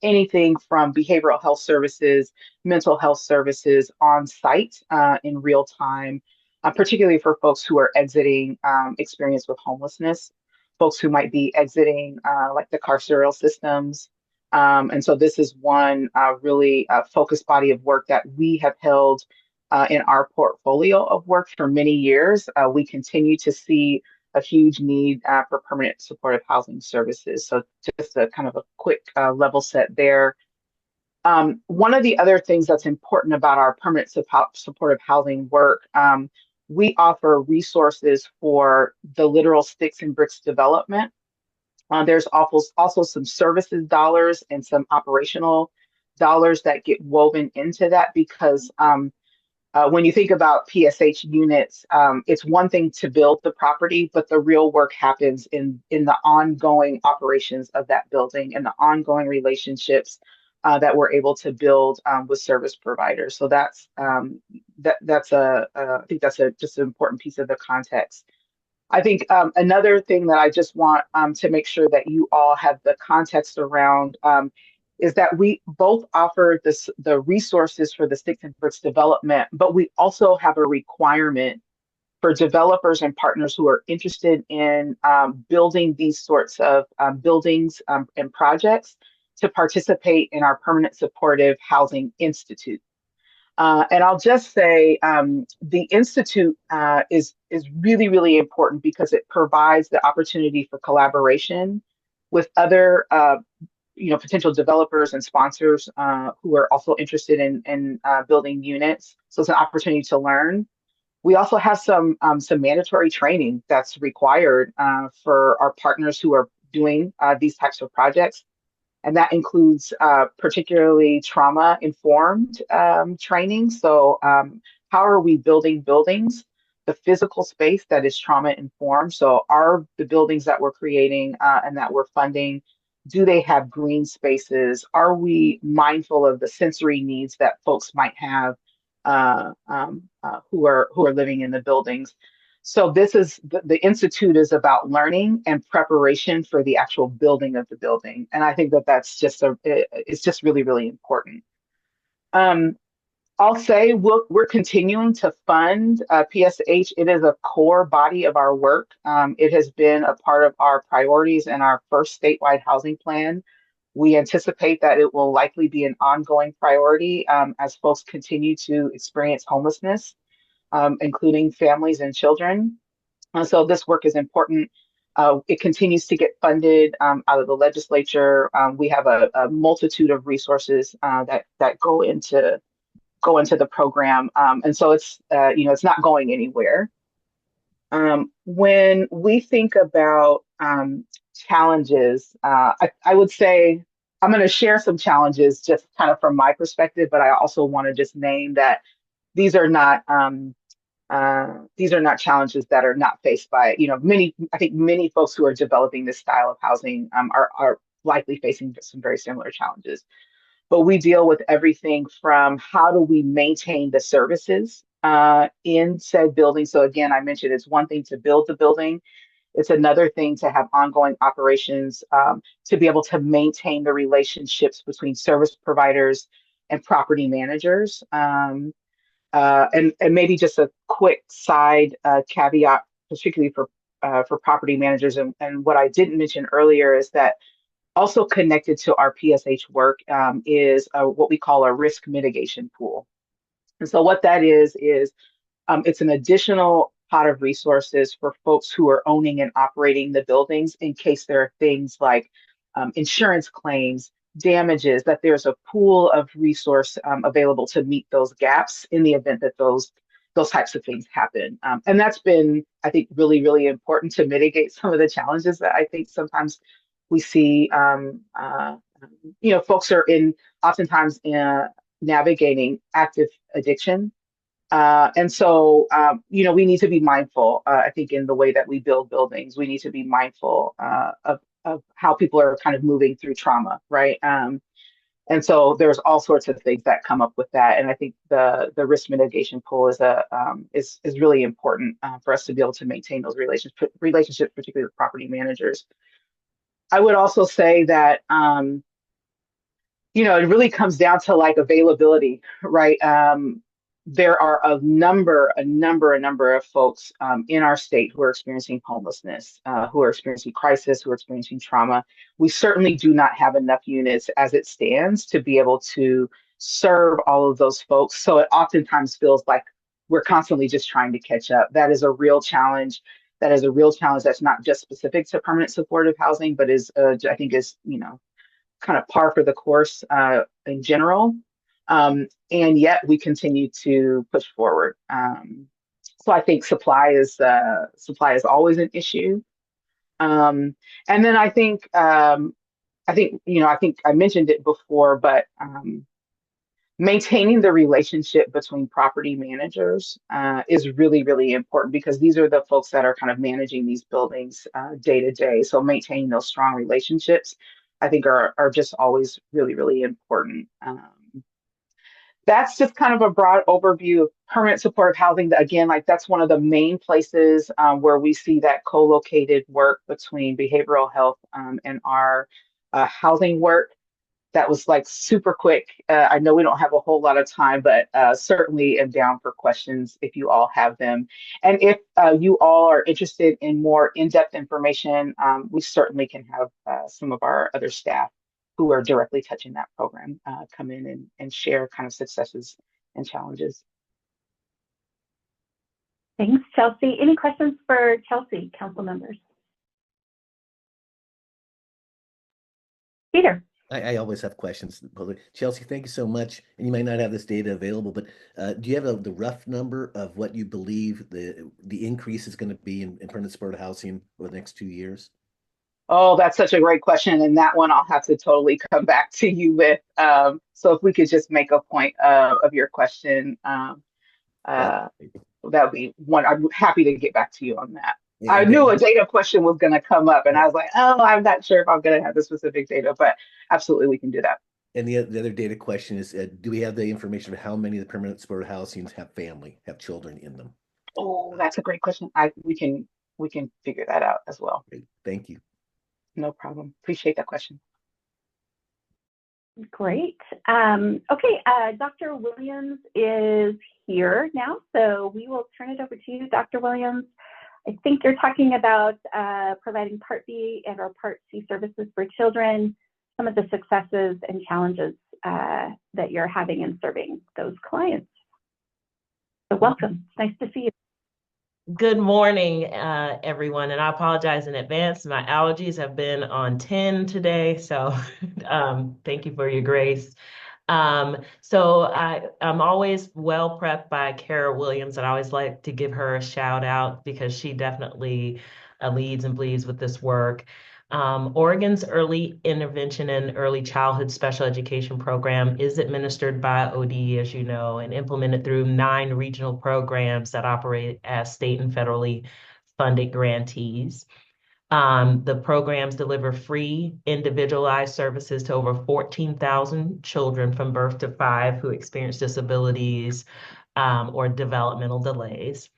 anything from behavioral health services, mental health services on site in real time, particularly for folks who are exiting experience with homelessness, folks who might be exiting like the carceral systems. And so this is one really focused body of work that we have held in our portfolio of work for many years. We continue to see a huge need for permanent supportive housing services. So just a kind of a quick level set there. One of the other things that's important about our permanent supportive housing work, we offer resources for the literal sticks and bricks development. There's also some services dollars and some operational dollars that get woven into that because when you think about PSH units, it's one thing to build the property, but the real work happens in the ongoing operations of that building and the ongoing relationships that we're able to build with service providers. So that's I think that's just an important piece of the context. I think another thing that I just want to make sure that you all have the context around is that we both offer the resources for the sticks and bricks development, but we also have a requirement for developers and partners who are interested in building these sorts of buildings and projects to participate in our Permanent Supportive Housing Institute. And I'll just say the Institute is really, really important because it provides the opportunity for collaboration with other potential developers and sponsors who are also interested in building units. So it's an opportunity to learn. We also have some mandatory training that's required for our partners who are doing these types of projects. And that includes particularly trauma-informed training. So how are we building buildings? The physical space that is trauma-informed. So are the buildings that we're creating and that we're funding, do they have green spaces? Are we mindful of the sensory needs that folks might have who are living in the buildings? So this is the Institute is about learning and preparation for the actual building of the building. And I think that that's just it's just really, really important. I'll say we're continuing to fund PSH. It is a core body of our work. It has been a part of our priorities in our first statewide housing plan. We anticipate that it will likely be an ongoing priority as folks continue to experience homelessness, including families and children. So this work is important. It continues to get funded out of the legislature. We have a multitude of resources that go into the program, and so it's it's not going anywhere. When we think about challenges, I would say I'm going to share some challenges just kind of from my perspective, but I also want to just name that these are not challenges that are not faced by many. I think many folks who are developing this style of housing are likely facing some very similar challenges. But we deal with everything from how do we maintain the services in said building. So again, I mentioned it's one thing to build the building. It's another thing to have ongoing operations, to be able to maintain the relationships between service providers and property managers. And maybe just a quick side caveat, particularly for property managers. And what I didn't mention earlier is that also connected to our PSH work is what we call a risk mitigation pool. And so what that is it's an additional pot of resources for folks who are owning and operating the buildings in case there are things like insurance claims, damages, that there's a pool of resource available to meet those gaps in the event that those types of things happen. And that's been, I think, really, really important to mitigate some of the challenges that I think sometimes we see. Folks are oftentimes navigating active addiction. And so, we need to be mindful, I think, in the way that we build buildings. We need to be mindful of how people are kind of moving through trauma, right? And so there's all sorts of things that come up with that. And I think the risk mitigation pool is really important for us to be able to maintain those relationships, particularly with property managers. I would also say that, it really comes down to like availability, right? There are a number of folks in our state who are experiencing homelessness, who are experiencing crisis, who are experiencing trauma. We certainly do not have enough units as it stands to be able to serve all of those folks. So it oftentimes feels like we're constantly just trying to catch up. That is a real challenge. That is a real challenge that's not just specific to permanent supportive housing, but I think is kind of par for the course in general. And yet we continue to push forward. So I think supply is always an issue. And then I think I mentioned it before, but maintaining the relationship between property managers is really, really important because these are the folks that are kind of managing these buildings day to day. So maintaining those strong relationships, I think are just always really, really important. That's just kind of a broad overview of permanent supportive housing. Again, like that's one of the main places where we see that co-located work between behavioral health and our housing work. That was like super quick. I know we don't have a whole lot of time, but certainly am down for questions if you all have them. And if you all are interested in more in-depth information, we certainly can have some of our other staff who are directly touching that program come in and share kind of successes and challenges. Thanks, Chelsea. Any questions for Chelsea, council members? Peter. I always have questions. Chelsea, thank you so much. And you might not have this data available, but do you have the rough number of what you believe the increase is going to be in permanent supportive housing over the next 2 years? Oh, that's such a great question. And that one I'll have to totally come back to you with. So if we could just make a point of your question, that would be one. I'm happy to get back to you on that. Yeah, I knew a data question was going to come up and I was like, oh, I'm not sure if I'm going to have the specific data, but absolutely we can do that. And the other data question is, do we have the information of how many of the permanent supportive housings have children in them? Oh, that's a great question. We can figure that out as well. Great. Thank you. No problem. Appreciate that question. Great. Okay, Dr. Williams is here now, so we will turn it over to you, Dr. Williams. I think you're talking about providing Part B and or Part C services for children, some of the successes and challenges that you're having in serving those clients. So welcome. It's nice to see you. Good morning, everyone, and I apologize in advance. My allergies have been on 10 today, so thank you for your grace. So I'm always well prepped by Kara Williams, and I always like to give her a shout out because she definitely leads and bleeds with this work. Oregon's Early Intervention and Early Childhood Special Education Program is administered by ODE, as you know, and implemented through 9 regional programs that operate as state and federally funded grantees. The programs deliver free, individualized services to over 14,000 children from birth to 5 who experience disabilities or developmental delays.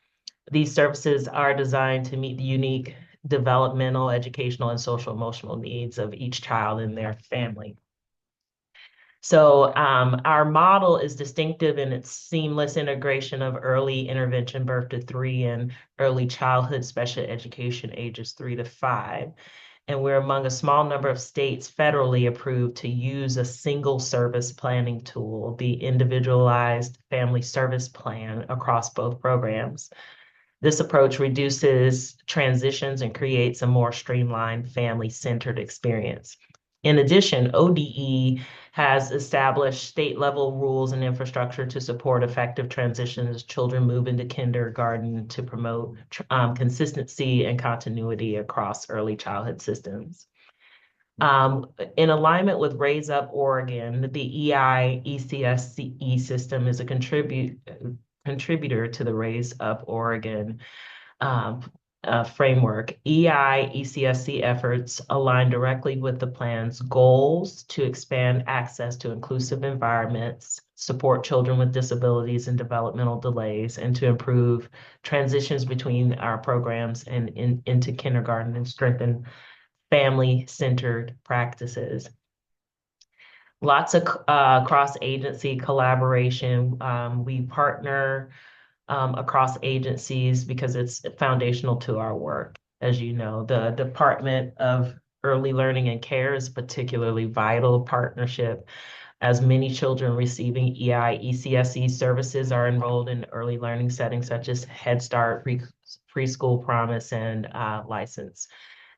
These services are designed to meet the unique developmental, educational, and social emotional needs of each child and their family. So our model is distinctive in its seamless integration of early intervention birth to 3 and early childhood special education ages 3 to 5. And we're among a small number of states federally approved to use a single service planning tool, the Individualized Family Service Plan, across both programs. This approach reduces transitions and creates a more streamlined, family-centered experience. In addition, ODE has established state-level rules and infrastructure to support effective transitions as children move into kindergarten to promote consistency and continuity across early childhood systems. In alignment with Raise Up Oregon, the EI-ECSE system is a contributor to the Raise Up Oregon framework. EI-ECSE efforts align directly with the plan's goals to expand access to inclusive environments, support children with disabilities and developmental delays, and to improve transitions between our programs and into kindergarten and strengthen family-centered practices. Lots of cross-agency collaboration. We partner across agencies because it's foundational to our work. As you know, the Department of Early Learning and Care is a particularly vital partnership, as many children receiving EI-ECSE services are enrolled in early learning settings such as Head Start, Preschool Promise, and licensed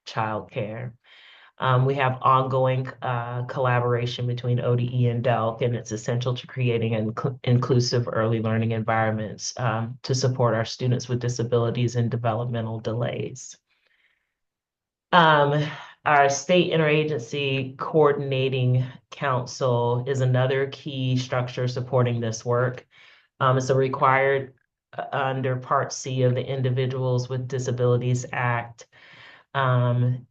childcare. We have ongoing collaboration between ODE and DELC, and it's essential to creating inclusive early learning environments to support our students with disabilities and developmental delays. Our state interagency coordinating council is another key structure supporting this work. It's a required under Part C of the Individuals with Disabilities Act. And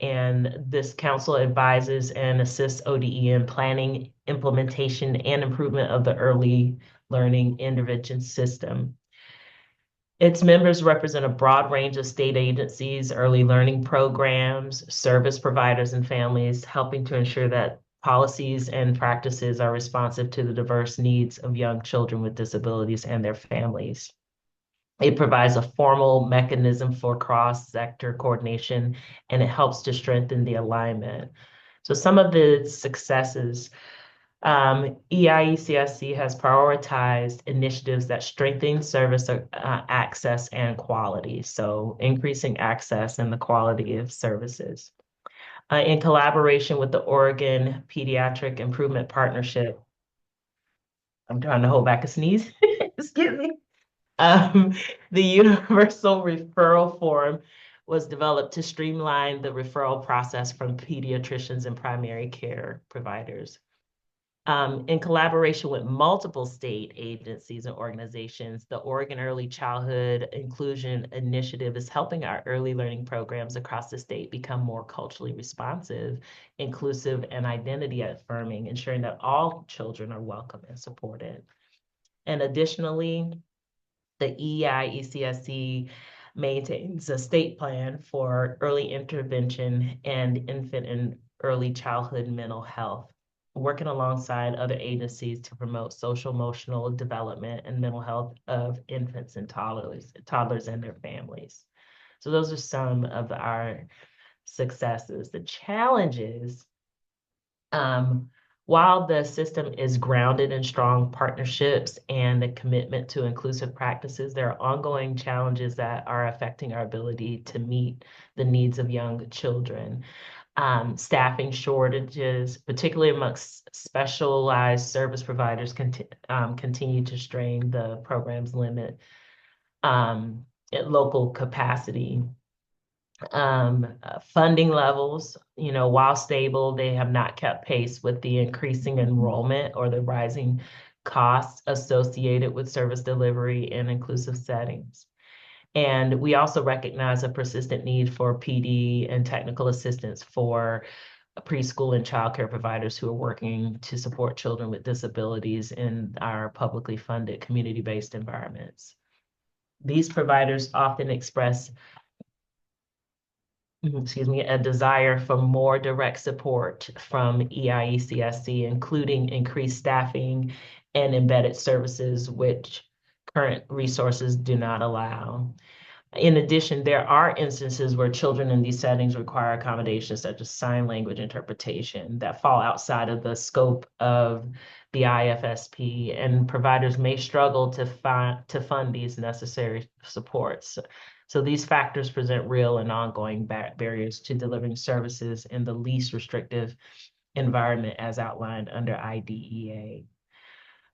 this council advises and assists ODE in planning, implementation, and improvement of the early learning intervention system. Its members represent a broad range of state agencies, early learning programs, service providers, and families, helping to ensure that policies and practices are responsive to the diverse needs of young children with disabilities and their families. It provides a formal mechanism for cross-sector coordination, and it helps to strengthen the alignment. So some of the successes, EIECSC has prioritized initiatives that strengthen service access and quality, so increasing access and the quality of services. In collaboration with the Oregon Pediatric Improvement Partnership, I'm trying to hold back a sneeze, excuse me. The Universal Referral Form was developed to streamline the referral process from pediatricians and primary care providers. In collaboration with multiple state agencies and organizations, the Oregon Early Childhood Inclusion Initiative is helping our early learning programs across the state become more culturally responsive, inclusive, and identity affirming, ensuring that all children are welcome and supported. And additionally, the EIECSC maintains a state plan for early intervention and infant and early childhood mental health, working alongside other agencies to promote social emotional development and mental health of infants and toddlers and their families. So those are some of our successes. The challenges, while the system is grounded in strong partnerships and a commitment to inclusive practices, there are ongoing challenges that are affecting our ability to meet the needs of young children. Staffing shortages, particularly amongst specialized service providers, continue to strain the program's limit at local capacity. Funding levels, while stable, they have not kept pace with the increasing enrollment or the rising costs associated with service delivery in inclusive settings. And we also recognize a persistent need for PD and technical assistance for preschool and childcare providers who are working to support children with disabilities in our publicly funded community-based environments. These providers often express a desire for more direct support from EIECSC, including increased staffing and embedded services, which current resources do not allow. In addition, there are instances where children in these settings require accommodations such as sign language interpretation that fall outside of the scope of the IFSP, and providers may struggle to fund these necessary supports. So these factors present real and ongoing barriers to delivering services in the least restrictive environment as outlined under IDEA.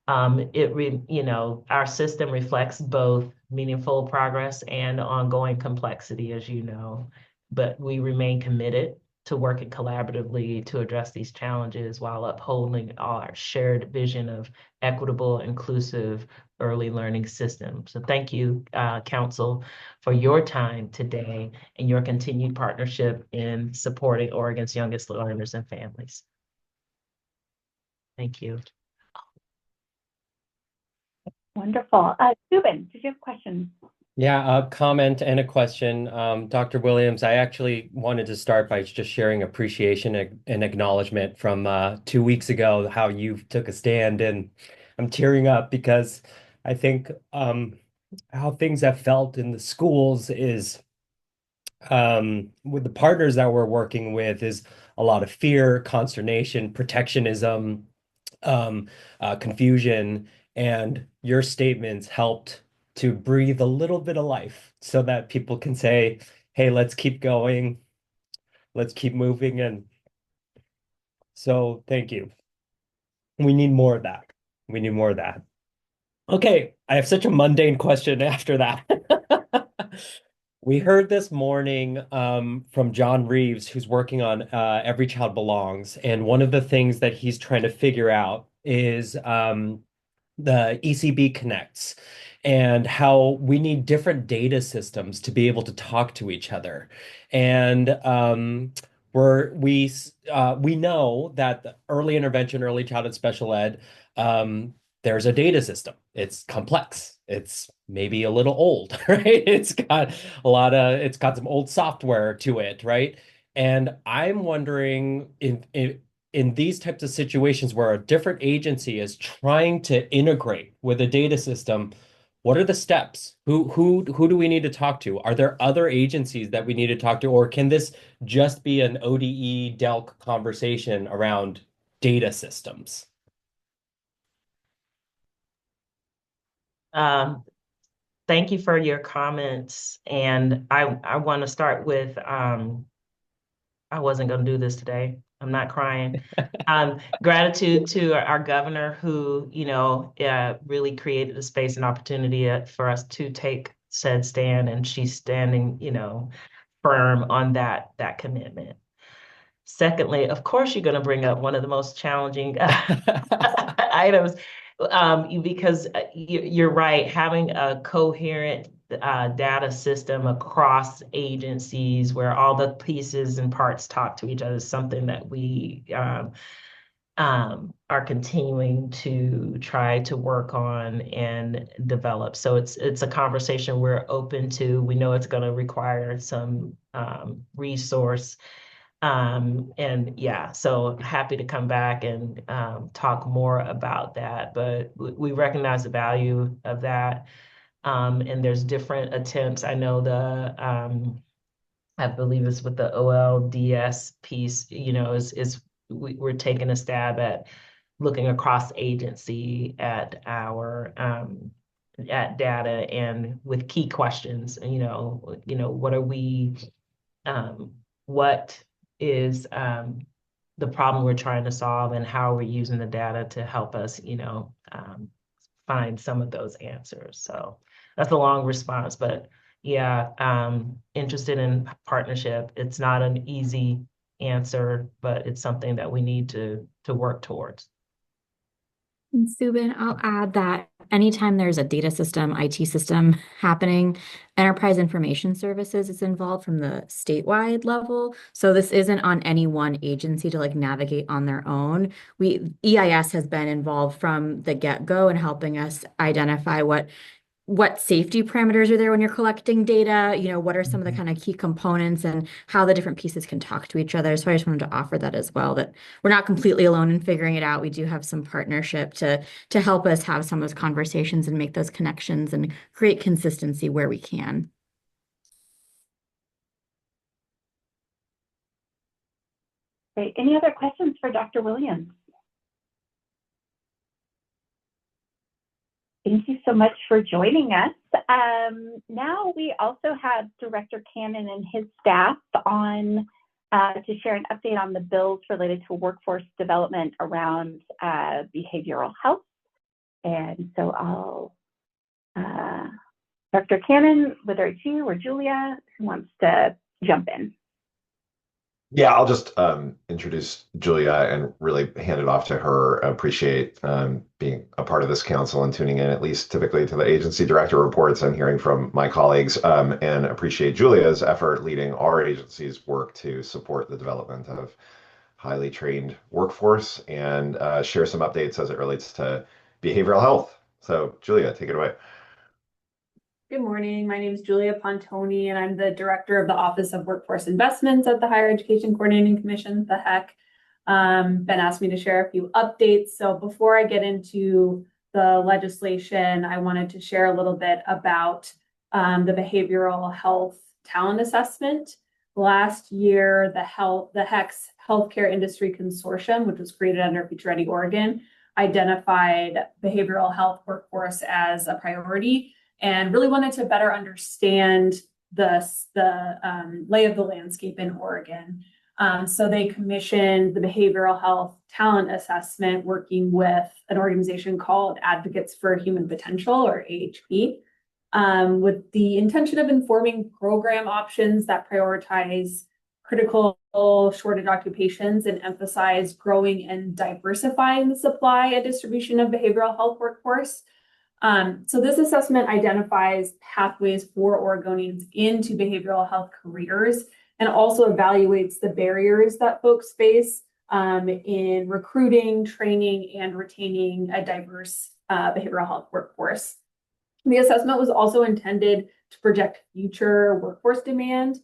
Our system reflects both meaningful progress and ongoing complexity, as you know, but we remain committed to working collaboratively to address these challenges while upholding our shared vision of equitable, inclusive early learning system. So thank you, Council, for your time today and your continued partnership in supporting Oregon's youngest learners and families. Thank you. Wonderful. Subin, did you have questions? Yeah, a comment and a question. Dr. Williams, I actually wanted to start by just sharing appreciation and acknowledgement from 2 weeks ago, how you took a stand, and I'm tearing up because I think how things have felt in the schools is with the partners that we're working with is a lot of fear, consternation, protectionism, confusion, and your statements helped to breathe a little bit of life so that people can say, hey, let's keep going, let's keep moving. And So thank you. We need more of that. We need more of that. Okay, I have such a mundane question after that. We heard this morning from John Reeves, who's working on Every Child Belongs, and one of the things that he's trying to figure out is the ECB Connects and how we need different data systems to be able to talk to each other. And we know that the early intervention, early childhood special ed, there's a data system. It's complex. It's maybe a little old, right? It's got some old software to it, right? And I'm wondering in these types of situations where a different agency is trying to integrate with a data system, what are the steps? Who do we need to talk to? Are there other agencies that we need to talk to, or can this just be an ODE DELC conversation around data systems? Thank you for your comments. And I want to start with, I wasn't going to do this today. I'm not crying. Gratitude to our governor who, really created a space and opportunity for us to take said stand, and she's standing, firm on that commitment. Secondly, of course, you're going to bring up one of the most challenging items, because you're right, having a coherent data system across agencies where all the pieces and parts talk to each other is something that we are continuing to try to work on and develop. So it's a conversation we're open to. We know it's going to require some resource. And yeah, so happy to come back and talk more about that. But we recognize the value of that. And there's different attempts. I know I believe it's with the OLDS piece, we're taking a stab at looking across agency at our at data and with key questions. What are we what is the problem we're trying to solve, and how are we using the data to help us, find some of those answers. So that's a long response, but yeah, interested in partnership. It's not an easy answer, but it's something that we need to work towards. And Subin, I'll add that anytime there's a data system, IT system happening, Enterprise Information Services is involved from the statewide level. So this isn't on any one agency to navigate on their own. EIS has been involved from the get-go in helping us identify what safety parameters are there when you're collecting data, what are some of the kind of key components and how the different pieces can talk to each other. So I just wanted to offer that as well, that we're not completely alone in figuring it out. We do have some partnership to help us have some of those conversations and make those connections and create consistency where we can. Great. Any other questions for Dr. Williams? Thank you so much for joining us. Now we also have Director Cannon and his staff on to share an update on the bills related to workforce development around behavioral health. And so Dr. Cannon, whether it's you or Julia, who wants to jump in? Yeah, I'll just introduce Julia and really hand it off to her. I appreciate being a part of this council and tuning in, at least typically, to the agency director reports and hearing from my colleagues, and appreciate Julia's effort leading our agency's work to support the development of highly trained workforce and share some updates as it relates to behavioral health. So Julia, take it away. Good morning. My name is Julia Pontoni, and I'm the director of the Office of Workforce Investments at the Higher Education Coordinating Commission, the HEC. Ben asked me to share a few updates. So before I get into the legislation, I wanted to share a little bit about the behavioral health talent assessment. Last year, the HEC's Healthcare Industry Consortium, which was created under Future Ready Oregon, identified behavioral health workforce as a priority, and really wanted to better understand the lay of the landscape in Oregon. So they commissioned the behavioral health talent assessment working with an organization called Advocates for Human Potential, or AHP, with the intention of informing program options that prioritize critical shortage occupations and emphasize growing and diversifying the supply and distribution of behavioral health workforce. So this assessment identifies pathways for Oregonians into behavioral health careers and also evaluates the barriers that folks face in recruiting, training, and retaining a diverse behavioral health workforce. The assessment was also intended to project future workforce demand,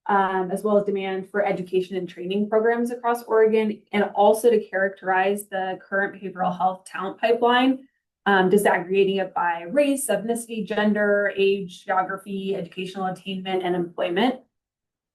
as well as demand for education and training programs across Oregon, and also to characterize the current behavioral health talent pipeline, disaggregating it by race, ethnicity, gender, age, geography, educational attainment, and employment.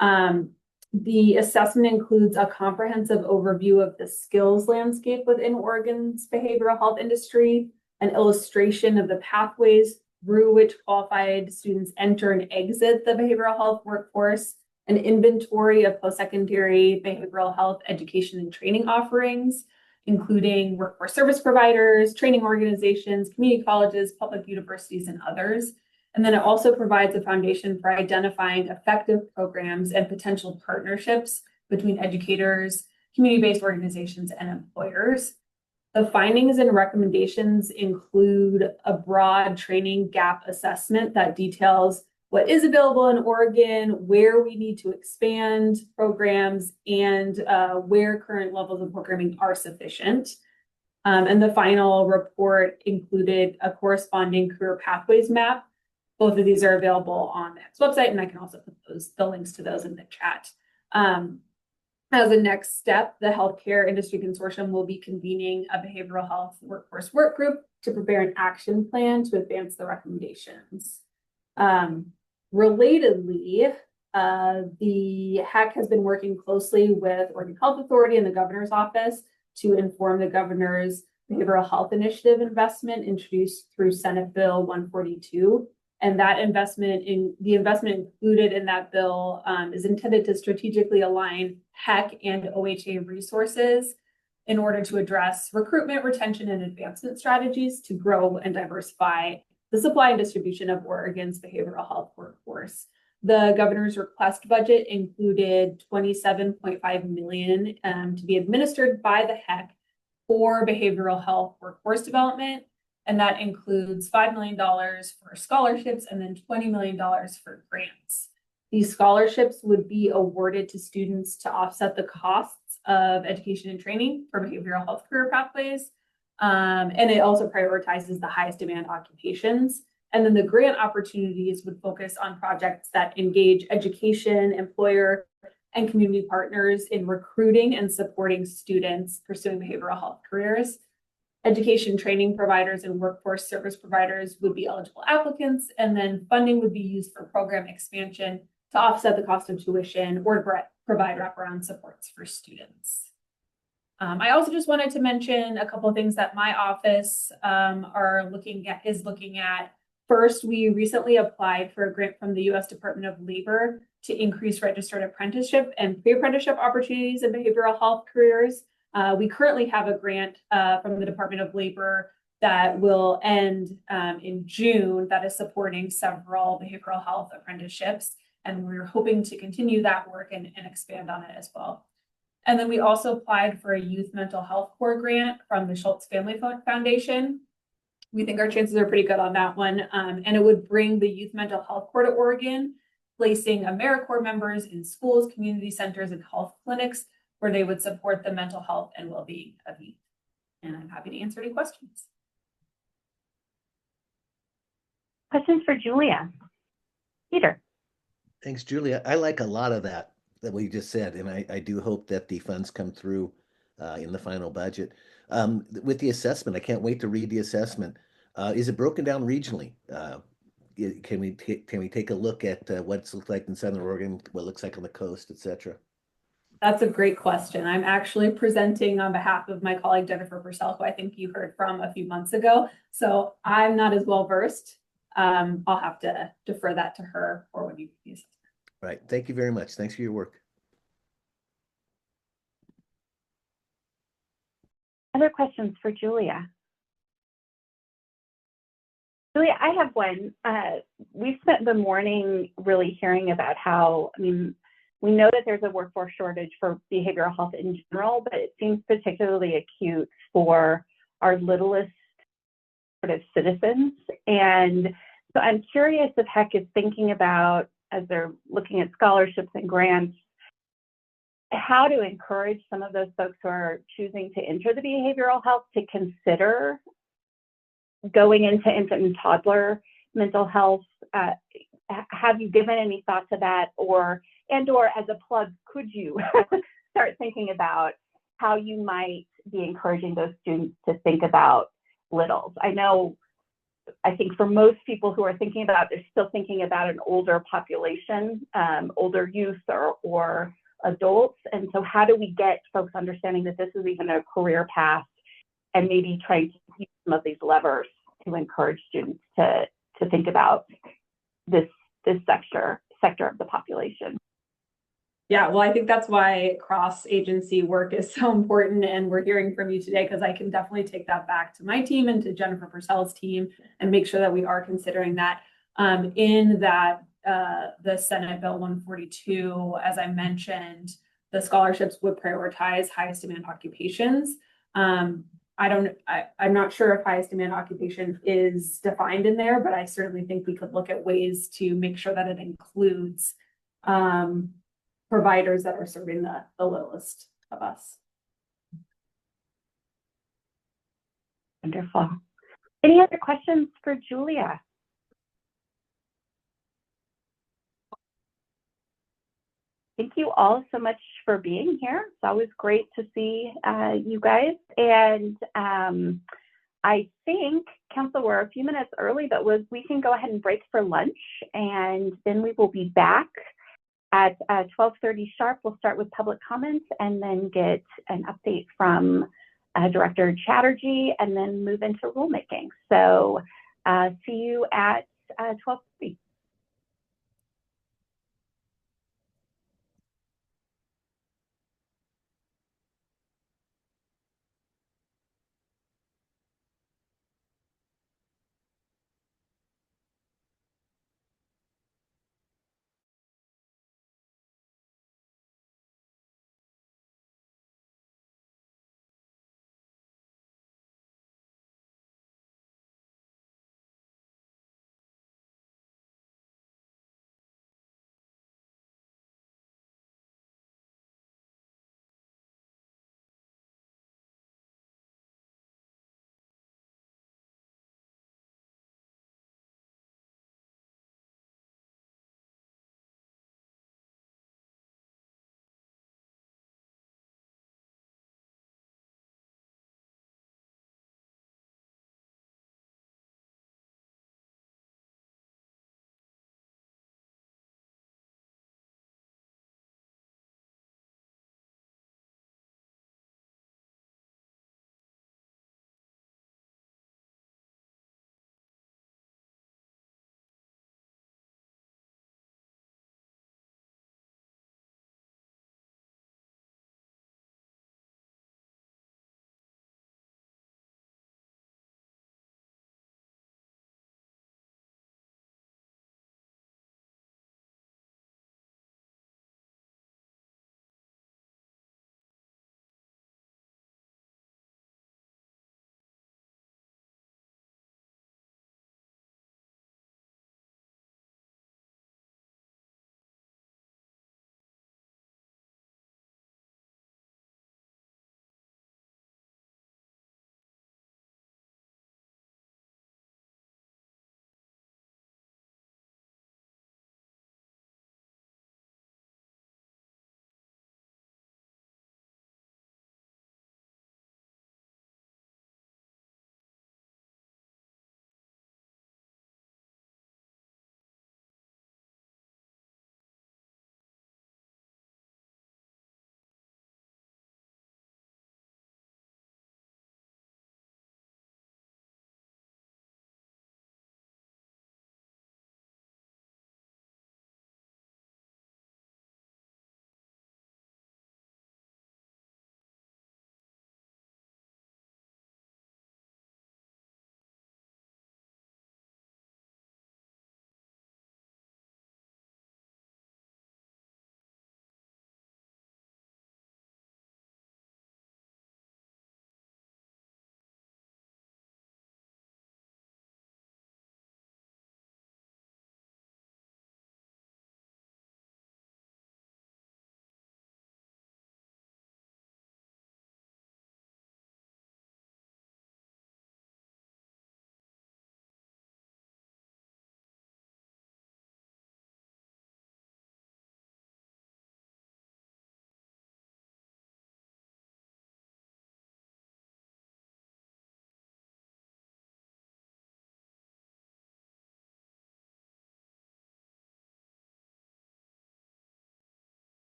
The assessment includes a comprehensive overview of the skills landscape within Oregon's behavioral health industry, an illustration of the pathways through which qualified students enter and exit the behavioral health workforce, an inventory of post-secondary behavioral health education and training offerings, including workforce service providers, training organizations, community colleges, public universities, and others. And then it also provides a foundation for identifying effective programs and potential partnerships between educators, community-based organizations, and employers. The findings and recommendations include a broad training gap assessment that details what is available in Oregon, where we need to expand programs, and where current levels of programming are sufficient. And the final report included a corresponding career pathways map. Both of these are available on the HEC's website, and I can also put the links to those in the chat. As a next step, the Healthcare Industry Consortium will be convening a behavioral health workforce work group to prepare an action plan to advance the recommendations. Relatedly, the HEC has been working closely with Oregon Health Authority and the governor's office to inform the governor's behavioral health initiative investment introduced through Senate Bill 142. And that investment included in that bill is intended to strategically align HEC and OHA resources in order to address recruitment, retention, and advancement strategies to grow and diversify the supply and distribution of Oregon's behavioral health workforce. The governor's request budget included $27.5 million to be administered by the HEC for behavioral health workforce development. And that includes $5 million for scholarships and then $20 million for grants. These scholarships would be awarded to students to offset the costs of education and training for behavioral health career pathways. And it also prioritizes the highest demand occupations. And then the grant opportunities would focus on projects that engage education, employer, and community partners in recruiting and supporting students pursuing behavioral health careers. Education training providers and workforce service providers would be eligible applicants, and then funding would be used for program expansion to offset the cost of tuition or to provide wraparound supports for students. I also just wanted to mention a couple of things that my office is looking at. First, we recently applied for a grant from the U.S. Department of Labor to increase registered apprenticeship and pre-apprenticeship opportunities in behavioral health careers. We currently have a grant from the Department of Labor that will end in June that is supporting several behavioral health apprenticeships. And we're hoping to continue that work and expand on it as well. And then we also applied for a youth mental health core grant from the Schultz Family Foundation. We think our chances are pretty good on that one. And it would bring the youth mental health core to Oregon, placing AmeriCorps members in schools, community centers, and health clinics where they would support the mental health and well-being of youth. And I'm happy to answer any questions. Questions for Julia? Peter. Thanks, Julia. I like a lot of that we just said, and I do hope that the funds come through in the final budget. With the assessment, I can't wait to read the assessment. Is it broken down regionally? Can we take a look at what it looks like in Southern Oregon, what it looks like on the coast, et cetera? That's a great question. I'm actually presenting on behalf of my colleague Jennifer Purcell, who I think you heard from a few months ago. So I'm not as well versed. I'll have to defer that to her for when you use it. Right. Thank you very much. Thanks for your work. other questions for Julia? Julia, I have one. We've spent the morning really hearing about how, I mean, we know that there's a workforce shortage for behavioral health in general, but it seems particularly acute for our littlest sort of citizens. And so I'm curious if HEC is thinking about, as they're looking at scholarships and grants, how to encourage some of those folks who are choosing to enter the behavioral health to consider going into infant and toddler mental health. Have you given any thought to that, or as a plug, could you start thinking about how you might be encouraging those students to think about littles? I think for most people who are thinking about, they're still thinking about an older population, older youth or adults. And so how do we get folks understanding that this is even a career path, and maybe trying to use some of these levers to encourage students to think about this sector of the population? Yeah, well, I think that's why cross-agency work is so important, and we're hearing from you today, because I can definitely take that back to my team and to Jennifer Purcell's team and make sure that we are considering that. In that the Senate Bill 142, as I mentioned, the scholarships would prioritize highest demand occupations. I'm not sure if highest demand occupation is defined in there, but I certainly think we could look at ways to make sure that it includes providers that are serving the littlest of us. Wonderful. Any other questions for Julia? Thank you all so much for being here. It's always great to see you guys. And I think, Council, we're a few minutes early, but we can go ahead and break for lunch, and then we will be back at 12:30 sharp. We'll start with public comments and then get an update from Director Chatterjee, and then move into rulemaking. So see you at 12:30.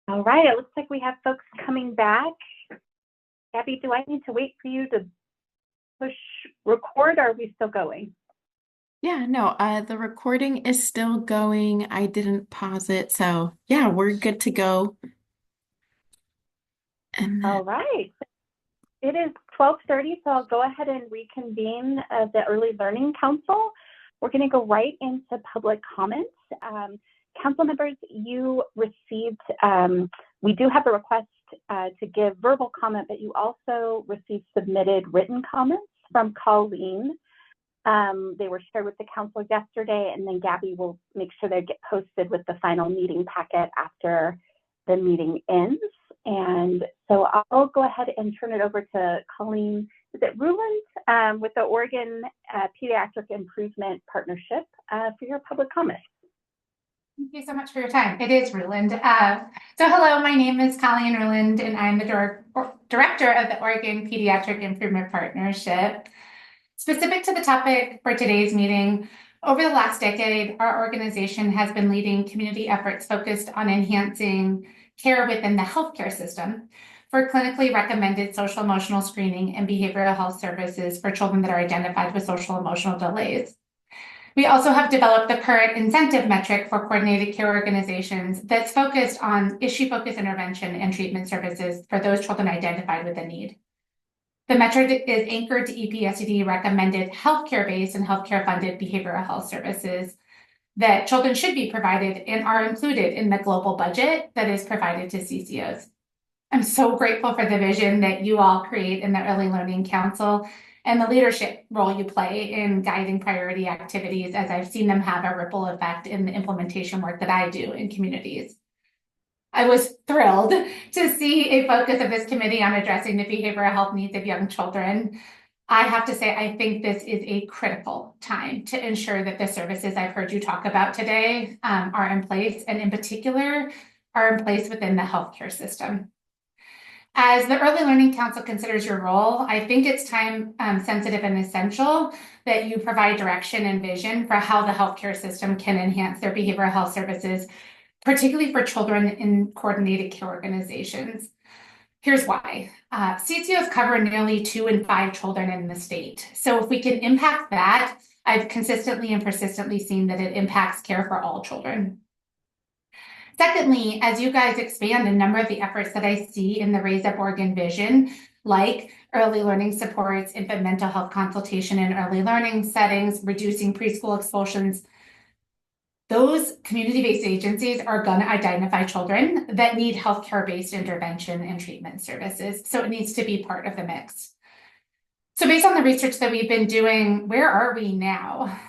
All right, it looks like we have folks coming back. Gabby, do I need to wait for you to push record, or are we still going? Yeah, no, the recording is still going. I didn't pause it, so yeah, we're good to go. And All right. It is 12:30, so I'll go ahead and reconvene the Early Learning Council. We're going to go right into public comments. Council members, you received, we do have a request to give verbal comment, but you also received submitted written comments from Colleen. They were shared with the council yesterday, and then Gabby will make sure they get posted with the final meeting packet after the meeting ends. And so I'll go ahead and turn it over to Colleen, is it Ruland, with the Oregon Pediatric Improvement Partnership for your public comment. Thank you so much for your time. It is Ruland. So hello, my name is Colleen Ruland, and I'm the director of the Oregon Pediatric Improvement Partnership. Specific to the topic for today's meeting, over the last decade, our organization has been leading community efforts focused on enhancing care within the healthcare system for clinically recommended social emotional screening and behavioral health services for children that are identified with social emotional delays. We also have developed the current incentive metric for coordinated care organizations that's focused on issue-focused intervention and treatment services for those children identified with a need. The metric is anchored to EPSCD recommended healthcare-based and healthcare-funded behavioral health services that children should be provided and are included in the global budget that is provided to CCOs. I'm so grateful for the vision that you all create in the Early Learning Council and the leadership role you play in guiding priority activities, as I've seen them have a ripple effect in the implementation work that I do in communities. I was thrilled to see a focus of this committee on addressing the behavioral health needs of young children. I have to say, I think this is a critical time to ensure that the services I've heard you talk about today are in place, and in particular, are in place within the healthcare system. As the Early Learning Council considers your role, I think it's time sensitive and essential that you provide direction and vision for how the healthcare system can enhance their behavioral health services, particularly for children in coordinated care organizations. Here's why. CCOs cover nearly 2 in 5 children in the state. So if we can impact that, I've consistently and persistently seen that it impacts care for all children. Secondly, as you guys expand a number of the efforts that I see in the Raise Up Oregon vision, like early learning supports, infant mental health consultation in early learning settings, reducing preschool expulsions, those community-based agencies are going to identify children that need healthcare-based intervention and treatment services. So it needs to be part of the mix. So based on the research that we've been doing, where are we now?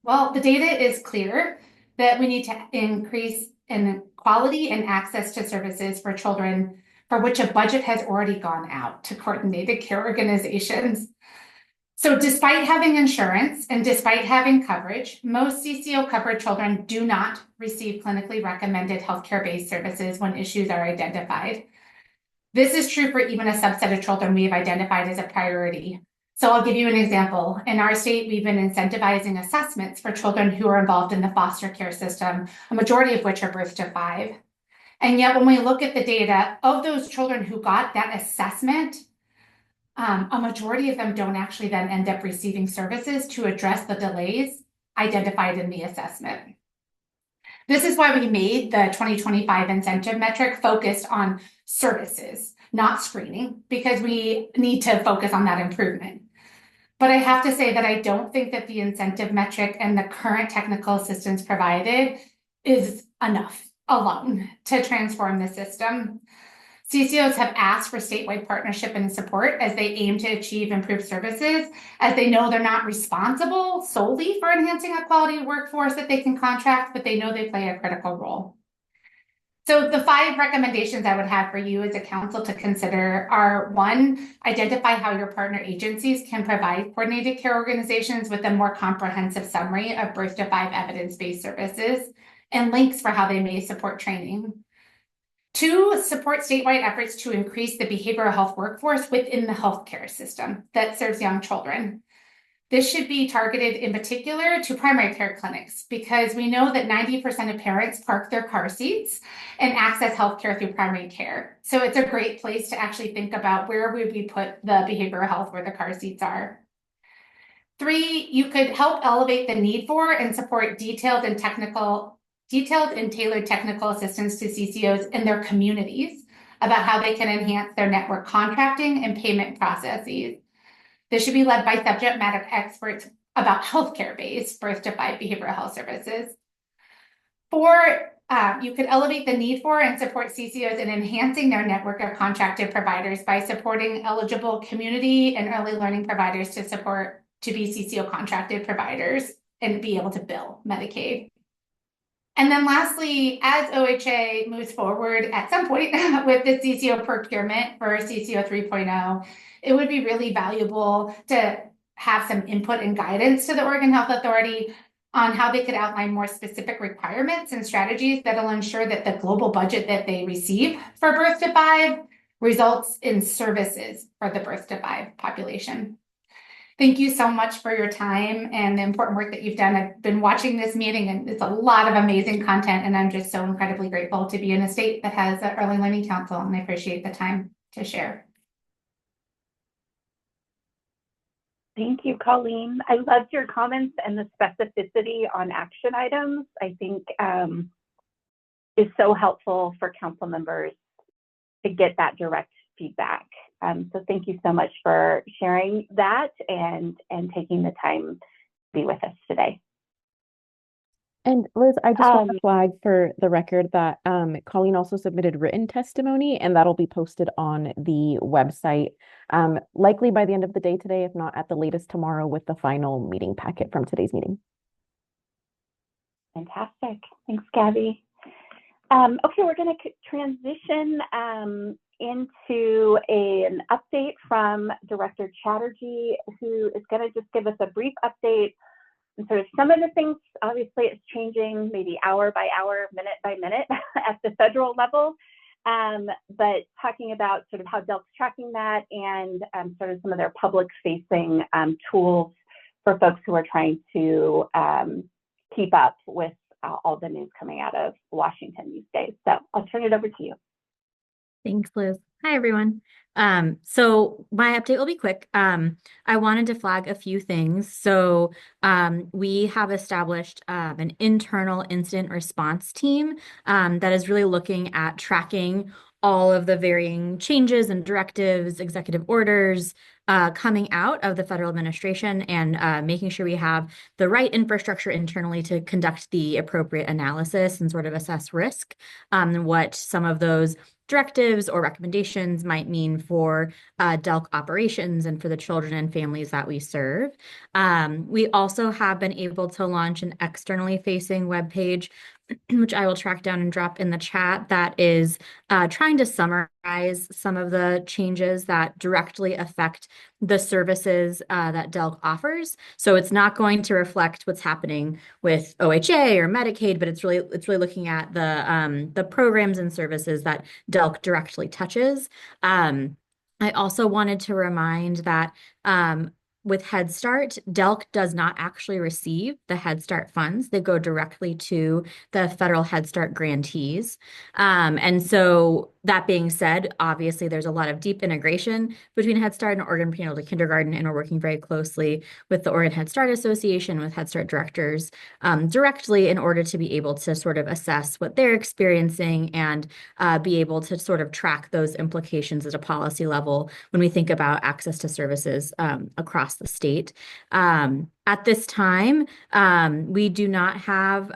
Well, the data is clear that we need to increase in quality and access to services for children for which a budget has already gone out to coordinated care organizations. So despite having insurance and despite having coverage, most CCO covered children do not receive clinically recommended healthcare-based services when issues are identified. This is true for even a subset of children we have identified as a priority. So I'll give you an example. In our state, we've been incentivizing assessments for children who are involved in the foster care system, a majority of which are birth to 5. And yet when we look at the data of those children who got that assessment, a majority of them don't actually then end up receiving services to address the delays identified in the assessment. This is why we made the 2025 incentive metric focused on services, not screening, because we need to focus on that improvement. But I have to say that I don't think that the incentive metric and the current technical assistance provided is enough alone to transform the system. CCOs have asked for statewide partnership and support as they aim to achieve improved services, as they know they're not responsible solely for enhancing a quality workforce that they can contract, but they know they play a critical role. So the 5 recommendations I would have for you as a council to consider are: 1, identify how your partner agencies can provide coordinated care organizations with a more comprehensive summary of birth to 5 evidence-based services and links for how they may support training. 2, support statewide efforts to increase the behavioral health workforce within the healthcare system that serves young children. This should be targeted in particular to primary care clinics because we know that 90% of parents park their car seats and access healthcare through primary care. So it's a great place to actually think about where would we put the behavioral health where the car seats are. 3, you could help elevate the need for and support detailed and tailored technical assistance to CCOs in their communities about how they can enhance their network contracting and payment processes. This should be led by subject matter experts about healthcare-based birth to 5 behavioral health services. 4, you could elevate the need for and support CCOs in enhancing their network of contracted providers by supporting eligible community and early learning providers to be CCO contracted providers and be able to bill Medicaid. And then lastly, as OHA moves forward at some point with the CCO procurement for CCO 3.0, it would be really valuable to have some input and guidance to the Oregon Health Authority on how they could outline more specific requirements and strategies that'll ensure that the global budget that they receive for birth to 5 results in services for the birth to 5 population. Thank you so much for your time and the important work that you've done. I've been watching this meeting and it's a lot of amazing content, and I'm just so incredibly grateful to be in a state that has an early learning council, and I appreciate the time to share. Thank you, Colleen. I loved your comments and the specificity on action items. I think is so helpful for council members to get that direct feedback. So thank you so much for sharing that and taking the time to be with us today. And Liz, I just want to flag for the record that Colleen also submitted written testimony, and that'll be posted on the website, likely by the end of the day today, if not at the latest tomorrow, with the final meeting packet from today's meeting. Fantastic. Thanks, Gabby. Okay, we're going to transition into an update from Director Chatterjee, who is going to just give us a brief update. And sort of some of the things, obviously it's changing maybe hour by hour, minute by minute at the federal level, but talking about sort of how DELC's tracking that and sort of some of their public facing tools for folks who are trying to keep up with all the news coming out of Washington these days. So I'll turn it over to you. Thanks, Liz. Hi, everyone. So my update will be quick. I wanted to flag a few things. So we have established an internal incident response team that is really looking at tracking all of the varying changes and directives, executive orders coming out of the federal administration, and making sure we have the right infrastructure internally to conduct the appropriate analysis and sort of assess risk, and what some of those directives or recommendations might mean for DELC operations and for the children and families that we serve. We also have been able to launch an externally facing webpage, which I will track down and drop in the chat, that is trying to summarize some of the changes that directly affect the services that DELC offers. So it's not going to reflect what's happening with OHA or Medicaid, but it's really looking at the programs and services that DELC directly touches. I also wanted to remind that with Head Start, DELC does not actually receive the Head Start funds. They go directly to the federal Head Start grantees. And so that being said, obviously there's a lot of deep integration between Head Start and Oregon Prenatal to Kindergarten, and we're working very closely with the Oregon Head Start Association, with Head Start directors directly, in order to be able to sort of assess what they're experiencing and be able to sort of track those implications at a policy level when we think about access to services across the state. At this time, we do not have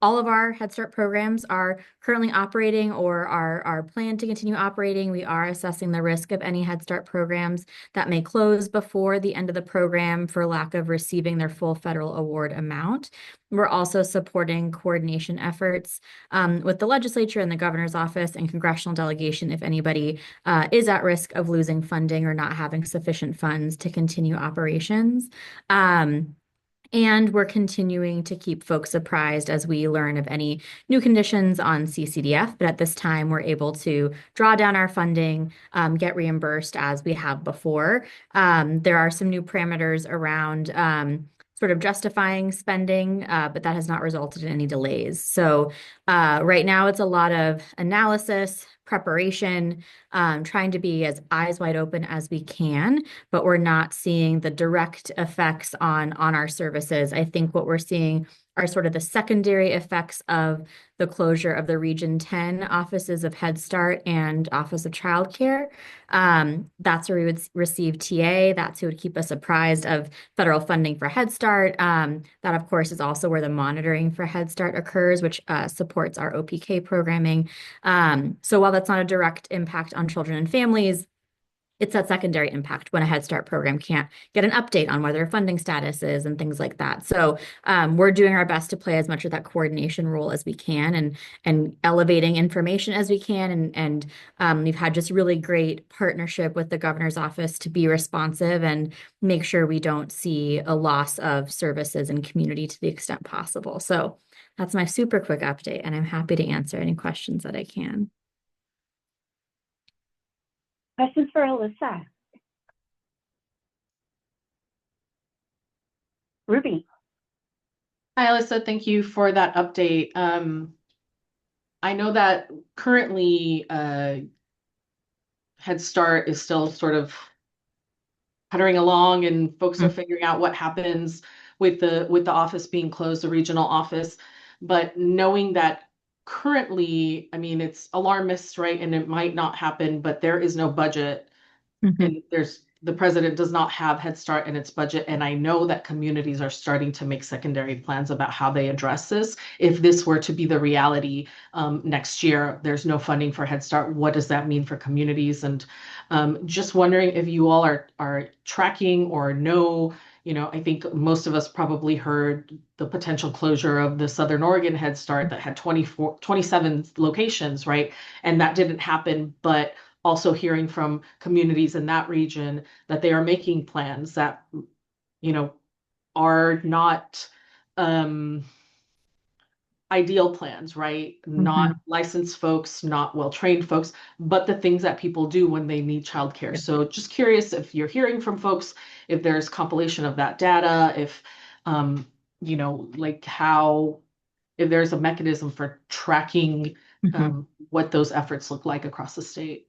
all of our Head Start programs are currently operating or are planned to continue operating. We are assessing the risk of any Head Start programs that may close before the end of the program for lack of receiving their full federal award amount. We're also supporting coordination efforts with the legislature and the governor's office and congressional delegation if anybody is at risk of losing funding or not having sufficient funds to continue operations. And we're continuing to keep folks apprised as we learn of any new conditions on CCDF. But at this time, we're able to draw down our funding, get reimbursed as we have before. There are some new parameters around sort of justifying spending, but that has not resulted in any delays. So right now, it's a lot of analysis, preparation, trying to be as eyes wide open as we can, but we're not seeing the direct effects on our services. I think what we're seeing are sort of the secondary effects of the closure of the Region 10 offices of Head Start and Office of Child Care. That's where we would receive TA. That's who would keep us apprised of federal funding for Head Start. That, of course, is also where the monitoring for Head Start occurs, which supports our OPK programming. So while that's not a direct impact on children and families, it's that secondary impact when a Head Start program can't get an update on where their funding status is and things like that. So we're doing our best to play as much of that coordination role as we can and elevating information as we can. And we've had just really great partnership with the governor's office to be responsive and make sure we don't see a loss of services and community to the extent possible. So that's my super quick update, and I'm happy to answer any questions that I can. Questions for Alyssa? Ruby. Hi, Alyssa. Thank you for that update. I know that currently Head Start is still sort of puttering along, and folks are figuring out what happens with the office being closed, the regional office. But knowing that currently, I mean, it's alarmist, right? And it might not happen, but there is no budget. And the president does not have Head Start in its budget. And I know that communities are starting to make secondary plans about how they address this. If this were to be the reality next year, there's no funding for Head Start. What does that mean for communities? And just wondering if you all are tracking or know, I think most of us probably heard the potential closure of the Southern Oregon Head Start that had 27 locations, right? And that didn't happen, but also hearing from communities in that region that they are making plans that, are not ideal plans, right? Not licensed folks, not well-trained folks, but the things that people do when they need childcare. So just curious if you're hearing from folks, if there's compilation of that data, if, if there's a mechanism for tracking what those efforts look like across the state.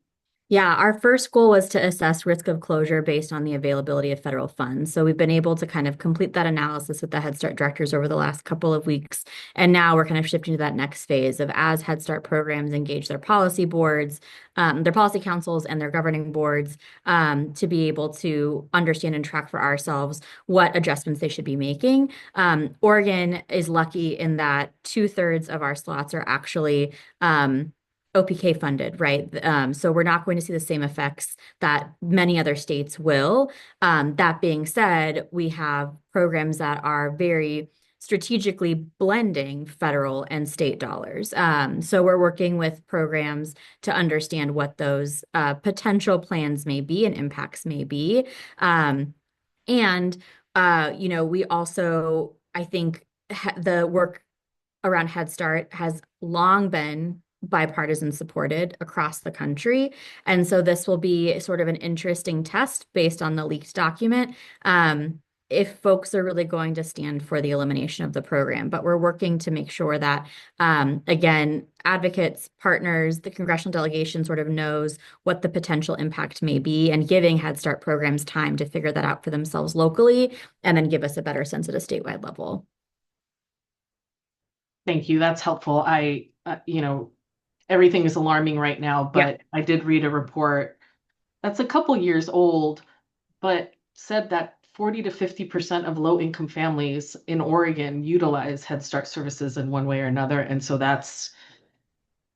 Yeah, our first goal was to assess risk of closure based on the availability of federal funds. So we've been able to kind of complete that analysis with the Head Start directors over the last couple of weeks. And now we're kind of shifting to that next phase of as Head Start programs engage their policy boards, their policy councils and their governing boards to be able to understand and track for ourselves what adjustments they should be making. Oregon is lucky in that 2/3 of our slots are actually OPK funded, right? So we're not going to see the same effects that many other states will. That being said, we have programs that are very strategically blending federal and state dollars. So we're working with programs to understand what those potential plans may be and impacts may be. We also, I think the work around Head Start has long been bipartisan supported across the country. And so this will be sort of an interesting test based on the leaked document. If folks are really going to stand for the elimination of the program, but we're working to make sure that, again, advocates, partners, the congressional delegation sort of knows what the potential impact may be and giving Head Start programs time to figure that out for themselves locally and then give us a better sense at a statewide level. Thank you. That's helpful. Everything is alarming right now, but I did read a report that's a couple years old, but said that 40 to 50% of low-income families in Oregon utilize Head Start services in one way or another. And so that's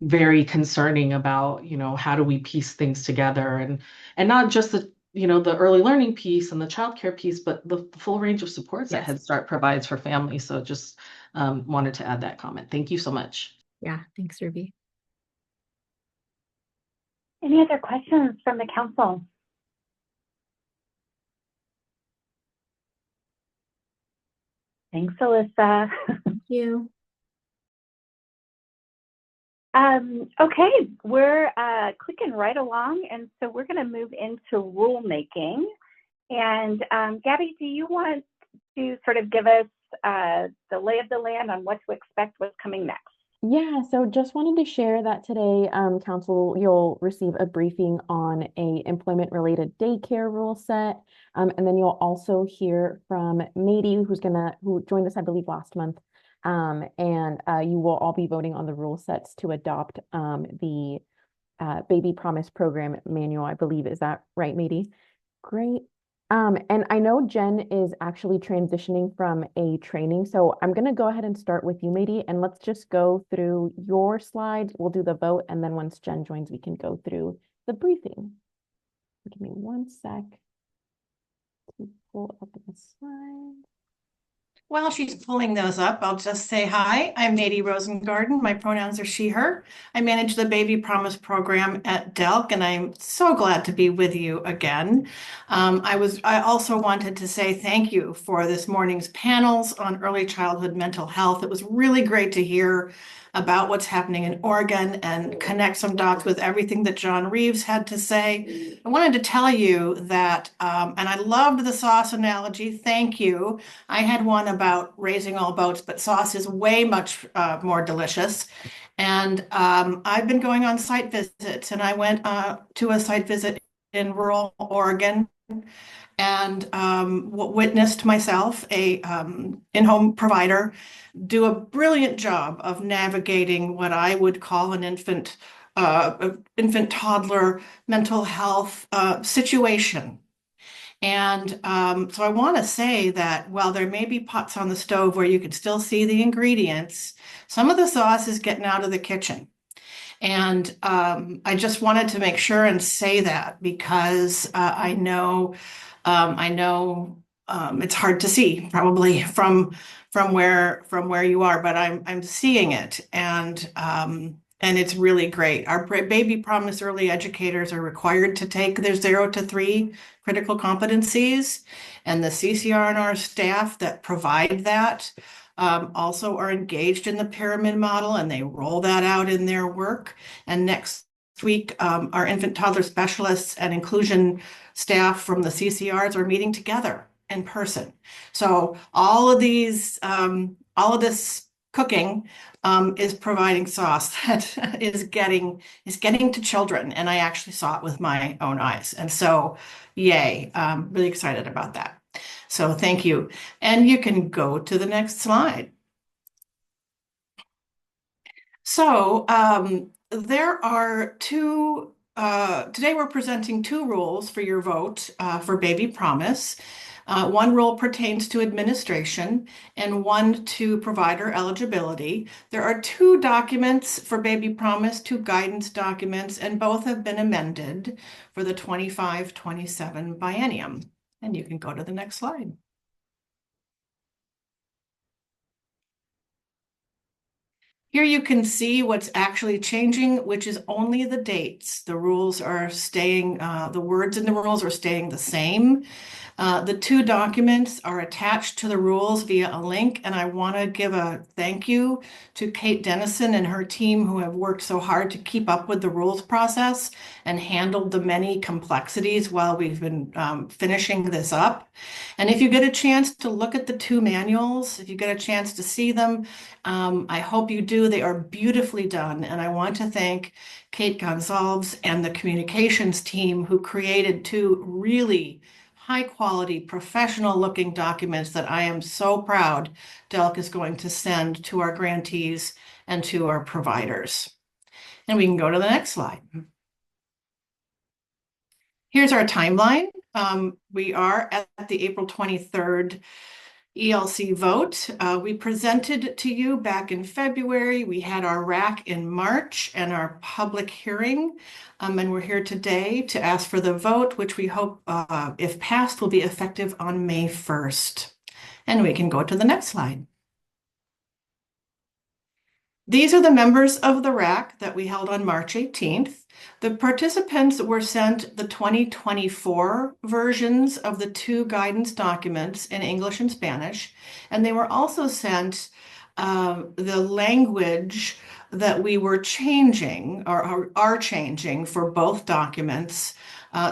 very concerning about, how do we piece things together and not just the early learning piece and the childcare piece, but the full range of supports that Head Start provides for families. So just wanted to add that comment. Thank you so much. Yeah, thanks, Ruby. Any other questions from the council? Thanks, Alyssa. Thank you. Okay, we're clicking right along, and so we're going to move into rulemaking. And Gabby, do you want to sort of give us the lay of the land on what to expect, what's coming next? Yeah, so just wanted to share that today, Council, you'll receive a briefing on a employment-related daycare rule set, and then you'll also hear from Mady, who joined us, I believe, last month, and you will all be voting on the rule sets to adopt the Baby Promise Program manual, I believe. Is that right, Mady? Great. And I know Jen is actually transitioning from a training, so I'm going to go ahead and start with you, Mady, and let's just go through your slides. We'll do the vote, and then once Jen joins, we can go through the briefing. Give me one sec to pull up the slides. While she's pulling those up, I'll just say hi. I'm Mady Rosengarten. My pronouns are she, her. I manage the Baby Promise program at DELC, and I'm so glad to be with you again. I also wanted to say thank you for this morning's panels on early childhood mental health. It was really great to hear about what's happening in Oregon and connect some dots with everything that John Reeves had to say. I wanted to tell you that, and I loved the sauce analogy. Thank you. I had one about raising all boats, but sauce is way much more delicious. And I've been going on site visits, and I went to a site visit in rural Oregon and witnessed myself, a in-home provider, do a brilliant job of navigating what I would call an infant toddler mental health situation. And so I want to say that while there may be pots on the stove where you can still see the ingredients, some of the sauce is getting out of the kitchen. And I just wanted to make sure and say that because I know it's hard to see probably from where you are, but I'm seeing it, and it's really great. Our Baby Promise early educators are required to take their 0 to 3 critical competencies, and the CCR&R staff that provide that also are engaged in the pyramid model, and they roll that out in their work. And next week, our infant toddler specialists and inclusion staff from the CCRs are meeting together in person. So all of this cooking is providing sauce that is getting to children, and I actually saw it with my own eyes. And so, yay! I'm really excited about that. So thank you, and you can go to the next slide. So there are two. Today we're presenting 2 rules for your vote for Baby Promise. One rule pertains to administration and one to provider eligibility. There are 2 documents for Baby Promise, 2 guidance documents, and both have been amended for the 25-27 biennium. And you can go to the next slide. Here you can see what's actually changing, which is only the dates. The rules are staying, the words in the rules are staying the same. The 2 documents are attached to the rules via a link, and I want to give a thank you to Kate Dennison and her team who have worked so hard to keep up with the rules process and handled the many complexities while we've been finishing this up. And if you get a chance to look at the 2 manuals, if you get a chance to see them, I hope you do. They are beautifully done, and I want to thank Kate Gonzalez and the communications team who created 2 really high-quality, professional-looking documents that I am so proud DELC is going to send to our grantees and to our providers. And we can go to the next slide. Here's our timeline. We are at the April 23rd ELC vote. We presented to you back in February. We had our RAC in March and our public hearing. And we're here today to ask for the vote, which we hope, if passed, will be effective on May 1st. And we can go to the next slide. These are the members of the RAC that we held on March 18th. The participants were sent the 2024 versions of the two guidance documents in English and Spanish, and they were also sent the language that we were changing or are changing for both documents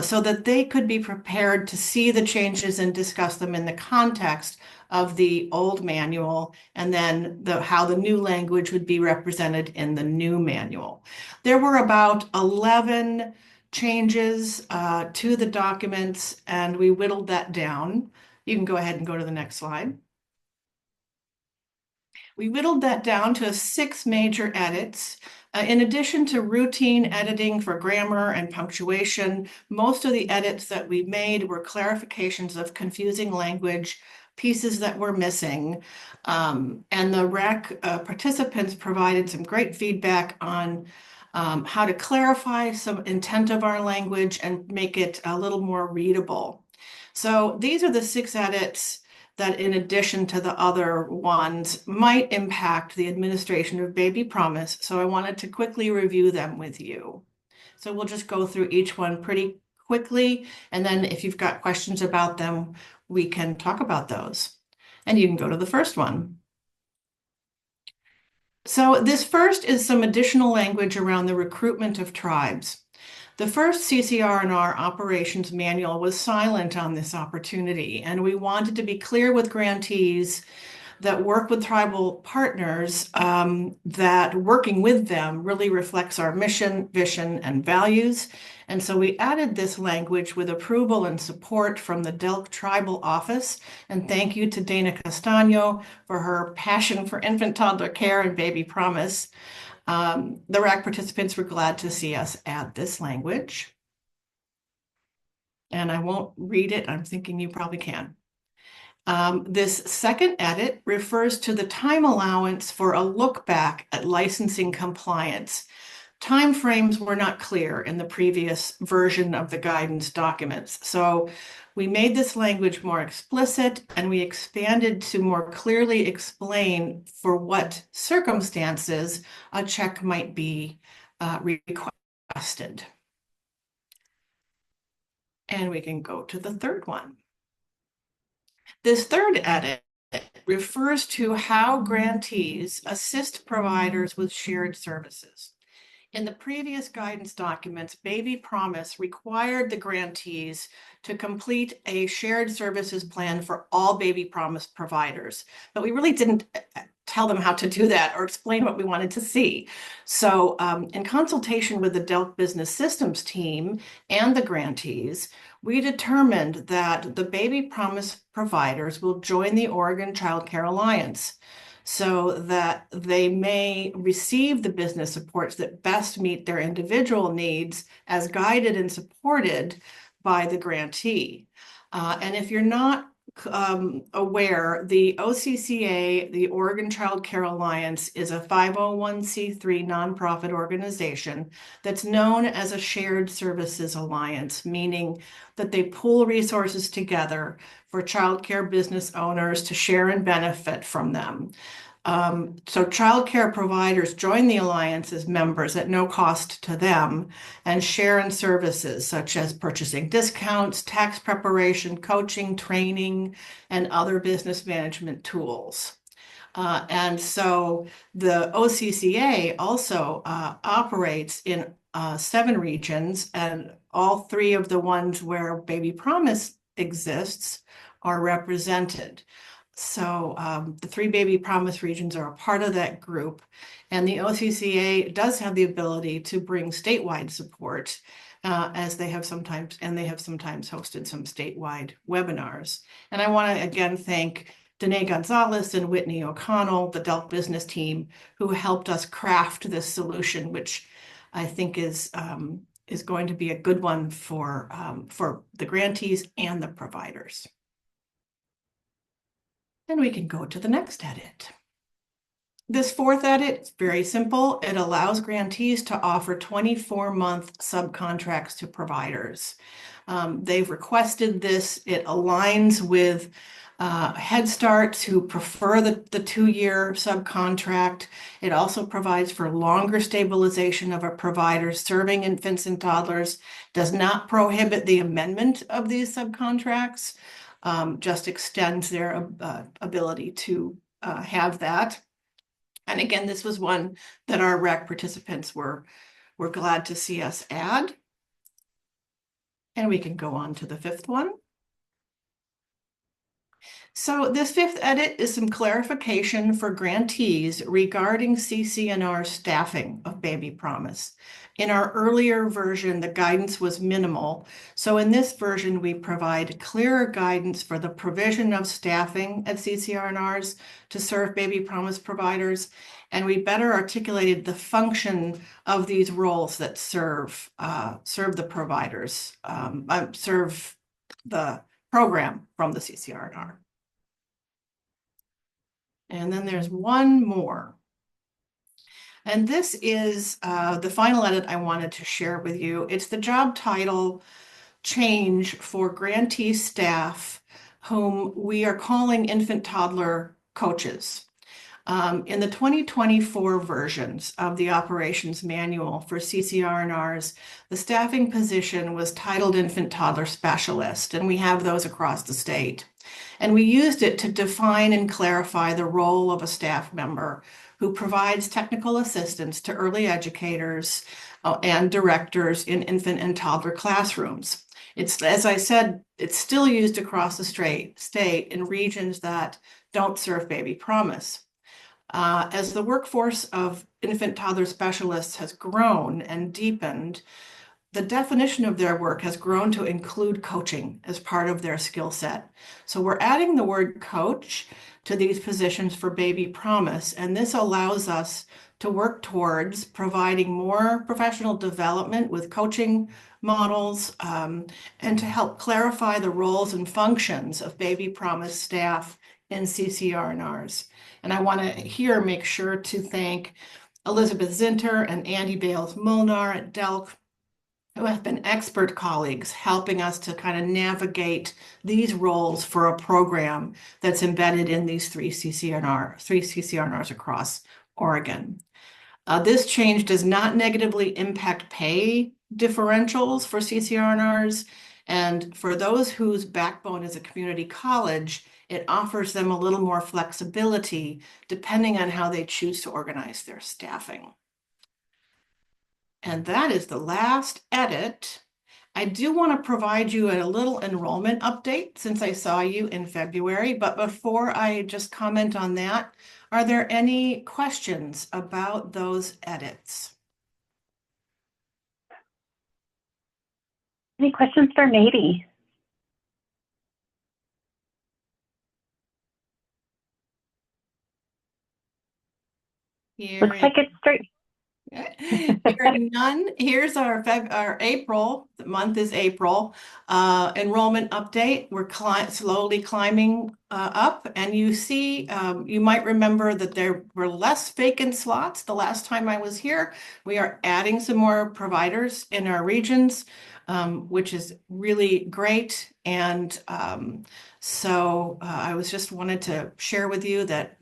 so that they could be prepared to see the changes and discuss them in the context of the old manual and then how the new language would be represented in the new manual. There were about 11 changes to the documents, and we whittled that down. You can go ahead and go to the next slide. We whittled that down to 6 major edits. In addition to routine editing for grammar and punctuation, most of the edits that we made were clarifications of confusing language, pieces that were missing. And the RAC participants provided some great feedback on how to clarify some intent of our language and make it a little more readable. So these are the 6 edits that, in addition to the other ones, might impact the administration of Baby Promise. So I wanted to quickly review them with you. So we'll just go through each one pretty quickly, and then if you've got questions about them, we can talk about those. And you can go to the first one. So this first is some additional language around the recruitment of tribes. The first CCR&R operations manual was silent on this opportunity, and we wanted to be clear with grantees that work with tribal partners that working with them really reflects our mission, vision, and values. And so we added this language with approval and support from the Delk Tribal Office. And thank you to Dana Castano for her passion for infant toddler care and Baby Promise. The RAC participants were glad to see us add this language. And I won't read it. I'm thinking you probably can. This second edit refers to the time allowance for a look back at licensing compliance. Timeframes were not clear in the previous version of the guidance documents. So we made this language more explicit, and we expanded to more clearly explain for what circumstances a check might be requested. And we can go to the third one. This third edit refers to how grantees assist providers with shared services. In the previous guidance documents, Baby Promise required the grantees to complete a shared services plan for all Baby Promise providers, but we really didn't tell them how to do that or explain what we wanted to see. So in consultation with the Delk Business Systems team and the grantees, we determined that the Baby Promise providers will join the Oregon Child Care Alliance so that they may receive the business supports that best meet their individual needs as guided and supported by the grantee. And if you're not aware, the OCCA, the Oregon Child Care Alliance, is a 501c3 nonprofit organization that's known as a shared services alliance, meaning that they pool resources together for child care business owners to share and benefit from them. So child care providers join the alliance as members at no cost to them and share in services such as purchasing discounts, tax preparation, coaching, training, and other business management tools. And so the OCCA also operates in 7 regions, and all 3 of the ones where Baby Promise exists are represented. So the 3 Baby Promise regions are a part of that group, and the OCCA does have the ability to bring statewide support, as they have sometimes hosted some statewide webinars. And I want to again thank Danae Gonzalez and Whitney O'Connell, the Delk business team, who helped us craft this solution, which I think is going to be a good one for the grantees and the providers. Then we can go to the next edit. This 4th edit is very simple. It allows grantees to offer 24-month subcontracts to providers. They've requested this. It aligns with Head Starts who prefer the 2-year subcontract. It also provides for longer stabilization of a provider serving infants and toddlers, does not prohibit the amendment of these subcontracts, just extends their ability to have that. And again, this was one that our REC participants were glad to see us add. And we can go on to the 5th one. So this 5th edit is some clarification for grantees regarding CC&R staffing of Baby Promise. In our earlier version, the guidance was minimal. So in this version, we provide clearer guidance for the provision of staffing at CC&Rs to serve Baby Promise providers. And we better articulated the function of these roles that serve the providers, serve the program from the CC&R. And then there's one more. And this is the final edit I wanted to share with you. It's the job title change for grantee staff whom we are calling infant toddler coaches. In the 2024 versions of the operations manual for CC&Rs, the staffing position was titled infant toddler specialist, and we have those across the state. And we used it to define and clarify the role of a staff member who provides technical assistance to early educators and directors in infant and toddler classrooms. It's, as I said, it's still used across the state in regions that don't serve Baby Promise. As the workforce of infant toddler specialists has grown and deepened, the definition of their work has grown to include coaching as part of their skill set. So we're adding the word coach to these positions for Baby Promise, and this allows us to work towards providing more professional development with coaching models and to help clarify the roles and functions of Baby Promise staff in CC&Rs. And I want to here make sure to thank Elizabeth Zinter and Andy Bales-Molnar at DELC, who have been expert colleagues helping us to kind of navigate these roles for a program that's embedded in these three CC&Rs across Oregon. This change does not negatively impact pay differentials for CC&Rs, and for those whose backbone is a community college, it offers them a little more flexibility depending on how they choose to organize their staffing. And that is the last edit. I do want to provide you a little enrollment update since I saw you in February, but before I just comment on that, are there any questions about those edits? Any questions for Mady? Looks like it's straight. Hearing none, here's our April, the month is April, enrollment update. We're slowly climbing up, and you see, you might remember that there were less vacant slots the last time I was here. We are adding some more providers in our regions, which is really great. And so I was just wanted to share with you that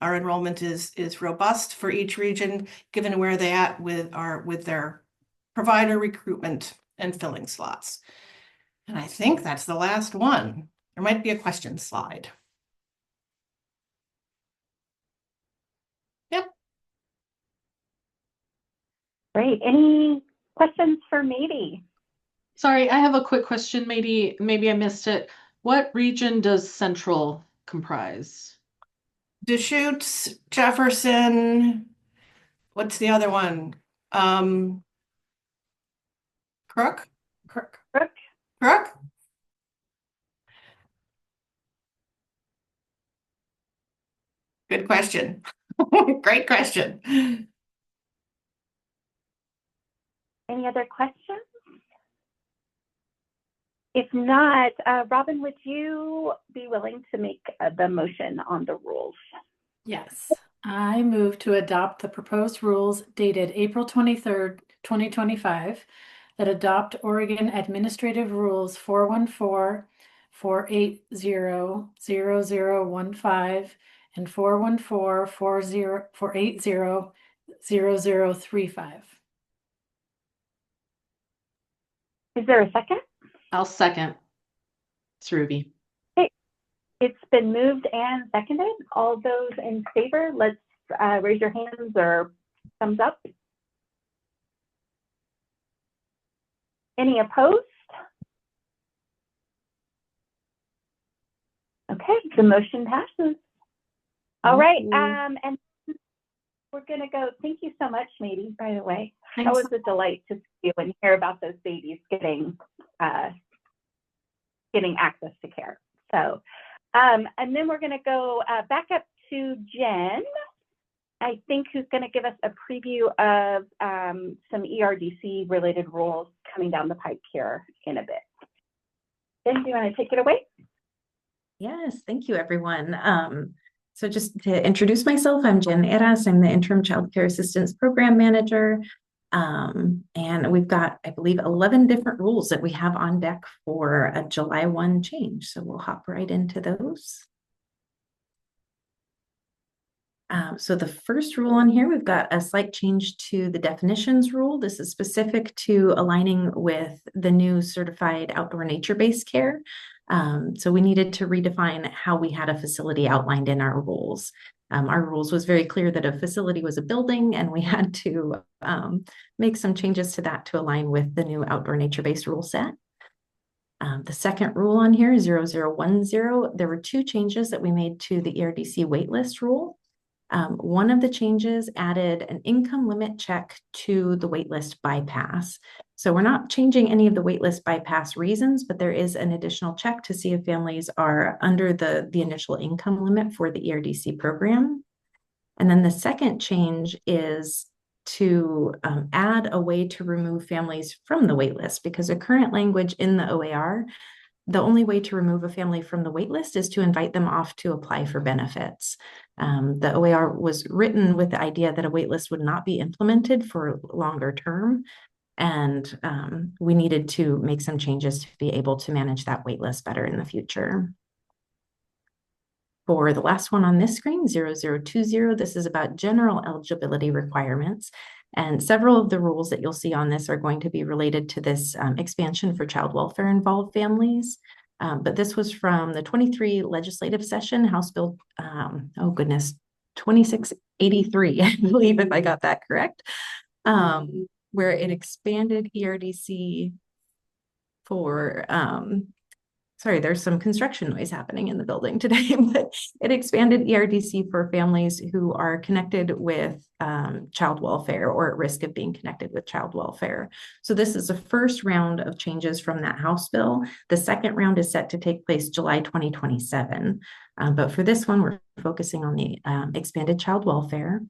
our enrollment is robust for each region, given where they at with their provider recruitment and filling slots. And I think that's the last one. There might be a question slide. Yep. Great. Any questions for Mady? Sorry, I have a quick question. Maybe I missed it. What region does Central comprise? Deschutes, Jefferson, what's the other one? Crook? Good question. Great question. Any other questions? If not, Robin, would you be willing to make the motion on the rules? Yes, I move to adopt the proposed rules dated April 23rd, 2025, that adopt Oregon Administrative Rules 414 480-0015 and 414-480-0035. Is there a second? I'll second. It's Ruby. Okay, it's been moved and seconded. All those in favor, let's raise your hands or thumbs up. Any opposed? Okay, the motion passes. All right, and we're gonna go. Thank you so much, Mady, by the way. That was a delight to see you and hear about those babies getting access to care. So, and then we're gonna go back up to Jen, I think, who's gonna give us a preview of some ERDC related rules coming down the pipe here in a bit. Jen, do you wanna take it away? Yes, thank you, everyone. So just to introduce myself, I'm Jen Eras. I'm the Interim Child Care Assistance Program Manager. And we've got, I believe, 11 different rules that we have on deck for a July 1 change. So we'll hop right into those. So the first rule on here, we've got a slight change to the definitions rule. This is specific to aligning with the new certified outdoor nature-based care. So we needed to redefine how we had a facility outlined in our rules. Our rules was very clear that a facility was a building, and we had to make some changes to that to align with the new outdoor nature-based rule set. The second rule on here, 0010, there were two changes that we made to the ERDC waitlist rule. One of the changes added an income limit check to the waitlist bypass. So we're not changing any of the waitlist bypass reasons, but there is an additional check to see if families are under the initial income limit for the ERDC program. And then the second change is to add a way to remove families from the waitlist, because the current language in the OAR, the only way to remove a family from the waitlist is to invite them off to apply for benefits. The OAR was written with the idea that a waitlist would not be implemented for longer term, and we needed to make some changes to be able to manage that waitlist better in the future. For the last one on this screen, 0020, this is about general eligibility requirements. And several of the rules that you'll see on this are going to be related to this expansion for child welfare involved families. But this was from the 23 legislative session, House Bill, 2683, I believe, if I got that correct, where it expanded ERDC for, sorry, there's some construction noise happening in the building today, but it expanded ERDC for families who are connected with child welfare or at risk of being connected with child welfare. So this is the first round of changes from that House bill. The second round is set to take place July 2027. But for this one, we're focusing on the expanded child welfare.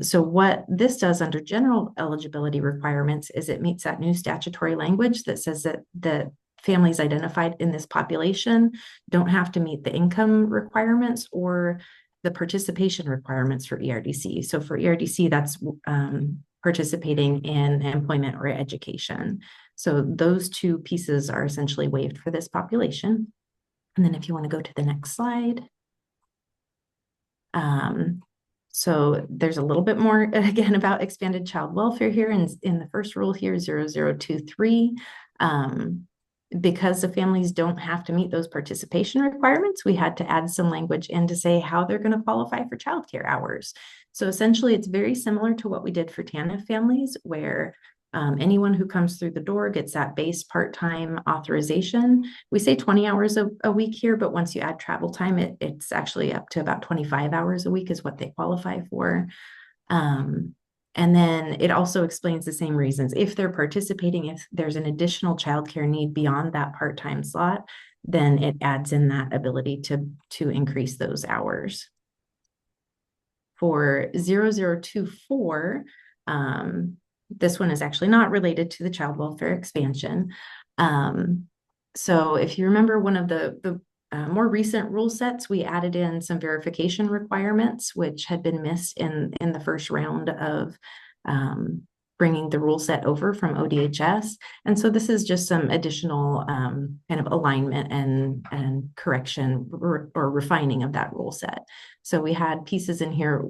So what this does under general eligibility requirements is it meets that new statutory language that says that the families identified in this population don't have to meet the income requirements or the participation requirements for ERDC. So for ERDC, that's participating in employment or education. So those two pieces are essentially waived for this population. And then if you want to go to the next slide. So there's a little bit more, again, about expanded child welfare here in the first rule here, 0023. Because the families don't have to meet those participation requirements, we had to add some language in to say how they're going to qualify for childcare hours. So essentially, it's very similar to what we did for TANF families, where anyone who comes through the door gets that base part-time authorization. We say 20 hours a week here, but once you add travel time, it's actually up to about 25 hours a week is what they qualify for. And then it also explains the same reasons. If they're participating, if there's an additional childcare need beyond that part-time slot, then it adds in that ability to increase those hours. For 0024, this one is actually not related to the child welfare expansion. So if you remember one of the more recent rule sets, we added in some verification requirements, which had been missed in the first round of bringing the rule set over from ODHS. And so this is just some additional kind of alignment and correction or refining of that rule set. So we had pieces in here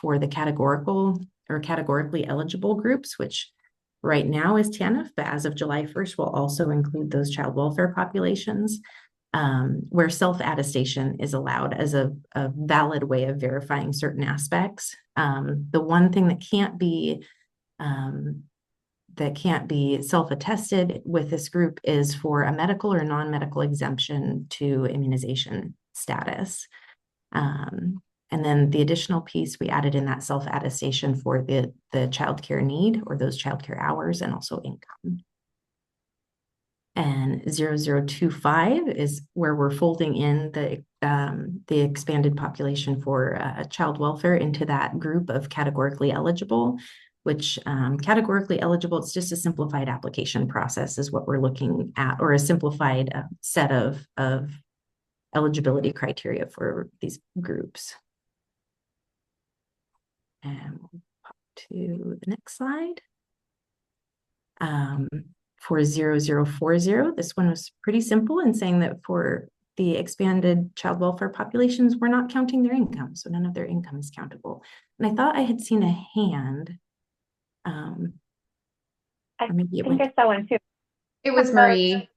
for the categorical or categorically eligible groups, which right now is TANF, but as of July 1st, will also include those child welfare populations, where self-attestation is allowed as a valid way of verifying certain aspects. The one thing that can't be self-attested with this group is for a medical or non-medical exemption to immunization status. And then the additional piece we added in that self-attestation for the childcare need or those childcare hours and also income. And 0025 is where we're folding in the expanded population for child welfare into that group of categorically eligible, which categorically eligible, it's just a simplified application process is what we're looking at, or a simplified set of eligibility criteria for these groups. And we'll pop to the next slide. For 0040, this one was pretty simple in saying that for the expanded child welfare populations, we're not counting their income, so none of their income is countable. And I thought I had seen a hand. I think I saw one too. It was Marie.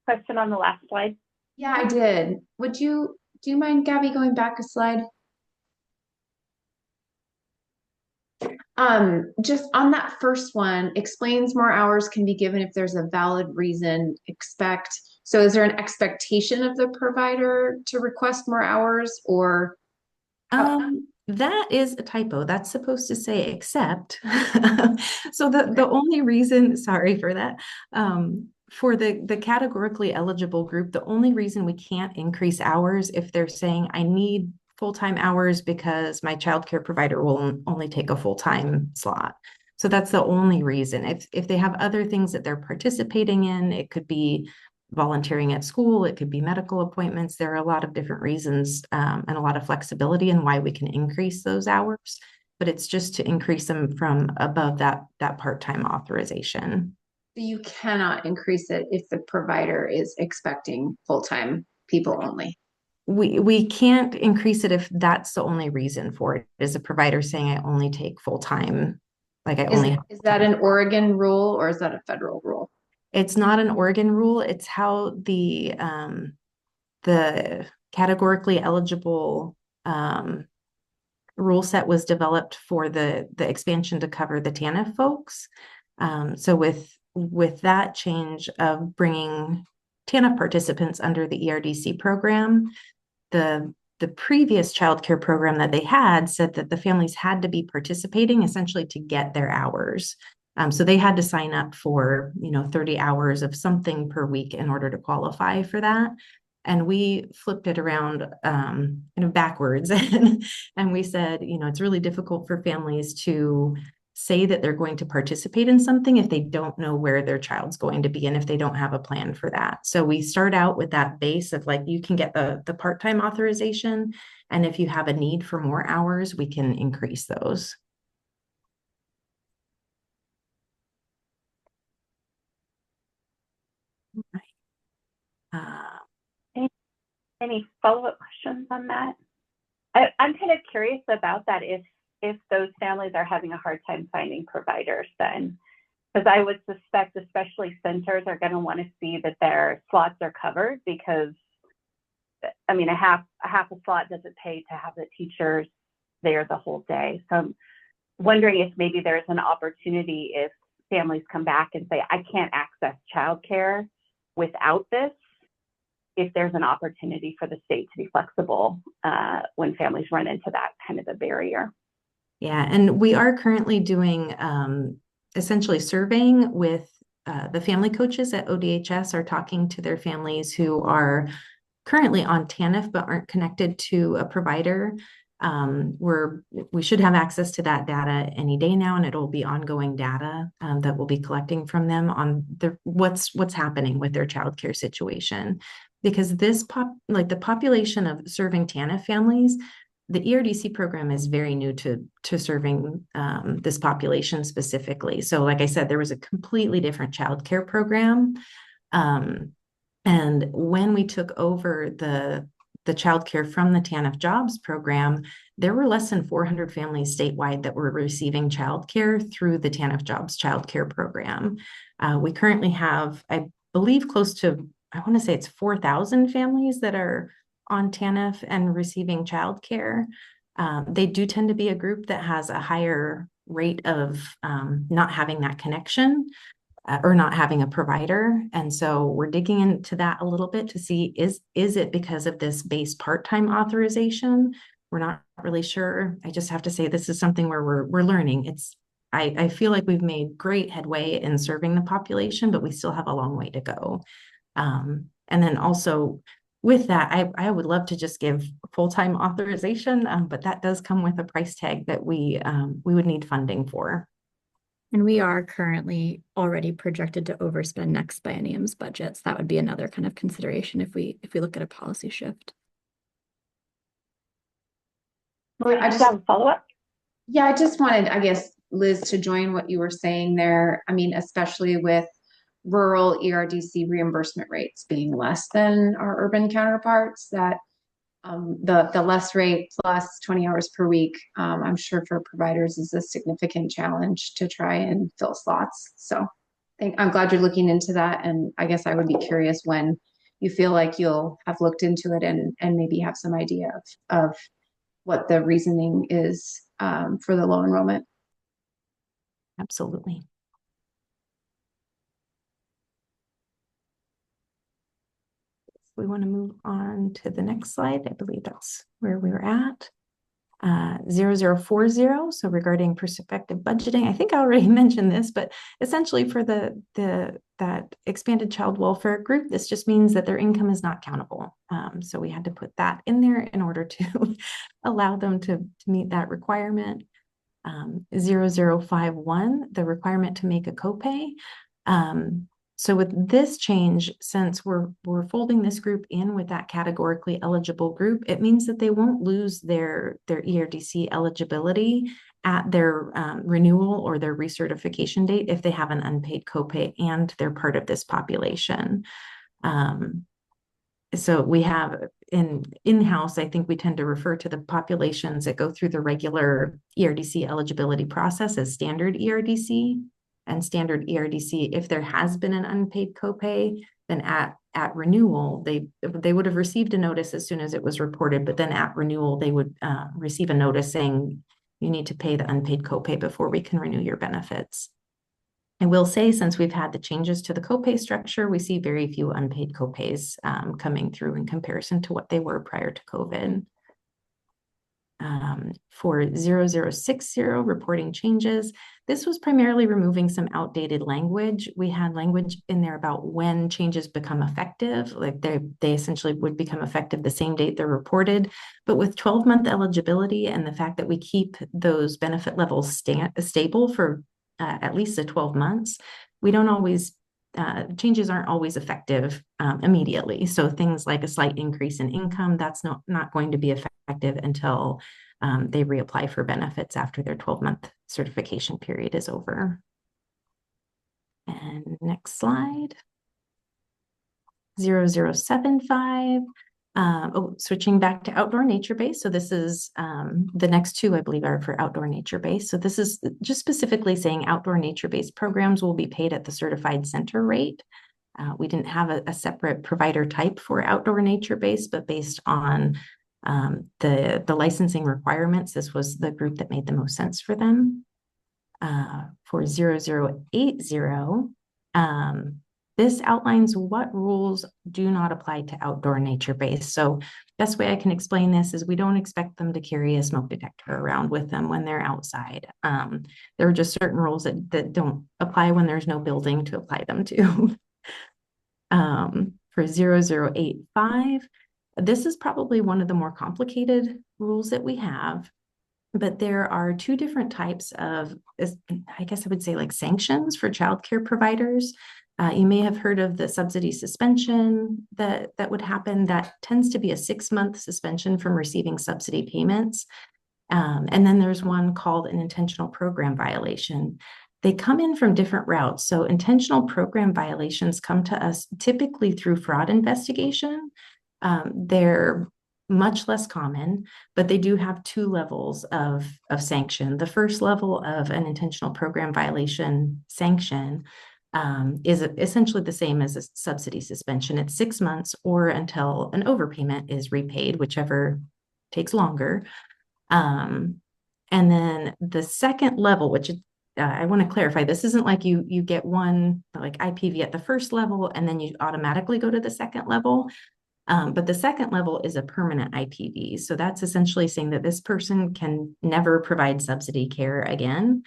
Question on the last slide. Yeah, I did. Do you mind, Gabby, going back a slide? Just on that first one, explains more hours can be given if there's a valid reason expect. So is there an expectation of the provider to request more hours or? That is a typo. That's supposed to say accept. So the only reason, sorry for that, for the categorically eligible group, the only reason we can't increase hours if they're saying I need full-time hours because my childcare provider will only take a full-time slot. So that's the only reason. If they have other things that they're participating in, it could be volunteering at school, it could be medical appointments. There are a lot of different reasons and a lot of flexibility in why we can increase those hours, but it's just to increase them from above that part-time authorization. You cannot increase it if the provider is expecting full-time people only. We can't increase it if that's the only reason for it, is a provider saying I only take full-time, like I only. Is that an Oregon rule or is that a federal rule? It's not an Oregon rule. It's how the categorically eligible rule set was developed for the expansion to cover the TANF folks. So with that change of bringing TANF participants under the ERDC program, the previous childcare program that they had said that the families had to be participating essentially to get their hours. So they had to sign up for 30 hours of something per week in order to qualify for that. And we flipped it around kind of backwards and we said, it's really difficult for families to say that they're going to participate in something if they don't know where their child's going to be and if they don't have a plan for that. So we start out with that base of like, you can get the part-time authorization. And if you have a need for more hours, we can increase those. Any follow-up questions on that? I'm kind of curious about that if those families are having a hard time finding providers then, because I would suspect especially centers are going to want to see that their slots are covered, because I mean a half a slot doesn't pay to have the teachers there the whole day. So I'm wondering if maybe there's an opportunity if families come back and say I can't access childcare without this, if there's an opportunity for the state to be flexible when families run into that kind of a barrier. Yeah, and we are currently doing essentially surveying with the family coaches at ODHS are talking to their families who are currently on TANF but aren't connected to a provider. We should have access to that data any day now, and it'll be ongoing data that we'll be collecting from them on what's happening with their childcare situation. Because the population of serving TANF families the ERDC program is very new to serving this population specifically. So like I said, there was a completely different childcare program. And when we took over the childcare from the TANF Jobs program, there were less than 400 families statewide that were receiving childcare through the TANF Jobs childcare program. We currently have, I believe, close to, I want to say it's 4,000 families that are on TANF and receiving childcare. They do tend to be a group that has a higher rate of not having that connection or not having a provider. And so we're digging into that a little bit to see, is it because of this base part-time authorization? We're not really sure. I just have to say this is something where we're learning. I feel like we've made great headway in serving the population, but we still have a long way to go. And then also with that, I would love to just give full-time authorization, but that does come with a price tag that we would need funding for. And we are currently already projected to overspend next biennium's budgets. That would be another kind of consideration if we look at a policy shift. Well, I just have a follow-up. Yeah, I just wanted, I guess, Liz, to join what you were saying there. I mean, especially with rural ERDC reimbursement rates being less than our urban counterparts, that the less rate plus 20 hours per week, I'm sure for providers is a significant challenge to try and fill slots. So I'm glad you're looking into that. And I guess I would be curious when you feel like you'll have looked into it and maybe have some idea of what the reasoning is for the low enrollment. Absolutely. We want to move on to the next slide. I believe that's where we were at. 0040, so regarding prospective budgeting, I think I already mentioned this, but essentially for that expanded child welfare group, this just means that their income is not countable. So we had to put that in there in order to allow them to meet that requirement. 0051, the requirement to make a copay. So with this change, since we're folding this group in with that categorically eligible group, it means that they won't lose their ERDC eligibility at their renewal or their recertification date if they have an unpaid copay and they're part of this population. So we have in-house, I think we tend to refer to the populations that go through the regular ERDC eligibility process as standard ERDC. And standard ERDC, if there has been an unpaid copay, then at renewal, they would have received a notice as soon as it was reported, but then at renewal, they would receive a notice saying you need to pay the unpaid copay before we can renew your benefits. I will say, since we've had the changes to the copay structure, we see very few unpaid copays coming through in comparison to what they were prior to COVID. For 0060, reporting changes, this was primarily removing some outdated language. We had language in there about when changes become effective, like they essentially would become effective the same date they're reported. But with 12-month eligibility and the fact that we keep those benefit levels stable for at least 12 months, we don't always changes aren't always effective immediately. So things like a slight increase in income, that's not going to be effective until they reapply for benefits after their 12-month certification period is over. And next slide. 0075. Switching back to outdoor nature-based. So this is the next two, I believe, are for outdoor nature-based. So this is just specifically saying outdoor nature-based programs will be paid at the certified center rate. We didn't have a separate provider type for outdoor nature-based, but based on the licensing requirements, this was the group that made the most sense for them. For 0080, this outlines what rules do not apply to outdoor nature-based. So best way I can explain this is we don't expect them to carry a smoke detector around with them when they're outside. There are just certain rules that don't apply when there's no building to apply them to. For 0085, this is probably one of the more complicated rules that we have. But there are two different types of, I guess I would say, like sanctions for childcare providers. You may have heard of the subsidy suspension that would happen. That tends to be a 6-month suspension from receiving subsidy payments. And then there's one called an intentional program violation. They come in from different routes. So intentional program violations come to us typically through fraud investigation. They're much less common, but they do have 2 levels of sanction. The first level of an intentional program violation sanction is essentially the same as a subsidy suspension. It's 6 months or until an overpayment is repaid, whichever takes longer. And then the second level, which I want to clarify, this isn't like you get one like IPV at the first level and then you automatically go to the second level. But the second level is a permanent IPV. So that's essentially saying that this person can never provide subsidy care again.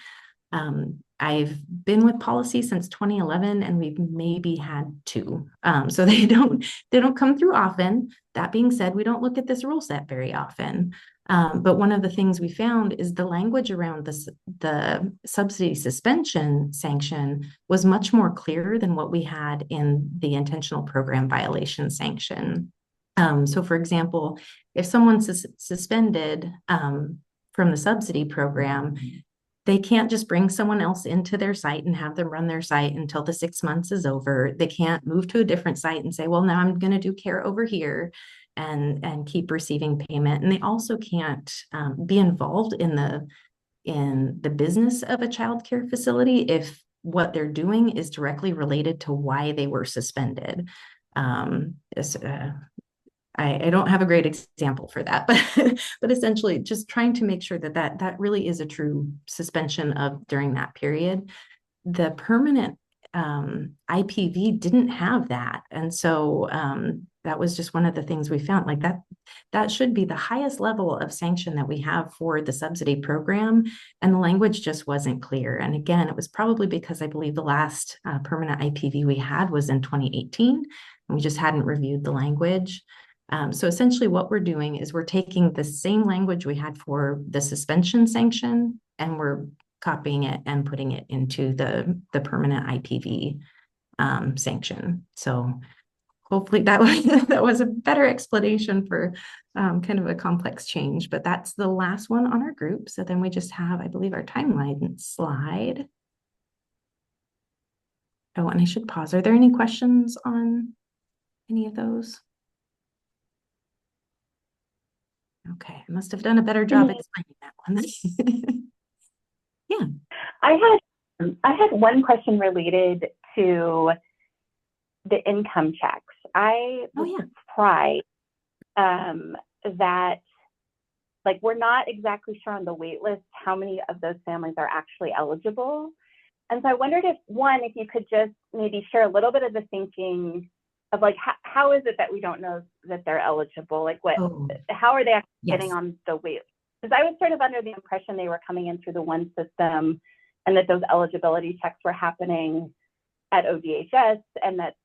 I've been with policy since 2011 and we've maybe had 2. So they don't come through often. That being said, we don't look at this rule set very often. But one of the things we found is the language around the subsidy suspension sanction was much more clear than what we had in the intentional program violation sanction. So for example, if someone's suspended from the subsidy program, they can't just bring someone else into their site and have them run their site until the 6 months is over. They can't move to a different site and say, well, now I'm going to do care over here and keep receiving payment. And they also can't be involved in the business of a child care facility if what they're doing is directly related to why they were suspended. I don't have a great example for that, but essentially just trying to make sure that really is a true suspension of during that period. The permanent IPV didn't have that. And so that was just one of the things we found, like that should be the highest level of sanction that we have for the subsidy program. And the language just wasn't clear. And again, it was probably because I believe the last permanent IPV we had was in 2018, and we just hadn't reviewed the language. So essentially what we're doing is we're taking the same language we had for the suspension sanction and we're copying it and putting it into the permanent IPV sanction. So hopefully that was a better explanation for kind of a complex change, but that's the last one on our group. So then we just have, I believe, our timeline slide. Oh, and I should pause. Are there any questions on any of those? Okay, I must have done a better job explaining that one. Yeah. I had one question related to the income checks. I was surprised that like we're not exactly sure on the wait list how many of those families are actually eligible. And so I wondered if you could just maybe share a little bit of the thinking of like how is it that we don't know that they're eligible? Like how are they actually getting on the wait? Because I was sort of under the impression they were coming in through the one system and that those eligibility checks were happening at ODHS and that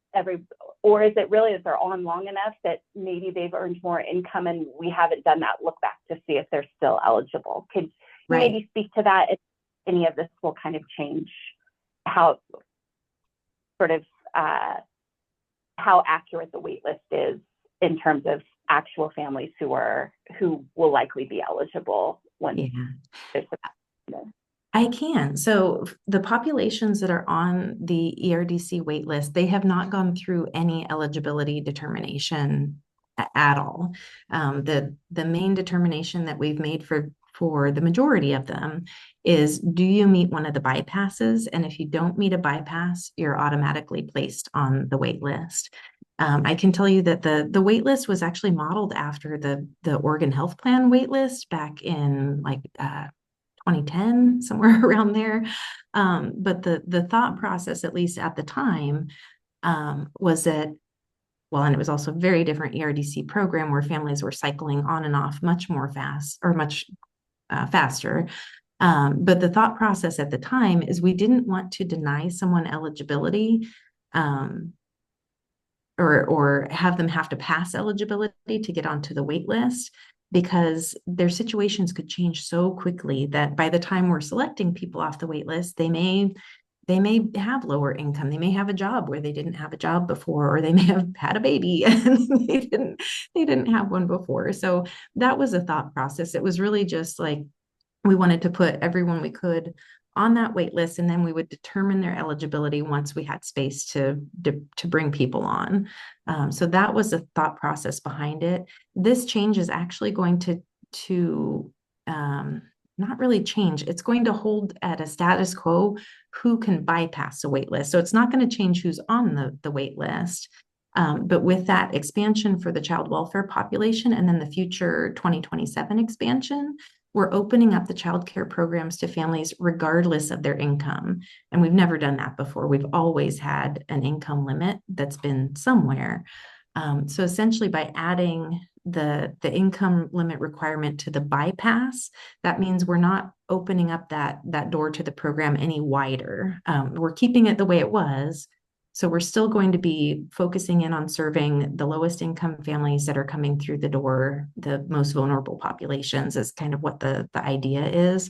or is it really that they're on long enough that maybe they've earned more income and we haven't done that look back to see if they're still eligible? Could you maybe speak to that if any of this will kind of change how sort of how accurate the wait list is in terms of actual families who will likely be eligible when I can. So the populations that are on the ERDC wait list, they have not gone through any eligibility determination at all. The main determination that we've made for the majority of them is, do you meet one of the bypasses? And if you don't meet a bypass, you're automatically placed on the wait list. I can tell you that the wait list was actually modeled after the Oregon Health Plan wait list back in like 2010, somewhere around there. But the thought process, at least at the time, was that, well, and it was also a very different ERDC program where families were cycling on and off much faster. But the thought process at the time is we didn't want to deny someone eligibility or have them have to pass eligibility to get onto the wait list, because their situations could change so quickly that by the time we're selecting people off the wait list, they may they may have lower income. They may have a job where they didn't have a job before, or they may have had a baby and they didn't have one before. So that was a thought process. It was really just like we wanted to put everyone we could on that wait list, and then we would determine their eligibility once we had space to bring people on. So that was the thought process behind it. This change is actually going to not really change. It's going to hold at a status quo who can bypass the wait list. So it's not going to change who's on the wait list. But with that expansion for the child welfare population and then the future 2027 expansion, we're opening up the child care programs to families regardless of their income. And we've never done that before. We've always had an income limit that's been somewhere. So essentially by adding the income limit requirement to the bypass, that means we're not opening up that door to the program any wider. We're keeping it the way it was. So we're still going to be focusing in on serving the lowest income families that are coming through the door, the most vulnerable populations is kind of what the idea is.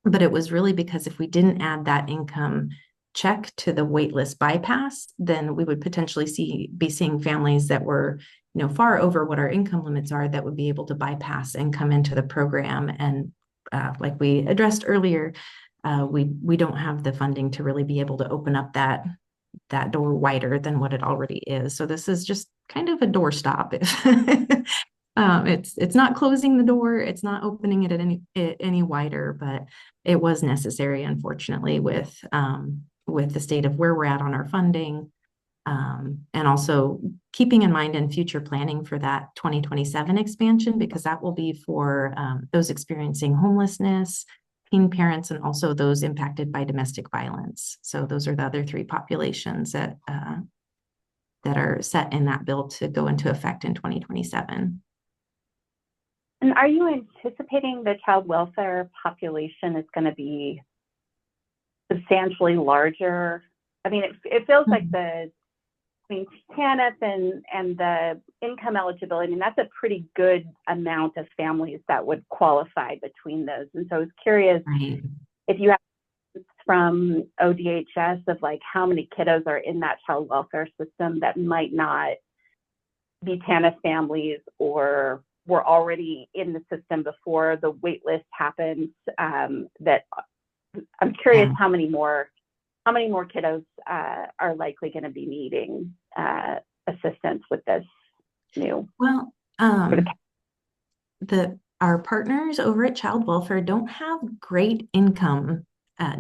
But it was really because if we didn't add that income check to the waitlist bypass, then we would potentially be seeing families that were, far over what our income limits are that would be able to bypass and come into the program. And like we addressed earlier, we don't have the funding to really be able to open up that door wider than what it already is. So this is just kind of a doorstop. It's not closing the door, it's not opening it any wider, but it was necessary, unfortunately, with the state of where we're at on our funding, and also keeping in mind in future planning for that 2027 expansion, because that will be for those experiencing homelessness, teen parents, and also those impacted by domestic violence. So those are the other three populations that are set in that bill to go into effect in 2027. And are you anticipating the child welfare population is going to be substantially larger? I mean, it feels like TANF and the income eligibility, I mean, that's a pretty good amount of families that would qualify between those. And so I was curious if you have from ODHS of like how many kiddos are in that child welfare system that might not be TANF families or were already in the system before the wait list happens. That I'm curious how many more kiddos are likely going to be needing assistance with this new. Well, our partners over at Child Welfare don't have great income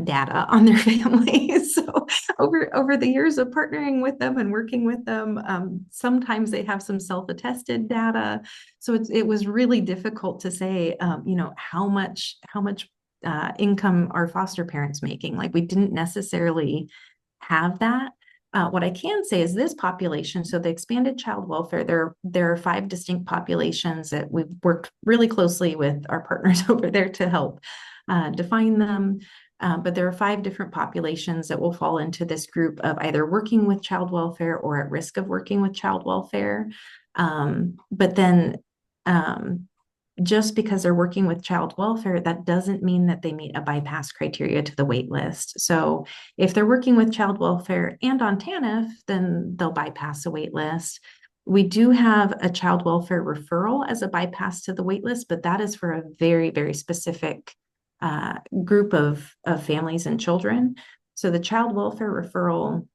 data on their families. So over the years of partnering with them and working with them, sometimes they have some self-attested data. So it was really difficult to say, how much income are foster parents making? Like we didn't necessarily have that. What I can say is this population, so the expanded child welfare, there are 5 distinct populations that we've worked really closely with our partners over there to help define them. But there are 5 different populations that will fall into this group of either working with child welfare or at risk of working with child welfare. But then just because they're working with child welfare, that doesn't mean that they meet a bypass criteria to the wait list. So if they're working with child welfare and on TANF, then they'll bypass the wait list. We do have a child welfare referral as a bypass to the wait list, but that is for a very, very specific group of families and children. So the child welfare referral,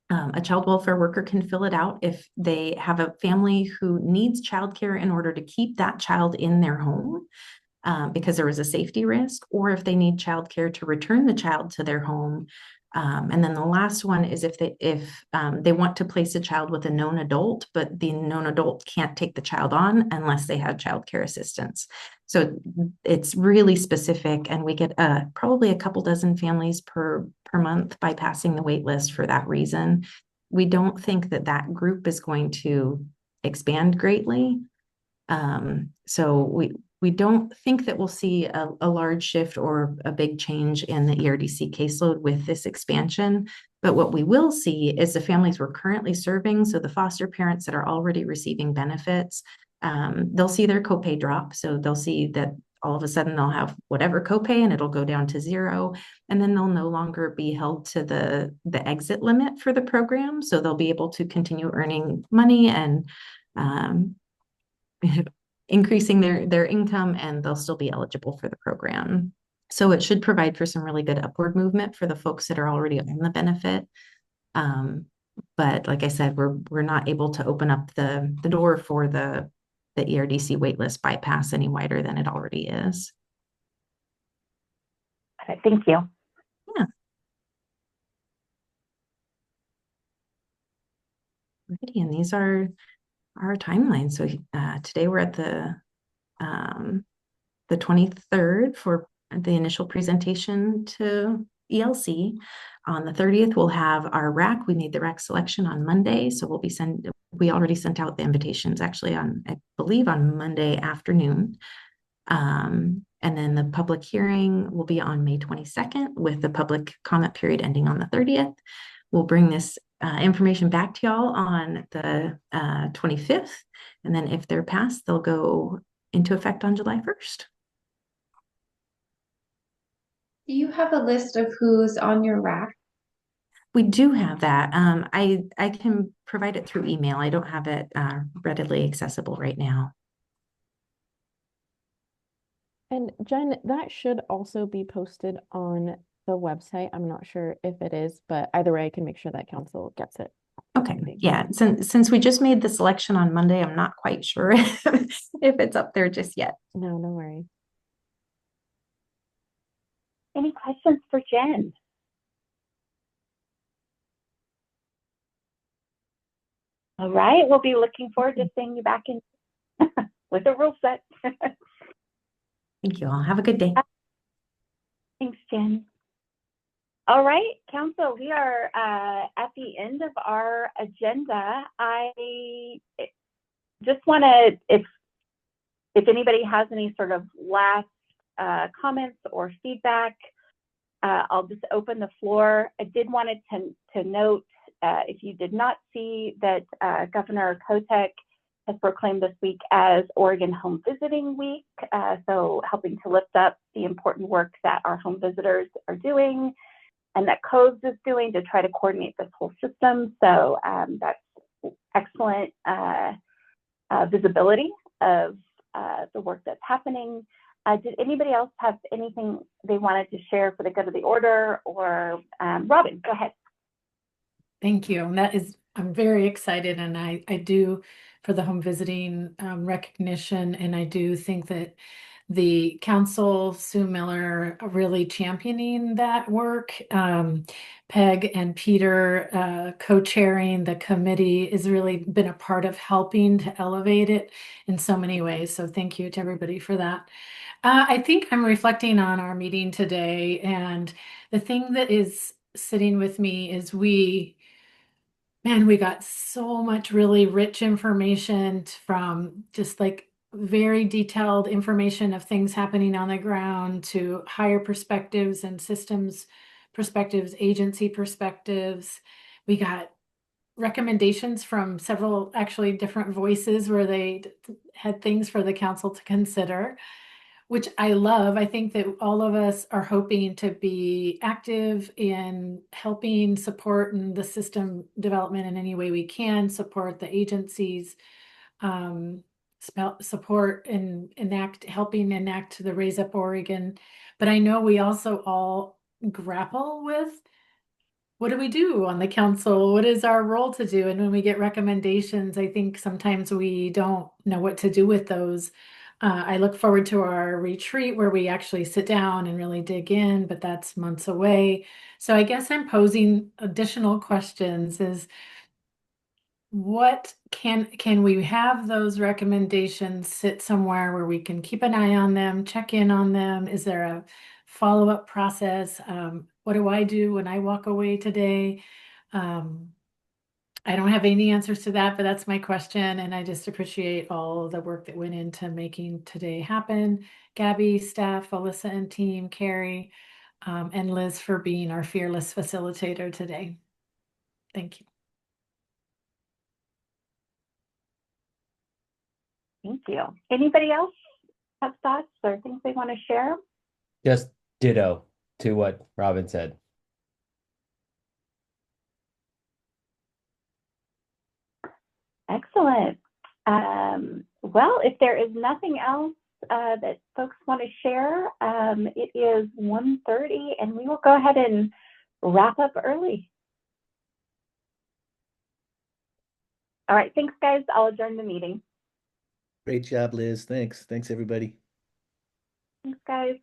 a child welfare worker can fill it out if they have a family who needs childcare in order to keep that child in their home because there was a safety risk, or if they need childcare to return the child to their home. And then the last one is if they want to place a child with a known adult, but the known adult can't take the child on unless they have childcare assistance. So it's really specific, and we get probably a couple dozen families per month bypassing the wait list for that reason. We don't think that group is going to expand greatly. So we don't think that we'll see a large shift or a big change in the ERDC caseload with this expansion. But what we will see is the families we're currently serving, so the foster parents that are already receiving benefits, they'll see their copay drop. So they'll see that all of a sudden they'll have whatever copay and it'll go down to zero. And then they'll no longer be held to the exit limit for the program. So they'll be able to continue earning money and increasing their income, and they'll still be eligible for the program. So it should provide for some really good upward movement for the folks that are already on the benefit. But like I said, we're not able to open up the door for the ERDC waitlist bypass any wider than it already is. Okay, thank you. Yeah. Alrighty, and these are our timelines. So today we're at the 23rd for the initial presentation to ELC. On the 30th, we'll have our RAC. We made the RAC selection on Monday, so we already sent out the invitations actually on, I believe, on Monday afternoon. And then the public hearing will be on May 22nd with the public comment period ending on the 30th. We'll bring this information back to y'all on the 25th. And then if they're passed, they'll go into effect on July 1st. Do you have a list of who's on your RAC? We do have that. I can provide it through email. I don't have it readily accessible right now. And Jen, that should also be posted on the website. I'm not sure if it is, but either way, I can make sure that council gets it. Okay, yeah. Since we just made the selection on Monday, I'm not quite sure if it's up there just yet. No, no worries. Any questions for Jen? All right, we'll be looking forward to seeing you back in with the rule set. Thank you all. Have a good day. Thanks, Jen. All right, Council, we are at the end of our agenda. I just want to, if anybody has any sort of last comments or feedback, I'll just open the floor. I did want to note, if you did not see that Governor Kotek has proclaimed this week as Oregon Home Visiting Week, so helping to lift up the important work that our home visitors are doing and that COVES is doing to try to coordinate this whole system. So that's excellent visibility of the work that's happening. Did anybody else have anything they wanted to share for the good of the order? Or Robin, go ahead. Thank you. And I'm very excited, and I do for the home visiting recognition, and I do think that the council, Sue Miller, really championing that work. Peg and Peter co-chairing the committee has really been a part of helping to elevate it in so many ways. So thank you to everybody for that. I think I'm reflecting on our meeting today, and the thing that is sitting with me is we got so much really rich information from just like very detailed information of things happening on the ground to higher perspectives and systems perspectives, agency perspectives. We got recommendations from several actually different voices where they had things for the council to consider, which I love. I think that all of us are hoping to be active in helping support in the system development in any way we can, support the agencies, support and helping enact the Raise Up Oregon. But I know we also all grapple with, what do we do on the council? What is our role to do? And when we get recommendations, I think sometimes we don't know what to do with those. I look forward to our retreat where we actually sit down and really dig in, but that's months away. So I guess I'm posing additional questions is, what can we have those recommendations sit somewhere where we can keep an eye on them, check in on them? Is there a follow-up process? What do I do when I walk away today? I don't have any answers to that, but that's my question. And I just appreciate all the work that went into making today happen. Gabby, staff, Alyssa and team, Carrie, and Liz for being our fearless facilitator today. Thank you. Thank you. Anybody else have thoughts or things they want to share? Just ditto to what Robin said. Excellent. Well, if there is nothing else that folks want to share, it is 1:30 and we will go ahead and wrap up early. All right, thanks guys. I'll adjourn the meeting. Great job, Liz. Thanks. Thanks, everybody. Thanks guys.